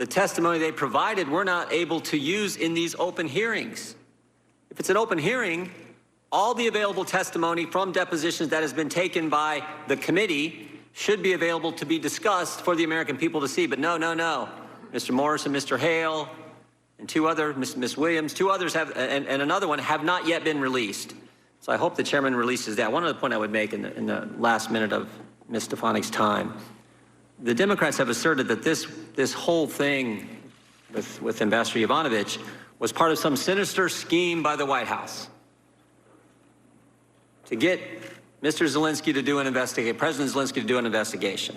the testimony they provided we're not able to use in these open hearings. If it's an open hearing, all the available testimony from depositions that has been taken by the committee should be available to be discussed for the American people to see. But no. Mr. Morrison, Mr. Hale, and two other, Ms. Williams, two others have, and another one have not yet been released. So I hope the chairman releases that. One other point I would make in the last minute of Ms. Stefanik's time. The Democrats have asserted that this whole thing with Ambassador Yovanovitch was part of some sinister scheme by the White House to get Mr. Zelensky to do an investigation, President Zelensky to do an investigation.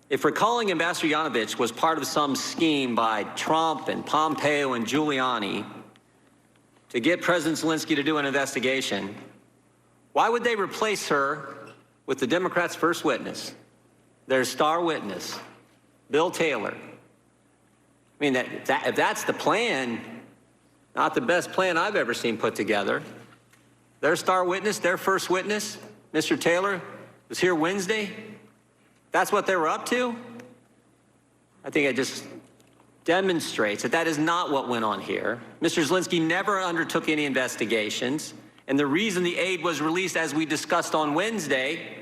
If recalling Ambassador Yovanovitch was part of some scheme by Trump and Pompeo and Giuliani to get President Zelensky to do an investigation, why would they replace her with the Democrats' first witness, their star witness, Bill Taylor? I mean, if that's the plan, not the best plan I've ever seen put together. Their star witness, their first witness, Mr. Taylor, was here Wednesday. That's what they were up to? I think it just demonstrates that that is not what went on here. Mr. Zelensky never undertook any investigations, and the reason the aid was released, as we discussed on Wednesday,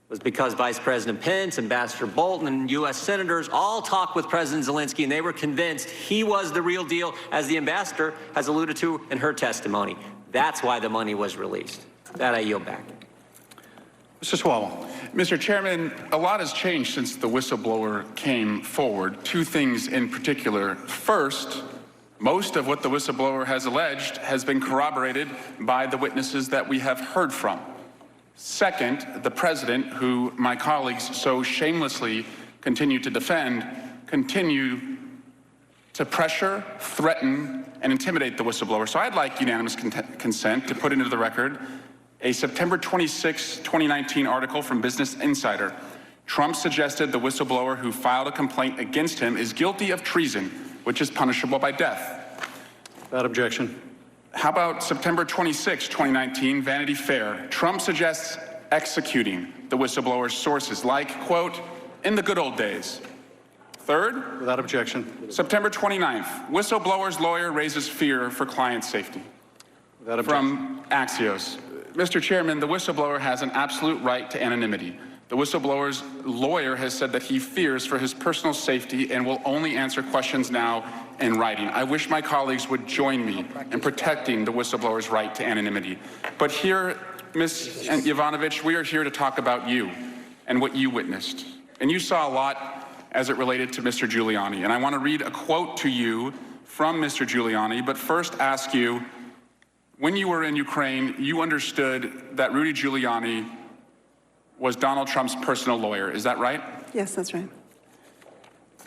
was because Vice President Pence, Ambassador Bolton, and U.S. senators all talked with President Zelensky, and they were convinced he was the real deal, as the ambassador has alluded to in her testimony. That's why the money was released. That I yield back. Mr. Swalwell. Mr. Chairman, a lot has changed since the whistleblower came forward. Two things in particular. First, most of what the whistleblower has alleged has been corroborated by the witnesses that we have heard from. Second, the president, who my colleagues so shamelessly continue to defend, continue to pressure, threaten, and intimidate the whistleblower. So I'd like unanimous consent to put into the record a September 26, 2019 article from Business Insider. Trump suggested the whistleblower who filed a complaint against him is guilty of treason, which is punishable by death. Without objection. How about September 26, 2019, Vanity Fair? Trump suggests executing the whistleblower's sources, like, quote, in the good old days. Third, without objection. September 29th, whistleblower's lawyer raises fear for client safety. Without objection. From Axios. Mr. Chairman, the whistleblower has an absolute right to anonymity. The whistleblower's lawyer has said that he fears for his personal safety and will only answer questions now in writing. I wish my colleagues would join me in protecting the whistleblower's right to anonymity. But here, Ms. Yovanovitch, we are here to talk about you and what you witnessed. And you saw a lot as it related to Mr. Giuliani. And I want to read a quote to you from Mr. Giuliani, but first ask you, when you were in Ukraine, you understood that Rudy Giuliani was Donald Trump's personal lawyer. Is that right? Yes, that's right.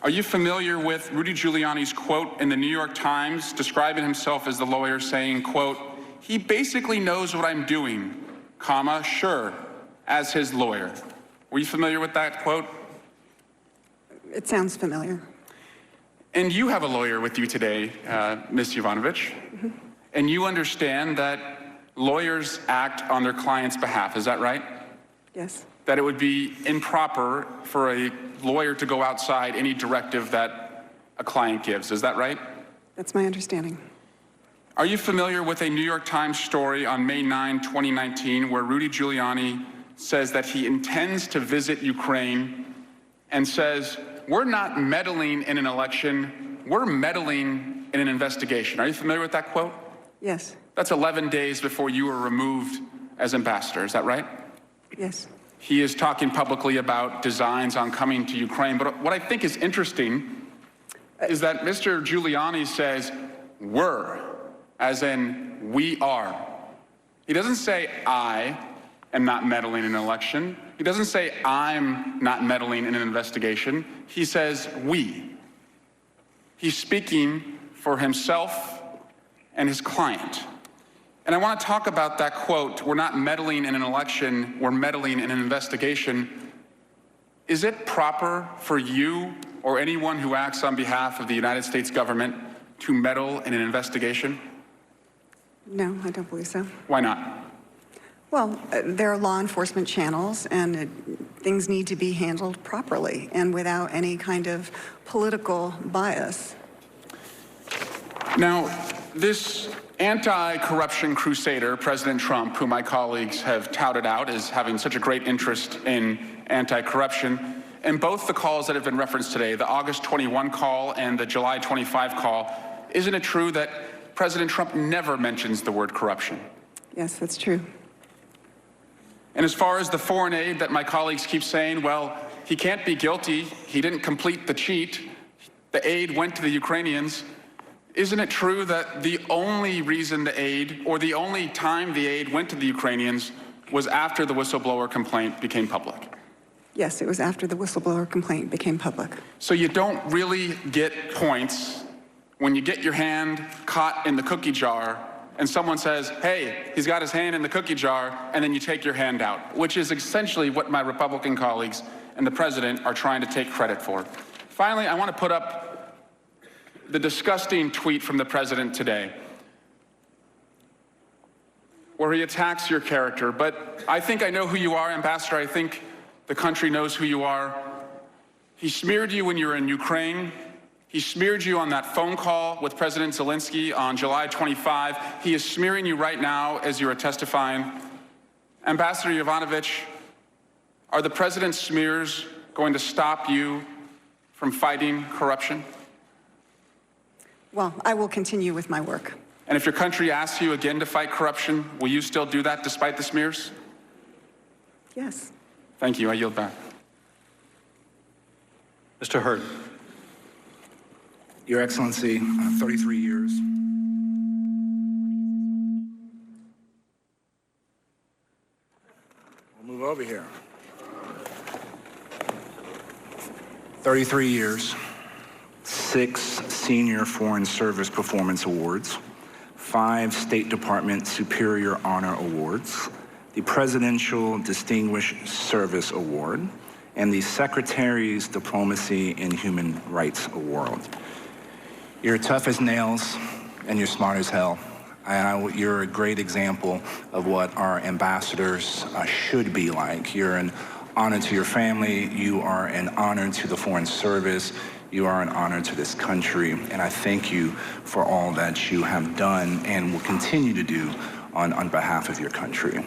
Are you familiar with Rudy Giuliani's quote in the New York Times describing himself as the lawyer, saying, quote, he basically knows what I'm doing, comma, sure, as his lawyer. Were you familiar with that quote? It sounds familiar. And you have a lawyer with you today, Ms. Yovanovitch. Mm-hmm. And you understand that lawyers act on their client's behalf, is that right? Yes. That it would be improper for a lawyer to go outside any directive that a client gives, is that right? That's my understanding. Are you familiar with a New York Times story on May 9, 2019, where Rudy Giuliani says that he intends to visit Ukraine and says, we're not meddling in an election, we're meddling in an investigation. Are you familiar with that quote? Yes. That's 11 days before you were removed as ambassador, is that right? Yes. He is talking publicly about designs on coming to Ukraine. But what I think is interesting is that Mr. Giuliani says, we're, as in we are. He doesn't say I am not meddling in an election. He doesn't say I'm not meddling in an investigation. He says we. He's speaking for himself and his client. And I want to talk about that quote, we're not meddling in an election, we're meddling in an investigation. Is it proper for you or anyone who acts on behalf of the United States government to meddle in an investigation? No, I don't believe so. Why not? Well, there are law enforcement channels, and things need to be handled properly and without any kind of political bias. Now, this anti-corruption crusader, President Trump, who my colleagues have touted out as having such a great interest in anti-corruption, in both the calls that have been referenced today, the August 21 call and the July 25 call, isn't it true that President Trump never mentions the word corruption? Yes, that's true. And as far as the foreign aid that my colleagues keep saying, well, he can't be guilty, he didn't complete the cheat, the aid went to the Ukrainians, isn't it true that the only reason the aid, or the only time the aid went to the Ukrainians, was after the whistleblower complaint became public? Yes, it was after the whistleblower complaint became public. So you don't really get points when you get your hand caught in the cookie jar and someone says, hey, he's got his hand in the cookie jar, and then you take your hand out, which is essentially what my Republican colleagues and the president are trying to take credit for. Finally, I want to put up the disgusting tweet from the president today, where he attacks your character. But I think I know who you are, Ambassador. I think the country knows who you are. He smeared you when you were in Ukraine. He smeared you on that phone call with President Zelensky on July 25. He is smearing you right now as you are testifying. Ambassador Yovanovitch, are the president's smears going to stop you from fighting corruption? Well, I will continue with my work. And if your country asks you again to fight corruption, will you still do that despite the smears? Yes. Thank you. I yield back. Mr. Hurd. Your Excellency, 33 years. We'll move over here. 33 years, 6 Senior Foreign Service Performance Awards, 5 State Department Superior Honor Awards, the Presidential Distinguished Service Award, and the Secretary's Diplomacy and Human Rights Award. You're tough as nails, and you're smart as hell. And you're a great example of what our ambassadors should be like. You're an honor to your family. You are an honor to the Foreign Service. You are an honor to this country. And I thank you for all that you have done and will continue to do on behalf of your country.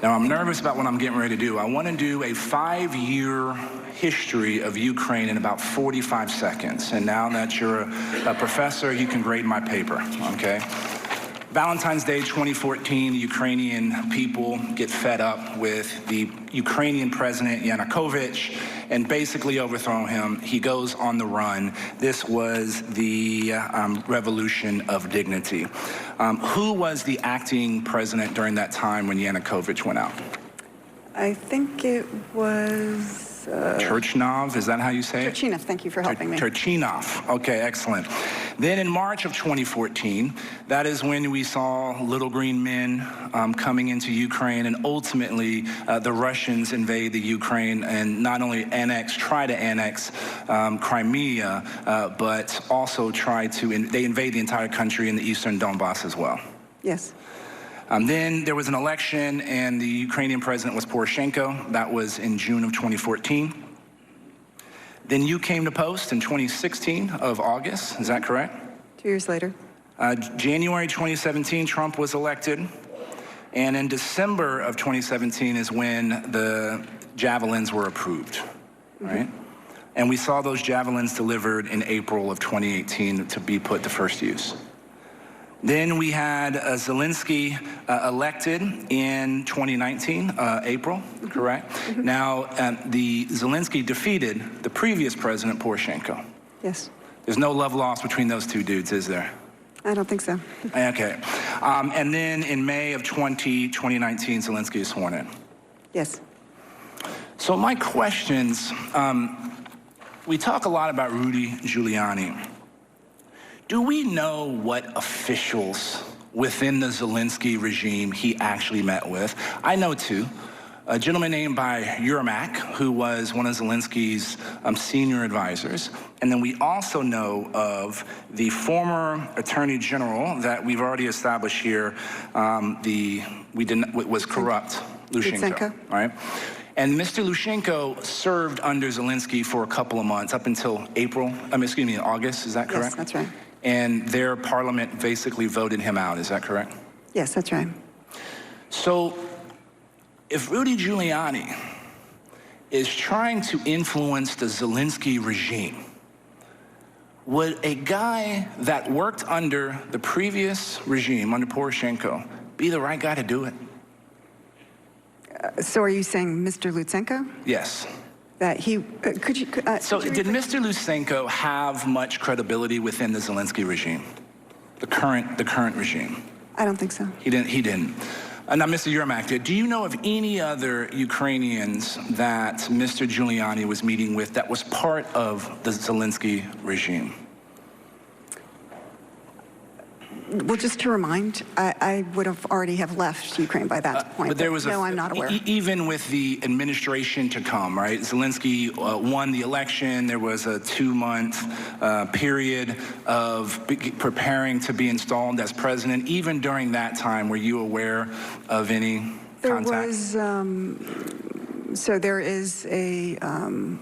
Now, I'm nervous about what I'm getting ready to do. I want to do a 5-year history of Ukraine in about 45 seconds. And now that you're a professor, you can grade my paper, okay? Valentine's Day 2014, the Ukrainian people get fed up with the Ukrainian president, Yanukovych, and basically overthrow him. He goes on the run. This was the revolution of dignity. Who was the acting president during that time when Yanukovych went out? I think it was... Turchinov, is that how you say it? Turchinov, thank you for helping me. Turchinov, okay, excellent. Then in March of 2014, that is when we saw little green men coming into Ukraine, and ultimately the Russians invade the Ukraine and not only try to annex Crimea, but also they invade the entire country in the eastern Donbass as well. Yes. Then there was an election, and the Ukrainian president was Poroshenko. That was in June of 2014. Then you came to post in 2016 of August, is that correct? 2 years later. January 2017, Trump was elected. And in December of 2017 is when the Javelins were approved, right? And we saw those Javelins delivered in April of 2018 to be put to first use. Then we had Zelensky elected in 2019, April, correct? Now, the Zelensky defeated the previous president, Poroshenko. Yes. There's no love lost between those two dudes, is there? I don't think so. Okay. And then in May of 2019, Zelensky is sworn in. Yes. So my questions, we talk a lot about Rudy Giuliani. Do we know what officials within the Zelensky regime he actually met with? I know two. A gentleman named by Yermak, who was one of Zelensky's senior advisors. And then we also know of the former Attorney General that we've already established here, was corrupt, Lutsenko, right? And Mr. Lushenko served under Zelensky for a couple of months, up until August, is that correct? Yes, that's right. And their parliament basically voted him out, is that correct? Yes, that's right. So if Rudy Giuliani is trying to influence the Zelensky regime, would a guy that worked under the previous regime, under Poroshenko, be the right guy to do it? So are you saying Mr. Lutsenko? Yes. That he, could you... So did Mr. Lutsenko have much credibility within the Zelensky regime, the current regime? I don't think so. He didn't. Now, Mr. Yermak, do you know of any other Ukrainians that Mr. Giuliani was meeting with that was part of the Zelensky regime? Well, just to remind, I would have already have left Ukraine by that point. But there was no, I'm not aware. Even with the administration to come, right? Zelensky won the election. There was a 2-month period of preparing to be installed as president. Even during that time, were you aware of any contact? There was, so there is a,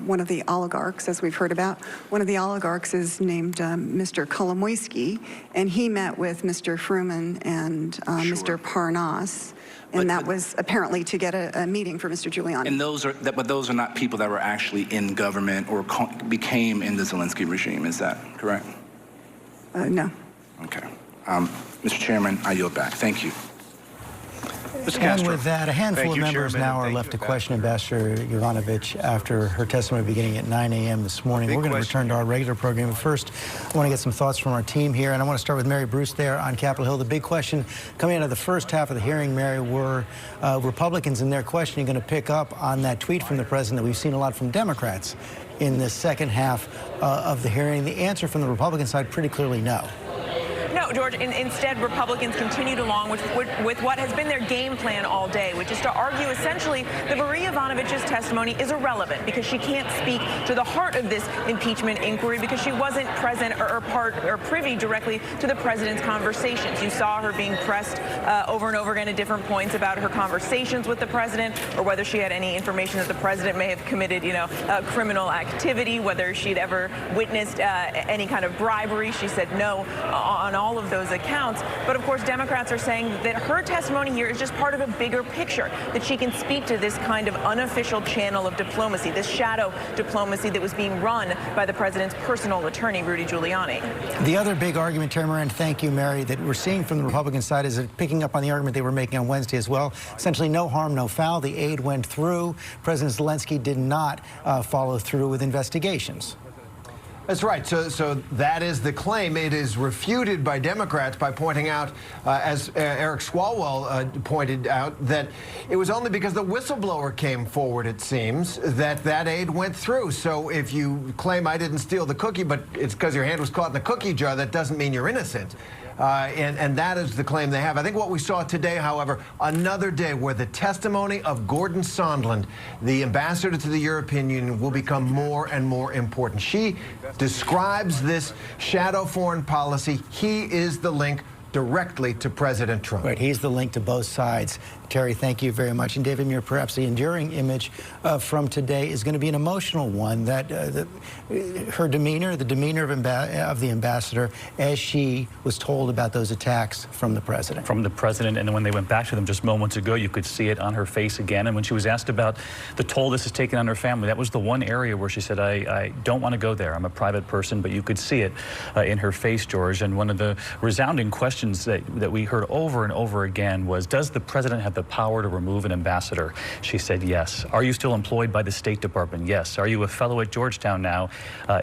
one of the oligarchs, as we've heard about. One of the oligarchs is named Mr. Kolomoisky, and he met with Mr. Fruman and Mr. Parnas. And that was apparently to get a meeting for Mr. Giuliani. And but those are not people that were actually in government or became in the Zelensky regime, is that correct? No. Okay. Mr. Chairman, I yield back. Thank you. And with that, a handful of members now are left to question Ambassador Yovanovitch after her testimony beginning at 9 a.m. this morning. We're going to return to our regular program. But first, I want to get some thoughts from our team here, and I want to start with Mary Bruce there on Capitol Hill. The big question coming out of the first half of the hearing, Mary, were Republicans in their questioning going to pick up on that tweet from the president that we've seen a lot from Democrats in the second half of the hearing? The answer from the Republican side pretty clearly no. No, George, instead, Republicans continued along with what has been their game plan all day, which is to argue essentially that Marie Yovanovitch's testimony is irrelevant because she can't speak to the heart of this impeachment inquiry because she wasn't present or privy directly to the president's conversations. You saw her being pressed over and over again at different points about her conversations with the president or whether she had any information that the president may have committed, criminal activity, whether she'd ever witnessed any kind of bribery. She said no on all of those accounts. But of course, Democrats are saying that her testimony here is just part of a bigger picture, that she can speak to this kind of unofficial channel of diplomacy, this shadow diplomacy that was being run by the president's personal attorney, Rudy Giuliani. The other big argument, Terry Moran, thank you, Mary, that we're seeing from the Republican side is picking up on the argument they were making on Wednesday as well. Essentially, no harm, no foul. The aid went through. President Zelensky did not follow through with investigations. That's right. So that is the claim. It is refuted by Democrats by pointing out, as Eric Swalwell pointed out, that it was only because the whistleblower came forward, it seems, that aid went through. So if you claim I didn't steal the cookie, but it's because your hand was caught in the cookie jar, that doesn't mean you're innocent. And that is the claim they have. I think what we saw today, however, another day where the testimony of Gordon Sondland, the ambassador to the European Union, will become more and more important. She describes this shadow foreign policy. He is the link directly to President Trump. Right, he's the link to both sides. Terry, thank you very much. And David Muir, perhaps the enduring image from today is going to be an emotional one, that her demeanor, the demeanor of the ambassador as she was told about those attacks from the president. From the president, and then when they went back to them just moments ago, you could see it on her face again. And when she was asked about the toll this has taken on her family, that was the one area where she said, I don't want to go there. I'm a private person, but you could see it in her face, George. And one of the resounding questions that we heard over and over again was, does the president have the power to remove an ambassador? She said yes. Are you still employed by the State Department? Yes. Are you a fellow at Georgetown now?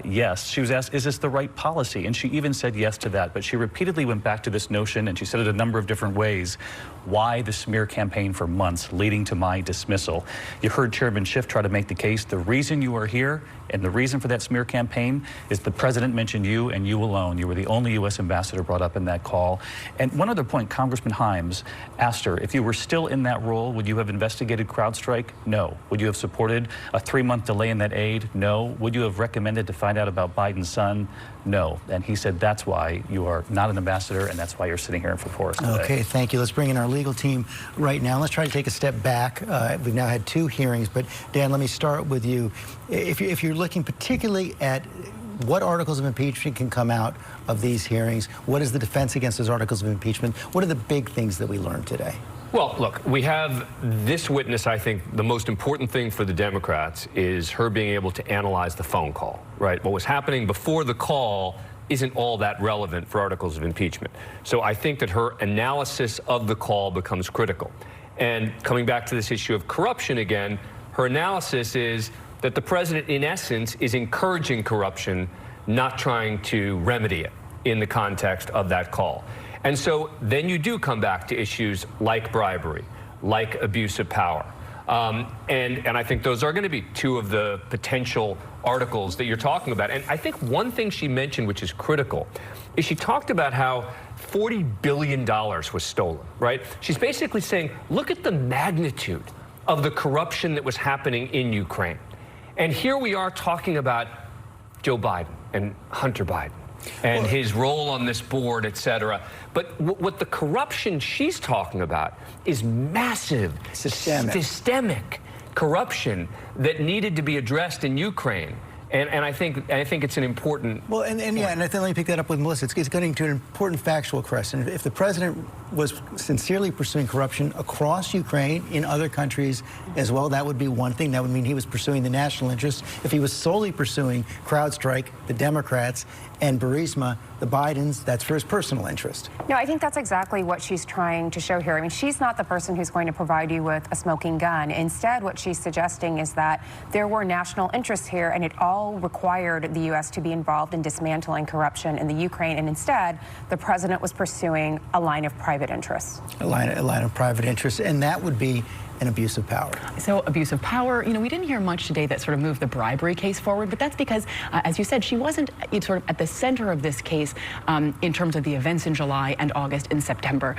Yes. She was asked, is this the right policy? And she even said yes to that. But she repeatedly went back to this notion, and she said it a number of different ways, why the smear campaign for months leading to my dismissal. You heard Chairman Schiff try to make the case. The reason you are here and the reason for that smear campaign is the president mentioned you and you alone. You were the only U.S. ambassador brought up in that call. And one other point, Congressman Himes asked her, if you were still still in that role, would you have investigated CrowdStrike? No. Would you have supported a 3-month delay in that aid? No. Would you have recommended to find out about Biden's son? No. And he said that's why you are not an ambassador, and that's why you're sitting here before us today. Okay, thank you. Let's bring in our legal team right now. Let's try to take a step back. We've now had 2 hearings, but Dan, let me start with you. If you're looking particularly at what articles of impeachment can come out of these hearings, what is the defense against those articles of impeachment? What are the big things that we learned today? Well, look, we have this witness. I think the most important thing for the Democrats is her being able to analyze the phone call, right? What was happening before the call isn't all that relevant for articles of impeachment. So I think that her analysis of the call becomes critical. And coming back to this issue of corruption again, her analysis is that the president, in essence, is encouraging corruption, not trying to remedy it in the context of that call. And so then you do come back to issues like bribery, like abuse of power. And I think those are going to be 2 of the potential articles that you're talking about. And I think one thing she mentioned, which is critical, is she talked about how $40 billion was stolen, right? She's basically saying, look at the magnitude of the corruption that was happening in Ukraine. And here we are talking about Joe Biden and Hunter Biden and his role on this board, et cetera. But what the corruption she's talking about is massive, systemic corruption that needed to be addressed in Ukraine. And I think it's an important. Well, and yeah, and I think let me pick that up with Melissa. It's getting to an important factual question. If the president was sincerely pursuing corruption across Ukraine, in other countries as well, that would be one thing. That would mean he was pursuing the national interest. If he was solely pursuing CrowdStrike, the Democrats, and Burisma, the Bidens, that's for his personal interest. No, I think that's exactly what she's trying to show here. I mean, she's not the person who's going to provide you with a smoking gun. Instead, what she's suggesting is that there were national interests here, and it all required the U.S. to be involved in dismantling corruption in the Ukraine. And instead, the president was pursuing a line of private interests. A line of private interests, and that would be an abuse of power. So abuse of power, we didn't hear much today that sort of moved the bribery case forward, but that's because, as you said, she wasn't sort of at the center of this case in terms of the events in July and August and September.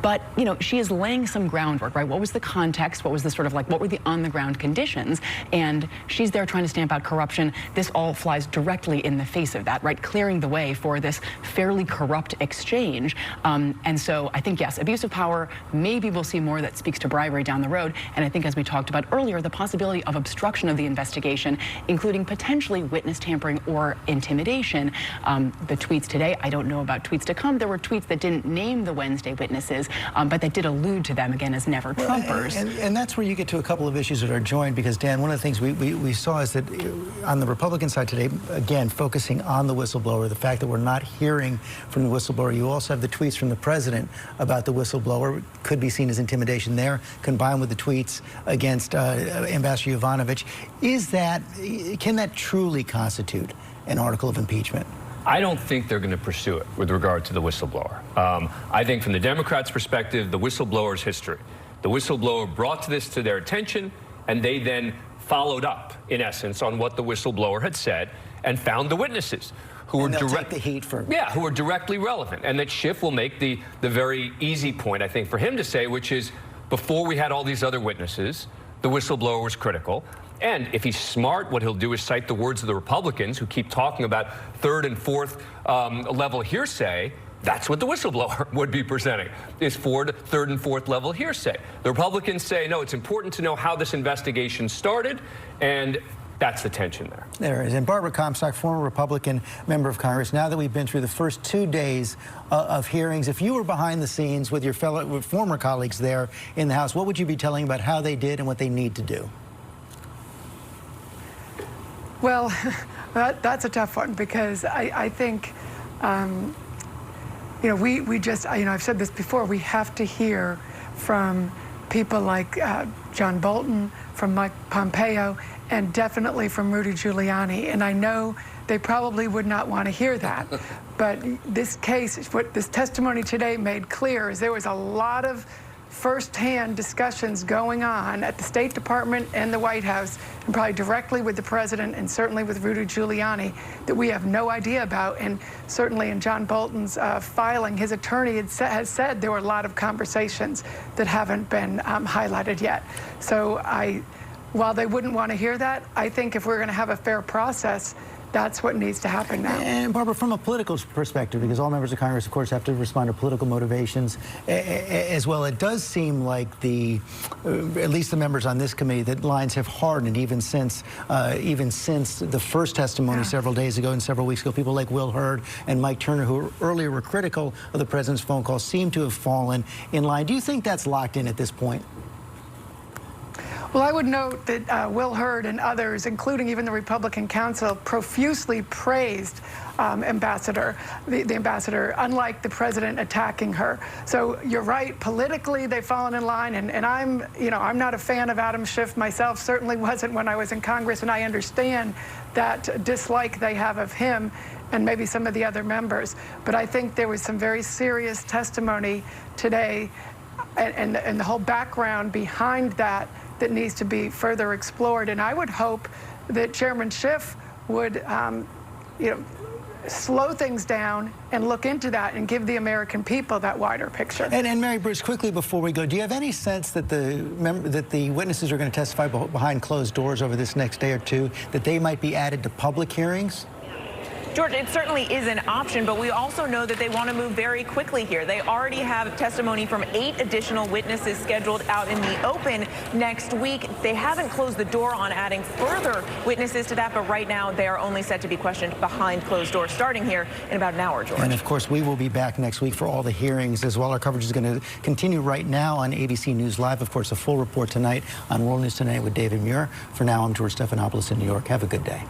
But, she is laying some groundwork, right? What was the context? What was the sort of what were the on-the-ground conditions? And she's there trying to stamp out corruption. This all flies directly in the face of that, right? Clearing the way for this fairly corrupt exchange. And so I think, yes, abuse of power, maybe we'll see more that speaks to bribery down the road. And I think, as we talked about earlier, the possibility of obstruction of the investigation, including potentially witness tampering or intimidation. The tweets today, I don't know about tweets to come. There were tweets that didn't name the Wednesday witnesses, but that did allude to them, again, as never Trumpers. And that's where you get to a couple of issues that are joined, because, Dan, one of the things we saw is that on the Republican side today, again, focusing on the whistleblower, the fact that we're not hearing from the whistleblower. You also have the tweets from the president about the whistleblower, could be seen as intimidation there, combined with the tweets against Ambassador Yovanovitch. Can that truly constitute an article of impeachment? I don't think they're going to pursue it with regard to the whistleblower. I think from the Democrats' perspective, the whistleblower's history. The whistleblower brought this to their attention, and they then followed up, in essence, on what the whistleblower had said and found the witnesses who were who were directly relevant. And that Schiff will make the very easy point, I think, for him to say, which is, before we had all these other witnesses, the whistleblower was critical. And if he's smart, what he'll do is cite the words of the Republicans who keep talking about 3rd and 4th level hearsay. That's what the whistleblower would be presenting, is 3rd and 4th level hearsay. The Republicans say, no, it's important to know how this investigation started, and that's the tension there. There is. And Barbara Comstock, former Republican member of Congress, now that we've been through the first 2 days of hearings, if you were behind the scenes with your former colleagues there in the House, what would you be telling about how they did and what they need to do? Well, that's a tough one, because I think, we just, I've said this before, we have to hear from people like John Bolton, from Mike Pompeo, and definitely from Rudy Giuliani. And I know they probably would not want to hear that. But this case, what this testimony today made clear, is there was a lot of firsthand discussions going on at the State Department and the White House, and probably directly with the president and certainly with Rudy Giuliani, that we have no idea about. And certainly in John Bolton's filing, his attorney has said there were a lot of conversations that haven't been highlighted yet. So while they wouldn't want to hear that, I think if we're going to have a fair process, that's what needs to happen now. And Barbara, from a political perspective, because all members of Congress, of course, have to respond to political motivations as well, it does seem like at least the members on this committee, that lines have hardened even since the first testimony several days ago and several weeks ago. People like Will Hurd and Mike Turner, who earlier were critical of the president's phone call, seem to have fallen in line. Do you think that's locked in at this point? Well, I would note that Will Hurd and others, including even the Republican counsel, profusely praised the ambassador, unlike the president attacking her. So you're right, politically they've fallen in line, and I'm not a fan of Adam Schiff myself, certainly wasn't when I was in Congress, and I understand that dislike they have of him and maybe some of the other members. But I think there was some very serious testimony today, and the whole background behind that needs to be further explored. And I would hope that Chairman Schiff would, slow things down and look into that and give the American people that wider picture. And Mary Bruce, quickly before we go, do you have any sense that the witnesses are going to testify behind closed doors over this next day or two, that they might be added to public hearings? George, it certainly is an option, but we also know that they want to move very quickly here. They already have testimony from 8 additional witnesses scheduled out in the open next week. They haven't closed the door on adding further witnesses to that, but right now they are only set to be questioned behind closed doors, starting here in about an hour, George. And of course, we will be back next week for all the hearings as well. Our coverage is going to continue right now on ABC News Live. Of course, a full report tonight on World News Tonight with David Muir. For now, I'm George Stephanopoulos in New York. Have a good day.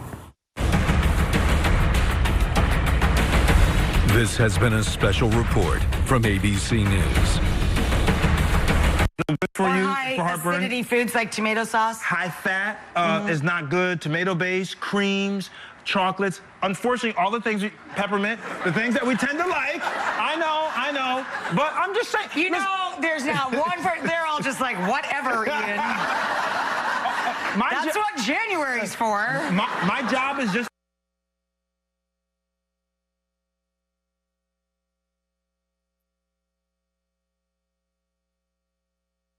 This has been a special report from ABC News. Good for you, for heartburn. Acidity foods like tomato sauce. High fat is not good. Tomato-based, creams, chocolates. Unfortunately, all the things, peppermint, the things that we tend to like. I know. But I'm just saying. You know, there's not one person, they're all just like, whatever, Ian. That's what January's for. My job is just